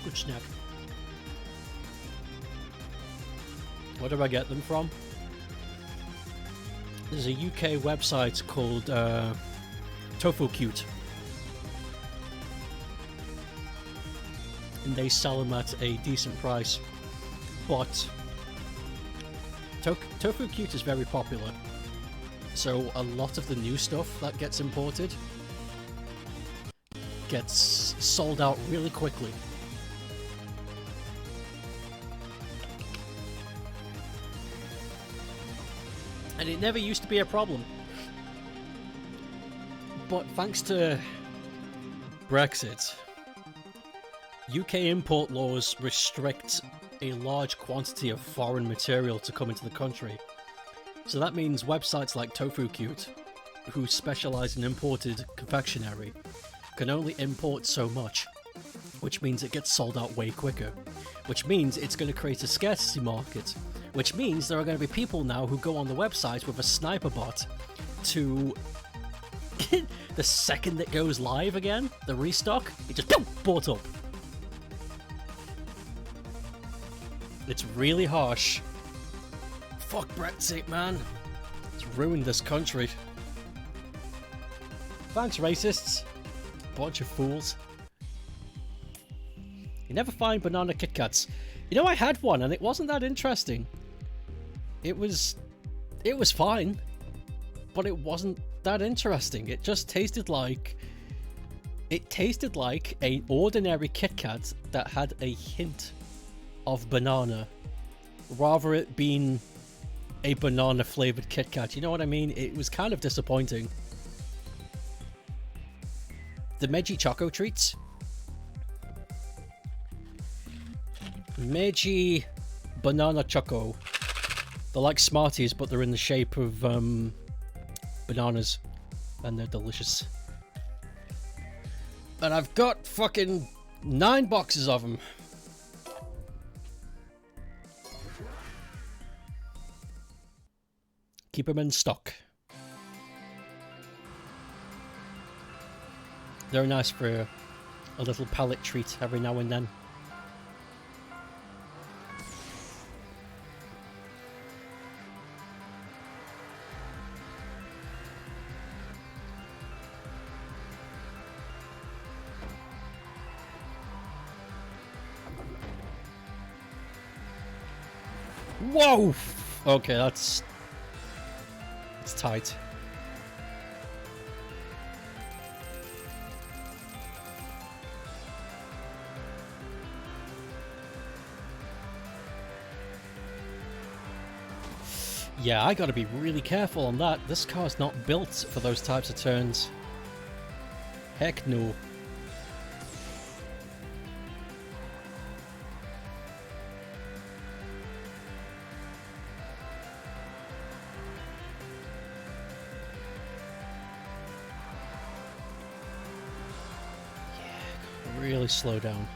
Speaker 1: Good snack. Where do I get them from? There's a UK website called TofuCute, and they sell them at a decent price. But TofuCute is very popular, so a lot of the new stuff that gets imported gets sold out really quickly. And it never used to be a problem. But thanks to Brexit, UK import laws restrict a large quantity of foreign material to come into the country. So that means websites like Tofu Cute, who specialize in imported confectionery, can only import so much, which means it gets sold out way quicker, which means it's going to create a scarcity market, which means there are going to be people now who go on the website with a sniper bot to the second it goes live again, the restock, it just boom, bought up. It's really harsh. Fuck Brexit, man. It's ruined this country. Thanks, racists. Bunch of fools. You never find banana Kit Kats. You know, I had one and it wasn't that interesting. It was fine, but it wasn't that interesting. It just tasted like... It tasted like an ordinary Kit Kat that had a hint of banana, rather it being a banana flavored Kit Kat. You know what I mean? It was kind of disappointing. The Meiji Choco Treats. Meiji Banana Choco. They're like Smarties, but they're in the shape of bananas. And they're delicious. And I've got fucking 9 boxes of them. Keep them in stock. They're nice for a little palate treat every now and then. Whoa! Okay, that's tight. Yeah, I gotta be really careful on that. This car's not built for those types of turns. Heck no. Really slow down.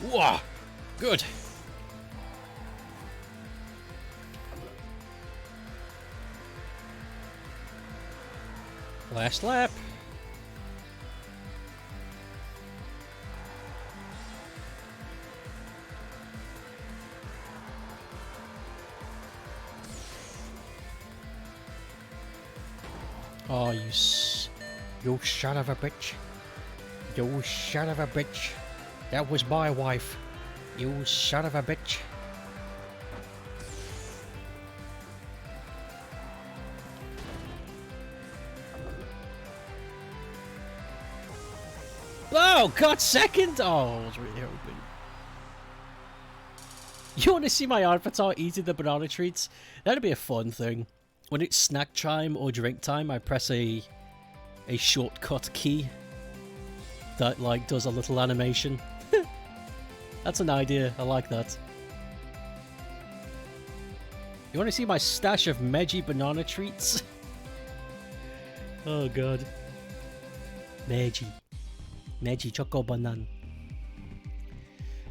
Speaker 1: Whoa! Good. Last lap. Oh, you son of a bitch. You son of a bitch. That was my wife. You son of a bitch. Oh, got second! Oh, I was really hoping. You want to see my avatar eating the banana treats? That'd be a fun thing. When it's snack time or drink time, I press a shortcut key that like does a little animation. That's an idea. I like that. You want to see my stash of Meiji banana treats? Oh god. Meiji Choco Banan.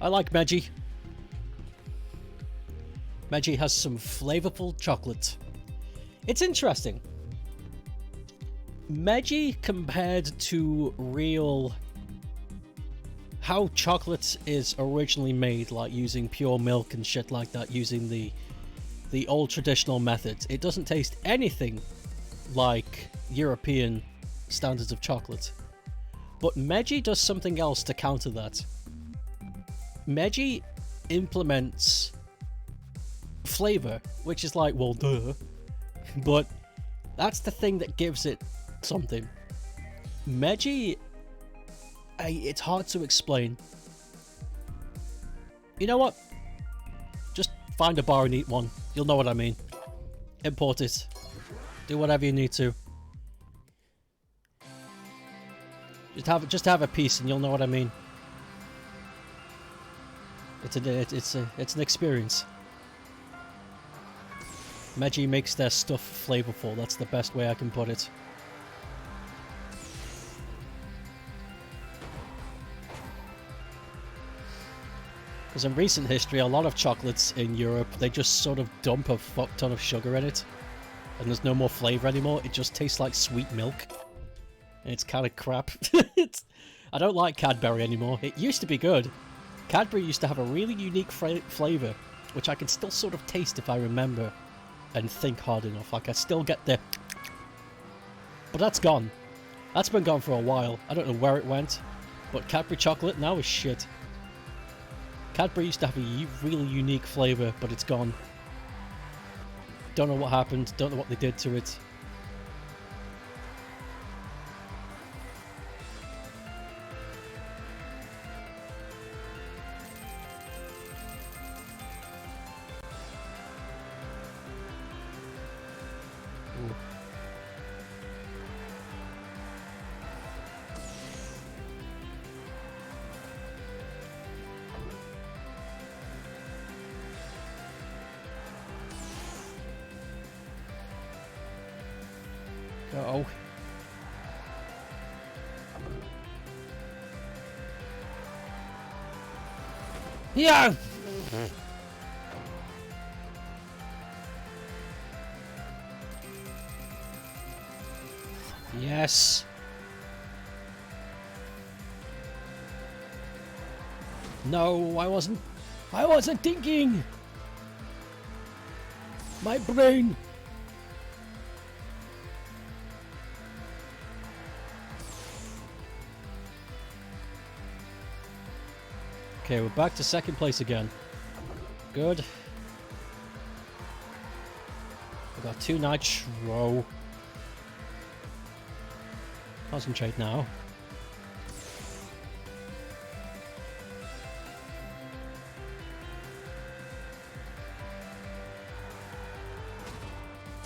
Speaker 1: I like Meiji. Meiji has some flavorful chocolate. It's interesting. Meiji compared to real... how chocolate is originally made, like using pure milk and shit like that, using the old traditional methods. It doesn't taste anything like European standards of chocolate. But Meiji does something else to counter that. Meiji implements flavor, which is like, well, duh. But that's the thing that gives it something. Meiji, it's hard to explain. You know what? Just find a bar and eat one. You'll know what I mean. Import it. Do whatever you need to. Just have a piece, and you'll know what I mean. It's an experience. Meiji makes their stuff flavorful. That's the best way I can put it. Because in recent history, a lot of chocolates in Europe, they just sort of dump a fuck ton of sugar in it. And there's no more flavour anymore. It just tastes like sweet milk. And it's kind of crap. I don't like Cadbury anymore. It used to be good. Cadbury used to have a really unique flavour, which I can still sort of taste if I remember and think hard enough. Like, I still get the... But that's gone. That's been gone for a while. I don't know where it went. But Cadbury chocolate now is shit. Cadbury used to have a really unique flavour, but it's gone. Don't know what happened. Don't know what they did to it. Uh-oh. Yeah! Yes. No, I wasn't thinking. My brain. Okay, we're back to second place again. Good. We got 2 nitro. Concentrate now.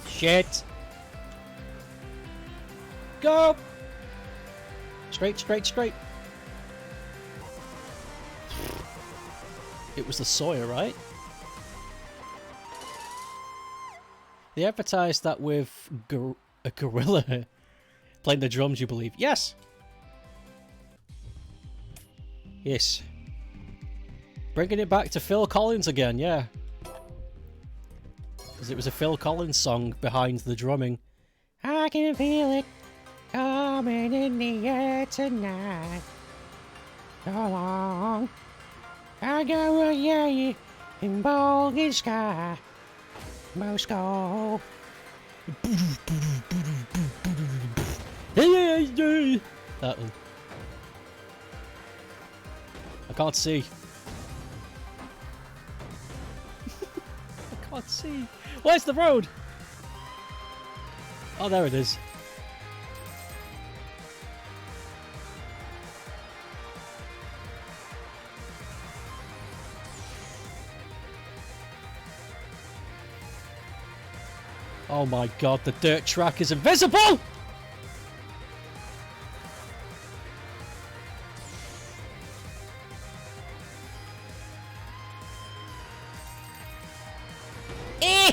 Speaker 1: Shit. Go. Straight, straight, straight. It was the Sawyer, right? They advertised that with a gorilla playing the drums, you believe? Yes! Yes. Bringing it back to Phil Collins again, yeah. Because it was a Phil Collins song behind the drumming. I can feel it coming in the air tonight. So long. I go yeah in Balkan sky. Moscow. That one. I can't see. I can't see. Where's the road? Oh, there it is. Oh my god, the dirt track is invisible! Eh!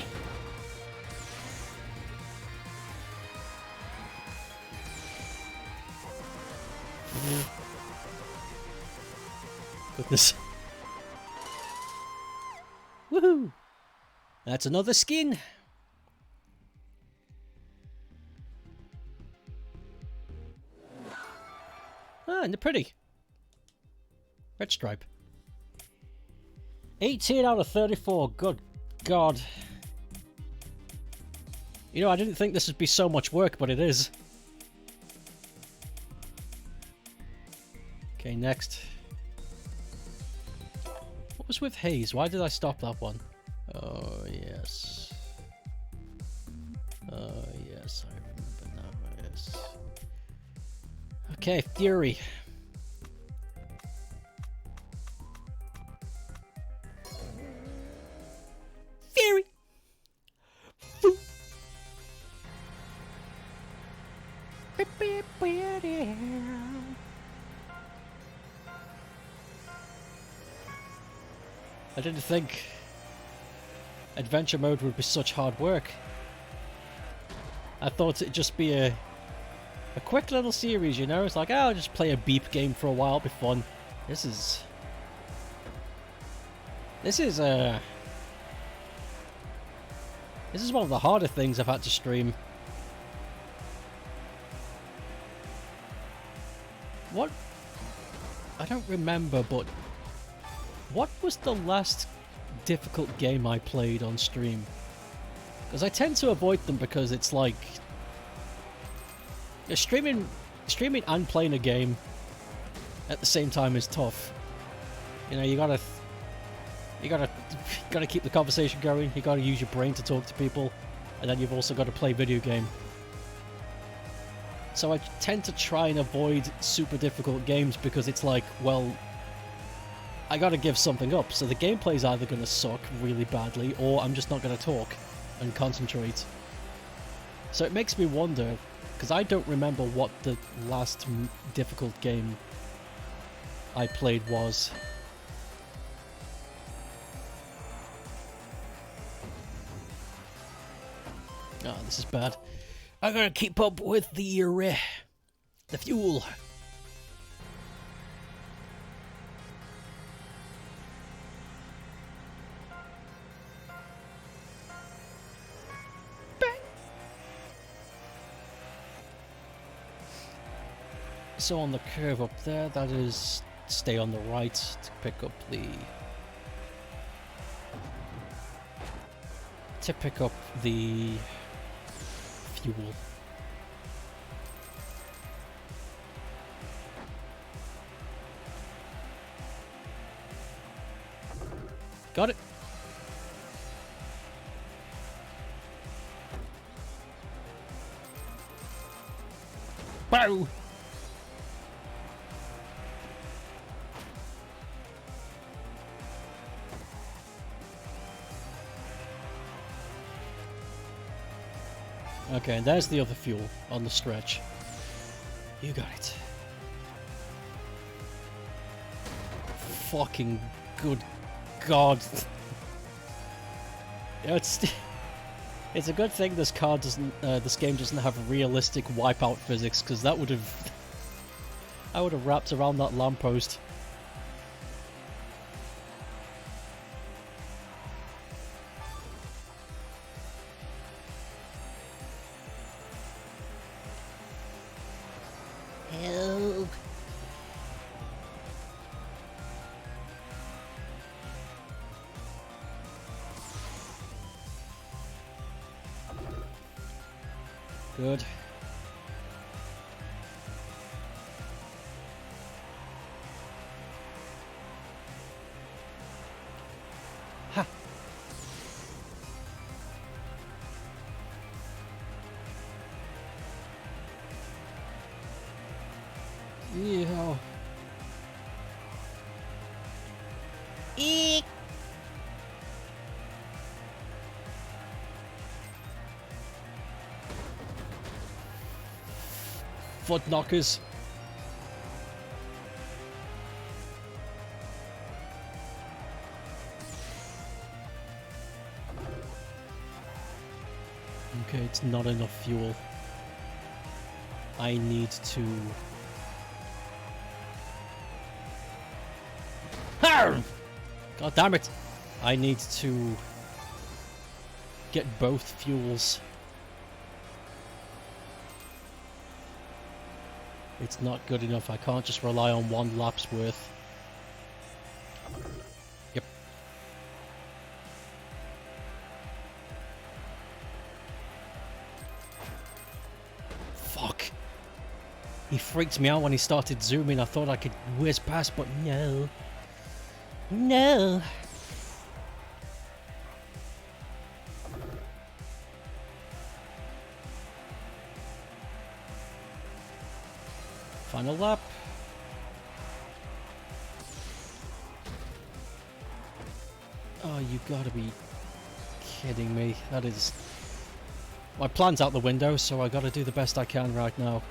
Speaker 1: Goodness. Woohoo! That's another skin. Ah, and they're pretty. Red stripe. 18 out of 34. Good God. You know, I didn't think this would be so much work, but it is. Okay, next. What was with Haze? Why did I stop that one? Oh, yes. Oh, yes, I remember now. Yes. Okay, Fury. Fury. I didn't think adventure mode would be such hard work. I thought it'd just be a quick little series, you know? It's like, oh, I'll just play a beep game for a while, it'll be fun. This is one of the harder things I've had to stream. What? I don't remember, but what was the last difficult game I played on stream? Because I tend to avoid them because it's like... yeah, streaming and playing a game at the same time is tough. You know, you gotta keep the conversation going, you gotta use your brain to talk to people, and then you've also got to play video game. So I tend to try and avoid super difficult games because it's like, well, I gotta give something up, so the gameplay's either gonna suck really badly, or I'm just not gonna talk and concentrate. So it makes me wonder, because I don't remember what the last difficult game I played was. Oh, this is bad. I gotta keep up with the fuel. Bang. So on the curve up there, that is stay on the right to pick up the fuel. Got it. Bow. Okay, and there's the other fuel on the stretch. You got it. Fucking good God. Yeah, it's a good thing this game doesn't have realistic wipeout physics, because I would have wrapped around that lamppost. Help. Good. Ha. Yeah. Eek. Foot knockers. Okay, it's not enough fuel. I need to... God damn it! I need to get both fuels. It's not good enough. I can't just rely on one lap's worth. Yep. Fuck. He freaked me out when he started zooming. I thought I could whiz past, but no. No. Final lap. Oh, you gotta be kidding me. That is... my plan's out the window, so I gotta do the best I can right now.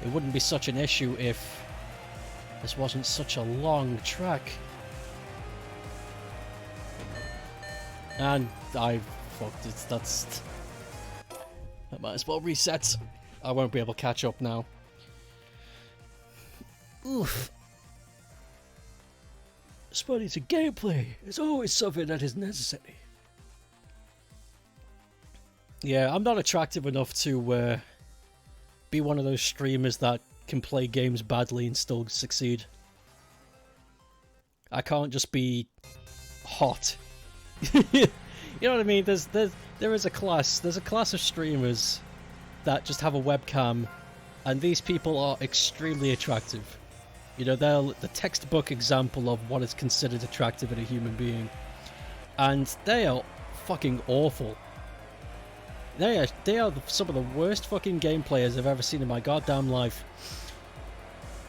Speaker 1: It wouldn't be such an issue if this wasn't such a long track. And I fucked it. I might as well reset. I won't be able to catch up now. Oof. Spotty to gameplay is always something that is necessary. Yeah, I'm not attractive enough to be one of those streamers that can play games badly and still succeed. I can't just be hot. You know what I mean? There is a class. There's a class of streamers that just have a webcam, and these people are extremely attractive. You know, they're the textbook example of what is considered attractive in a human being, and they are fucking awful. They are some of the worst fucking game players I've ever seen in my goddamn life.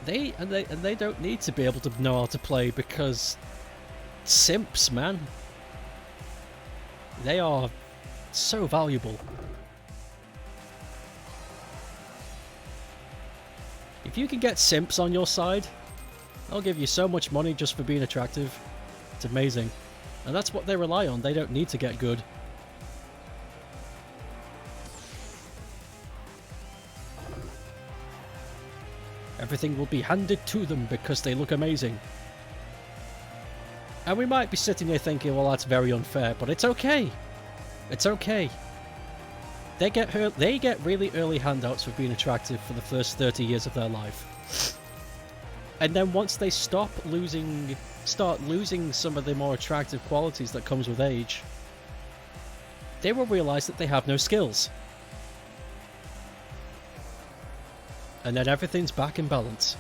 Speaker 1: They don't need to be able to know how to play because simps, man. They are so valuable. If you can get simps on your side, they'll give you so much money just for being attractive. It's amazing. And that's what they rely on. They don't need to get good. Everything will be handed to them because they look amazing. And we might be sitting here thinking, well, that's very unfair, but it's okay. It's okay. They get really early handouts for being attractive for the first 30 years of their life. And then once they start losing some of the more attractive qualities that comes with age, they will realize that they have no skills. And then everything's back in balance.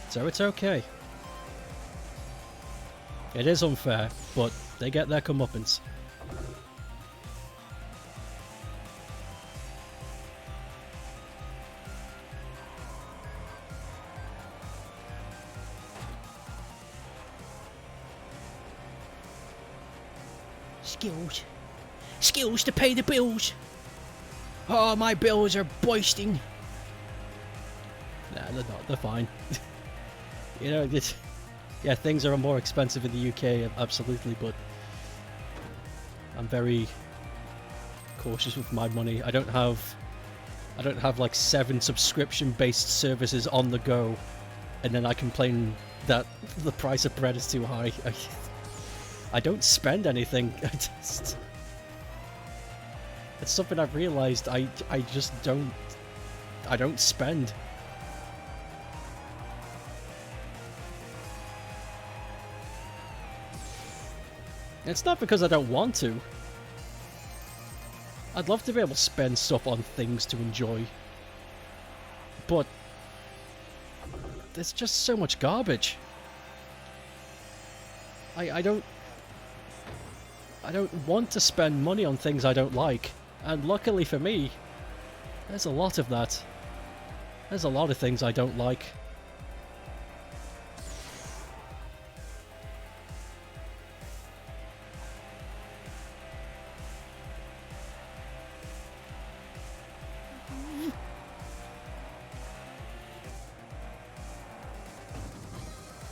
Speaker 1: So it's okay. It is unfair, but they get their comeuppance. Skills. Skills to pay the bills. Oh, my bills are bursting. Nah, they're not. They're fine. You know, yeah, things are more expensive in the UK, absolutely, but I'm very cautious with my money. I don't have like 7 subscription-based services on the go, and then I complain that the price of bread is too high. I don't spend anything. It's something I've realized. I just don't. I don't spend. It's not because I don't want to. I'd love to be able to spend stuff on things to enjoy. But there's just so much garbage. I don't want to spend money on things I don't like. And luckily for me, there's a lot of that. There's a lot of things I don't like.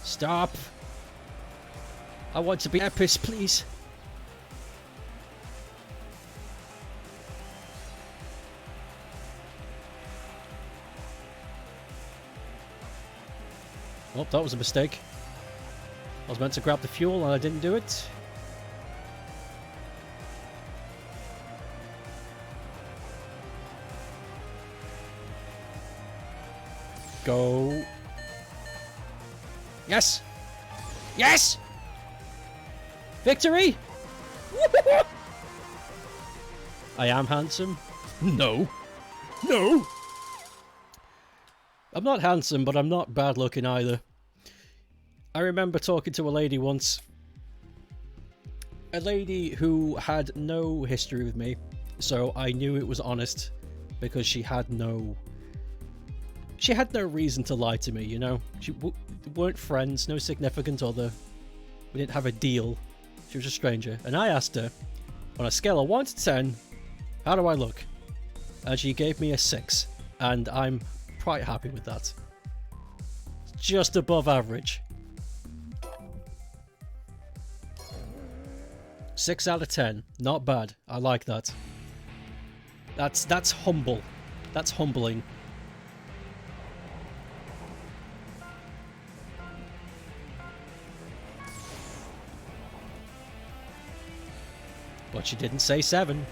Speaker 1: Stop! I want to be Epis, please. Oh, that was a mistake. I was meant to grab the fuel and I didn't do it. Go. Yes! Yes! Victory! I am handsome. No. No! I'm not handsome, but I'm not bad looking either. I remember talking to a lady once. A lady who had no history with me, so I knew it was honest, because she had no reason to lie to me, you know? Weren't friends, no significant other. We didn't have a deal. She was a stranger. And I asked her, on a scale of 1 to 10, how do I look? and she gave me a 6, and I'm quite happy with that. Just above average. 6 out of 10. Not bad. I like that. That's humble. That's humbling. But she didn't say 7.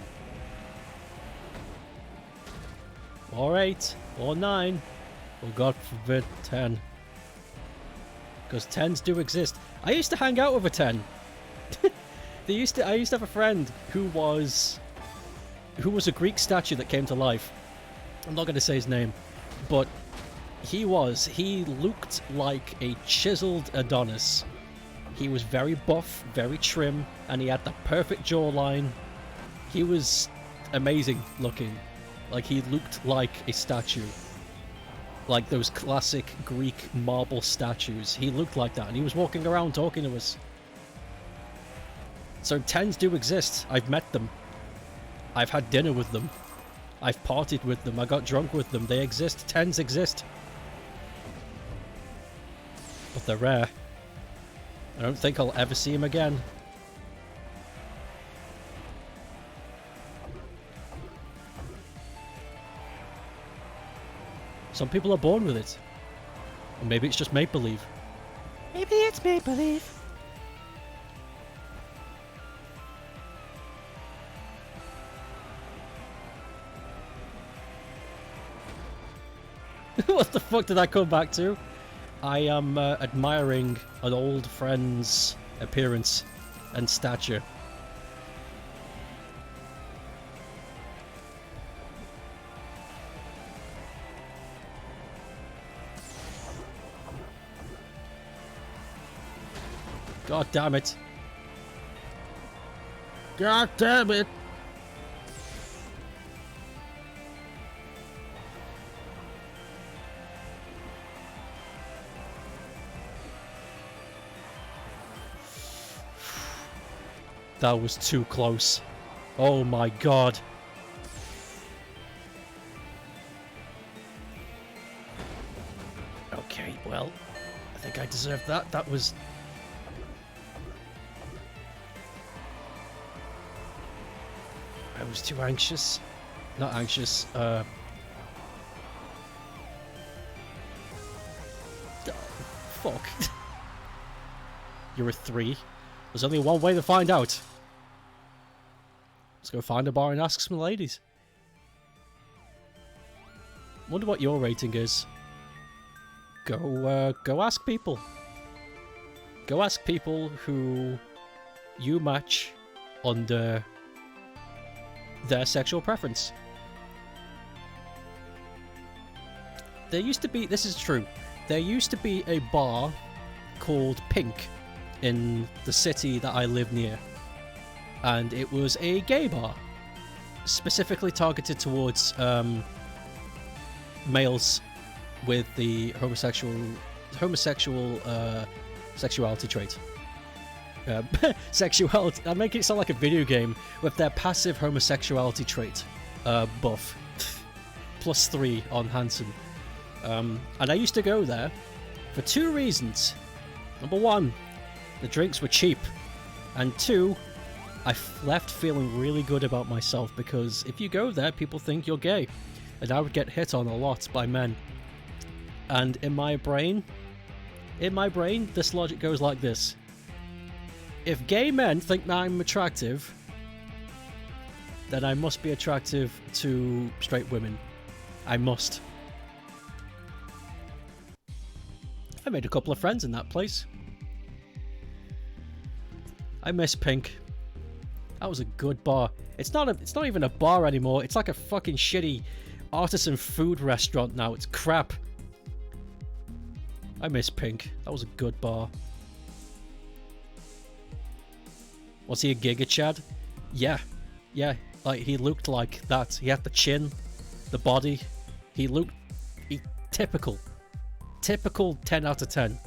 Speaker 1: Or 8. Or 9. Or God forbid 10. Because 10s do exist. I used to hang out with a 10. I used to have a friend who was a Greek statue that came to life. I'm not going to say his name, but he looked like a chiseled Adonis. He was very buff, very trim, and he had the perfect jawline. He was amazing looking. Like, he looked like a statue. Like those classic Greek marble statues. He looked like that, and he was walking around talking to us. So 10s do exist. I've met them. I've had dinner with them. I've partied with them. I got drunk with them. They exist. 10s exist. But they're rare. I don't think I'll ever see them again. Some people are born with it. Or maybe it's just make-believe.
Speaker 2: Maybe it's make-believe.
Speaker 1: What the fuck did I come back to? I am admiring an old friend's appearance and stature. God damn it.
Speaker 2: God damn it.
Speaker 1: That was too close. Oh my god. Okay, well, I think I deserved that. That was... I was too anxious. Not anxious, fuck. You're a 3. There's only one way to find out. Let's go find a bar and ask some ladies. Wonder what your rating is. Go ask people. Go ask people who you match under their sexual preference. There used to be, this is true, there used to be a bar called Pink in the city that I live near. And it was a gay bar, specifically targeted towards males with the homosexual sexuality trait. Sexuality. I make it sound like a video game with their passive homosexuality trait buff. +3 on Hansen. And I used to go there for 2 reasons. Number 1, the drinks were cheap. And 2, I left feeling really good about myself, because if you go there, people think you're gay. And I would get hit on a lot by men. And in my brain, this logic goes like this. If gay men think that I'm attractive, then I must be attractive to straight women. I must. I made a couple of friends in that place. I miss Pink. That was a good bar. It's not even a bar anymore. It's like a fucking shitty artisan food restaurant now. It's crap. I miss Pink. That was a good bar. Was he a Giga Chad? Yeah. Yeah. Like, he looked like that. He had the chin, the body. He looked... typical. Typical 10 out of 10.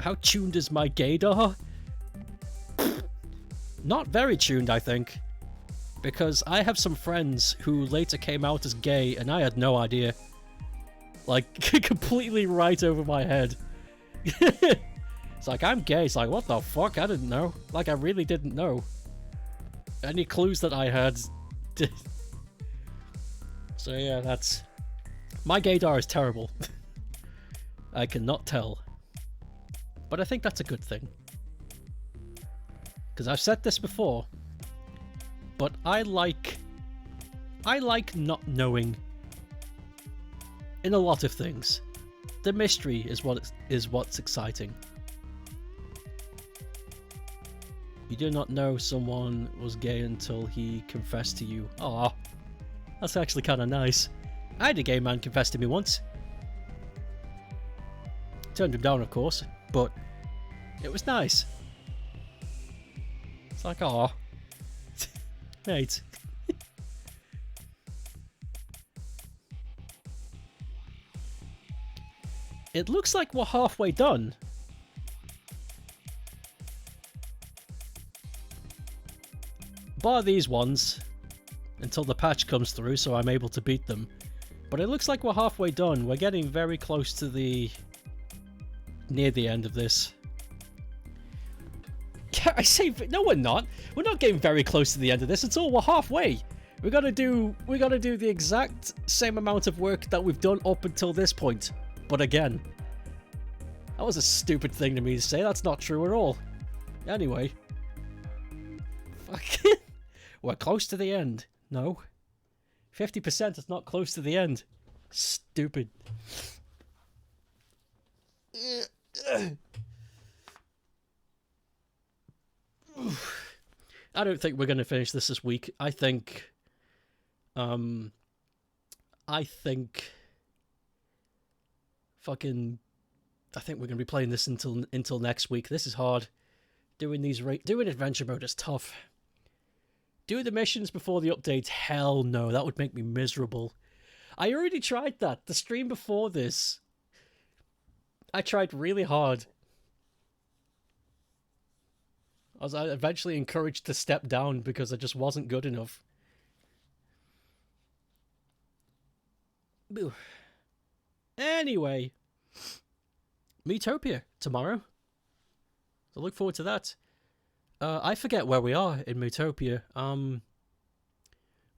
Speaker 1: How tuned is my gaydar? Not very tuned, I think. because I have some friends who later came out as gay and I had no idea. Like, completely right over my head. It's like, I'm gay. It's like, what the fuck? I didn't know. Like, I really didn't know. Any clues that I had... So yeah, that's... My gaydar is terrible. I cannot tell. But I think that's a good thing. Because I've said this before, but I like not knowing in a lot of things. The mystery is what's exciting. You do not know someone was gay until he confessed to you. Aw, that's actually kind of nice. I had a gay man confess to me once. Turned him down, of course, but it was nice. It's like, aw, mate. It looks like we're halfway done. Bar these ones until the patch comes through so I'm able to beat them. But it looks like we're halfway done. We're getting very close to near the end of this. Yeah, I say no, we're not. We're not getting very close to the end of this. It's all we're halfway. We gotta do the exact same amount of work that we've done up until this point. But again, that was a stupid thing to me to say. That's not true at all. Anyway. Fuck. We're close to the end. No. 50% is not close to the end. Stupid. I don't think we're going to finish this week. I think we're going to be playing this until next week. This is hard. Doing adventure mode is tough. Doing the missions before the updates, hell no, that would make me miserable. I already tried that. The stream before this, I tried really hard. I was eventually encouraged to step down because I just wasn't good enough. Anyway, Metopia tomorrow. So look forward to that. I forget where we are in Metopia.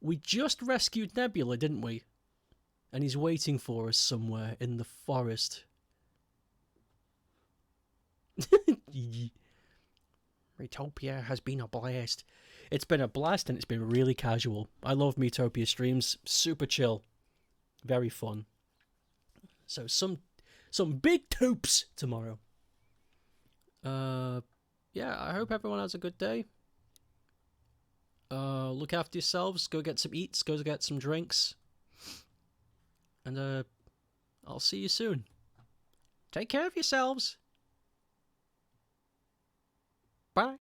Speaker 1: We just rescued Nebula, didn't we? And he's waiting for us somewhere in the forest. Metopia has been a blast. It's been a blast and it's been really casual. I love Metopia streams. Super chill. Very fun. So some big topes tomorrow. Yeah, I hope everyone has a good day. Look after yourselves. Go get some eats. Go get some drinks. And I'll see you soon. Take care of yourselves. Bye.